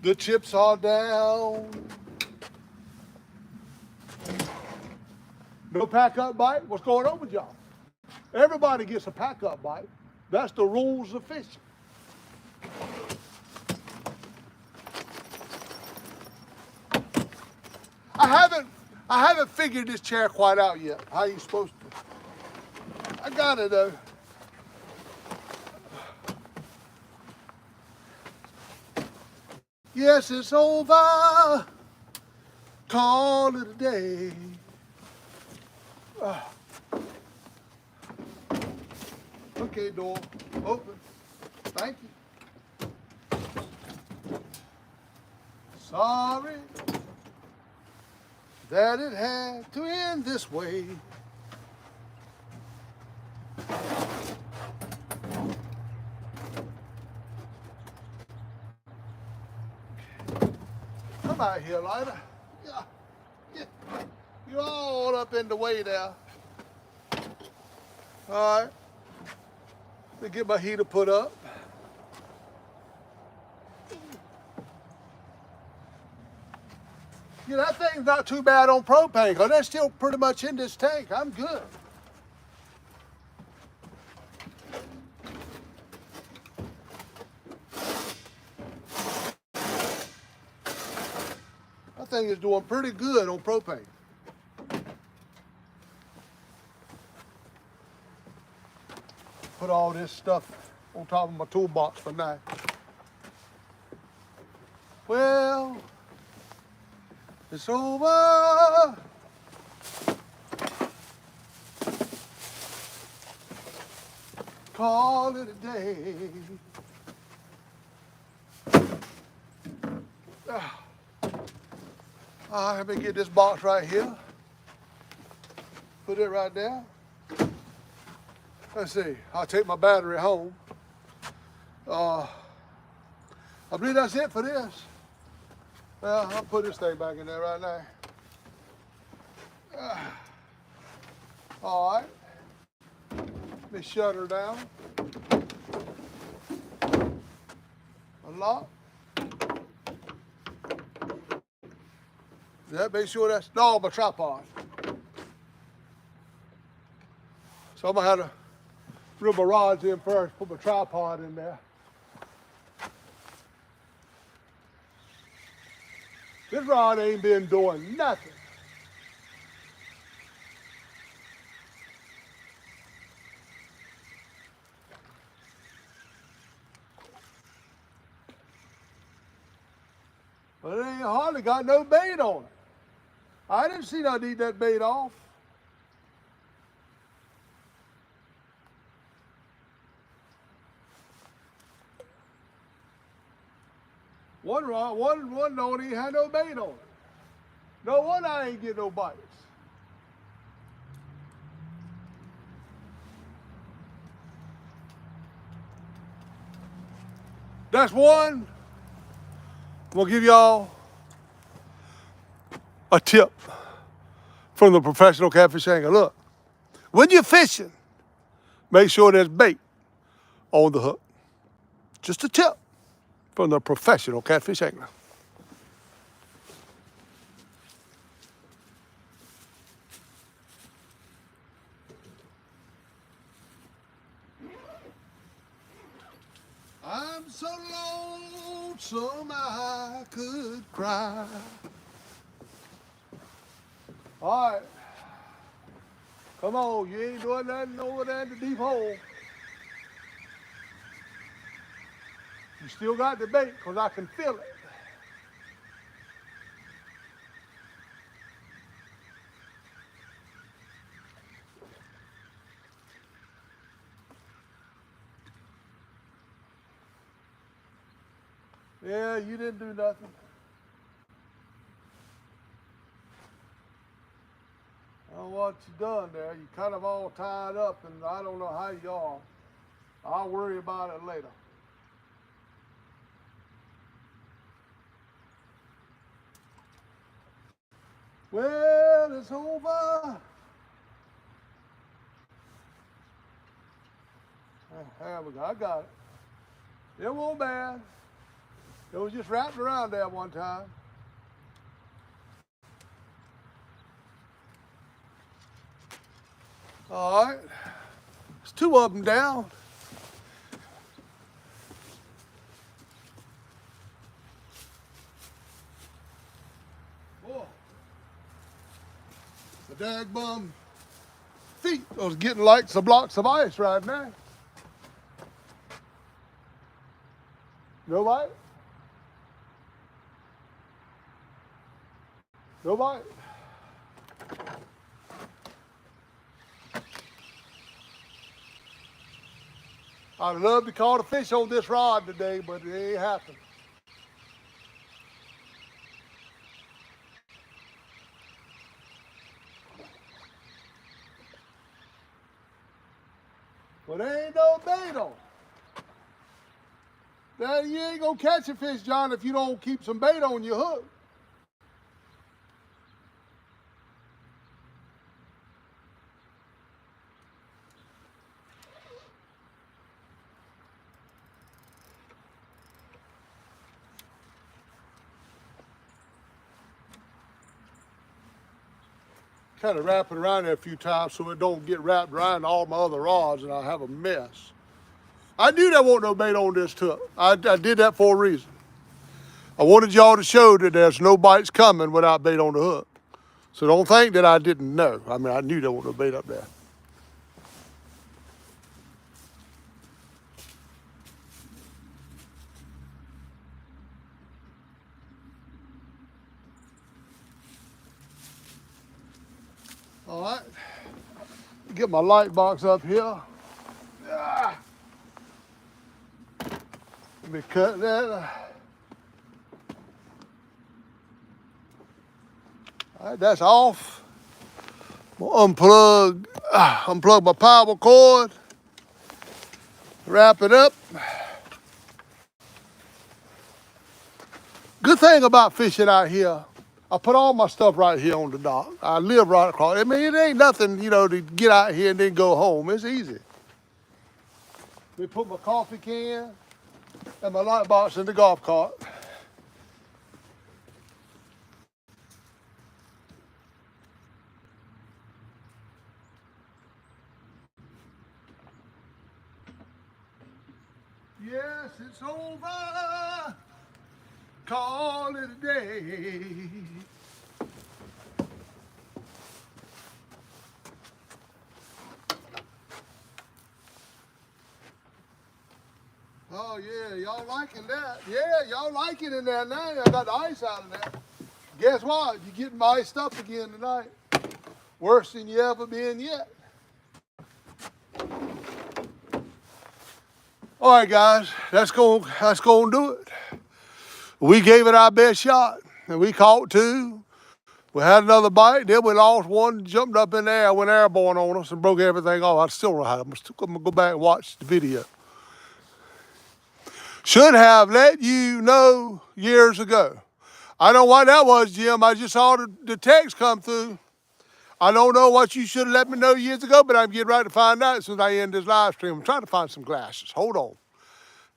The chips are down. No pack-up bite? What's going on with y'all? Everybody gets a pack-up bite. That's the rules of fishing. I haven't figured this chair quite out yet. How you supposed to? got it though. Yes, it's over. Call it a day. Okay, door open. Thank you. Sorry that it had to end this way. Come out here, Lida. Yeah. You're all up in the way there. All right. Let me get my heater put up. Yeah, that thing's not too bad on propane because that's still pretty much in this tank. I'm good. That thing is doing pretty good on propane. Put all this stuff on top of my toolbox for now. Well, it's over. Call it a day. All right, let me get this box right here. Put it right there. Let's see, I'll take my battery home. I believe that's it for this. Well, I'll put this thing back in there right now. All right. Let me shut her down. Unlock. Yeah, make sure that's no my tripod. So I'm gonna have to reel my rods in first, put my tripod in there. This rod ain't been doing nothing. But it ain't hardly got no bait on it. I didn't see I need that bait off. One rod, one don't even have no bait on it. No wonder I ain't get no bites. That's one. I'm gonna give y'all a tip from the professional catfish angler. Look, when you're fishing, make sure there's bait on the hook. Just a tip from the professional catfish angler. I'm so lonesome I could cry. All right. Come on, you ain't doing nothing over there in the deep hole. You still got the bait, because I can feel it. Yeah, you didn't do nothing. I don't know what you done there. You kind of all tied up, and I don't know how you are. I'll worry about it later. Well, it's over. There we go. I got it. It wasn't bad. It was just wrapped around there one time. All right. There's two of them down. Boy, the dagbum feet. Those getting like some blocks of ice right now. No bite? No bite? I'd love to caught a fish on this rod today, but it ain't happening. But there ain't no bait on. Now, you ain't gonna catch a fish, John, if you don't keep some bait on your hook. Kind of wrap it around there a few times so it don't get wrapped around all my other rods and I'll have a mess. I knew there wasn't no bait on this hook. I did that for a reason. I wanted y'all to show that there's no bites coming without bait on the hook. So don't think that I didn't know. I mean, I knew there wasn't no bait up there. All right, get my light box up here. Let me cut that. All right, that's off. I'm gonna unplug my power cord, wrap it up. Good thing about fishing out here, I put all my stuff right here on the dock. I live right across. I mean, it ain't nothing, to get out here and then go home. It's easy. Let me put my coffee can and my light box in the golf cart. Yes, it's over. Call it a day. Oh yeah, y'all liking that? Yeah, y'all like it in there now. I got the ice out of there. Guess what? You're getting iced up again tonight. Worse than you ever been yet. All right, guys, that's gonna do it. We gave it our best shot, and we caught two. We had another bite, then we lost one, jumped up in the air, went airborne on us and broke everything off. I still don't know how. I'm gonna go back and watch the video. Should have let you know years ago. I know why that was, Jim. I just saw the text come through. I don't know what you should have let me know years ago, but I'm getting ready to find out as soon as I end this live stream. I'm trying to find some glasses. Hold on.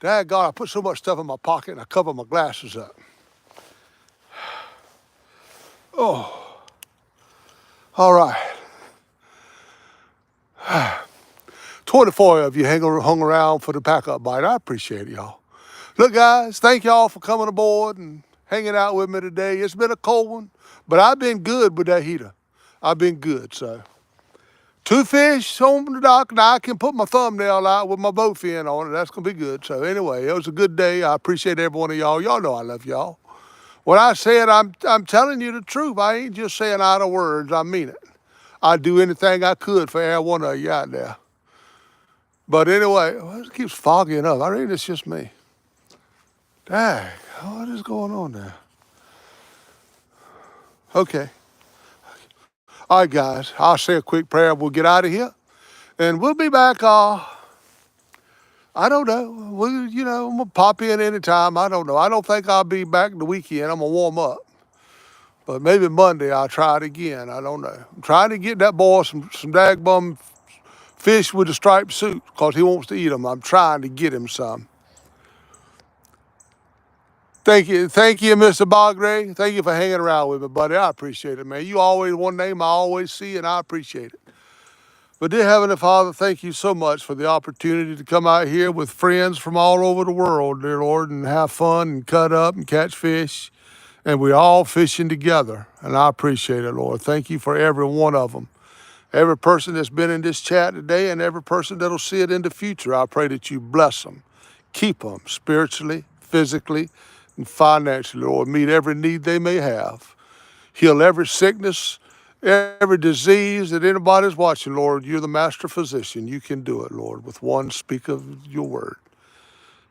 Daggone, I put so much stuff in my pocket and I cover my glasses up. Oh. All right. 24 of you hung around for the pack-up bite. I appreciate it, y'all. Look, guys, thank y'all for coming aboard and hanging out with me today. It's been a cold one, but I've been good with that heater. I've been good, so. Two fish on the dock. Now I can put my thumbnail out with my bowfin on it. That's going to be good. So anyway, it was a good day. I appreciate every one of y'all. Y'all know I love y'all. When I say it, I'm telling you the truth. I ain't just saying idle words. I mean it. I'd do anything I could for every one of you out there. But anyway, it keeps fogging up. I think it's just me. Dang, what is going on there? Okay. All right, guys, I'll say a quick prayer. We'll get out of here. And we'll be back, I don't know. I'm going to pop in anytime. I don't know. I don't think I'll be back the weekend. I'm going to warm up. But maybe Monday I'll try it again. I don't know. I'm trying to get that boy some dagbum fish with a striped suit because he wants to eat them. I'm trying to get him some. Thank you, Mr. Bagre. Thank you for hanging around with me, buddy. I appreciate it, man. You always one name I always see, and I appreciate it. But dear Heavenly Father, thank you so much for the opportunity to come out here with friends from all over the world, dear Lord, and have fun and cut up and catch fish. And we're all fishing together, and I appreciate it, Lord. Thank you for every one of them. Every person that's been in this chat today and every person that'll see it in the future, I pray that you bless them, keep them spiritually, physically, and financially, Lord. Meet every need they may have. Heal every sickness, every disease that anybody's watching, Lord. You're the master physician. You can do it, Lord, with one speak of your word.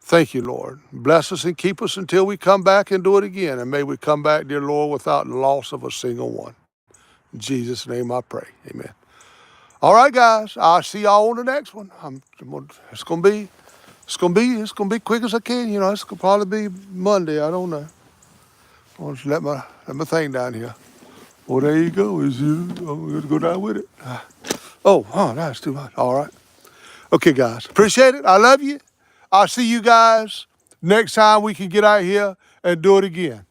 Thank you, Lord. Bless us and keep us until we come back and do it again. And may we come back, dear Lord, without loss of a single one. In Jesus' name I pray. Amen. All right, guys. I'll see y'all on the next one. It's gonna be quick as I can. You know, it's gonna probably be Monday. I don't know. I'll just let my thing down here. Well, there you go. I'm gonna go down with it. That's too much. All right. Okay, guys. Appreciate it. I love you. I'll see you guys next time we can get out here and do it again.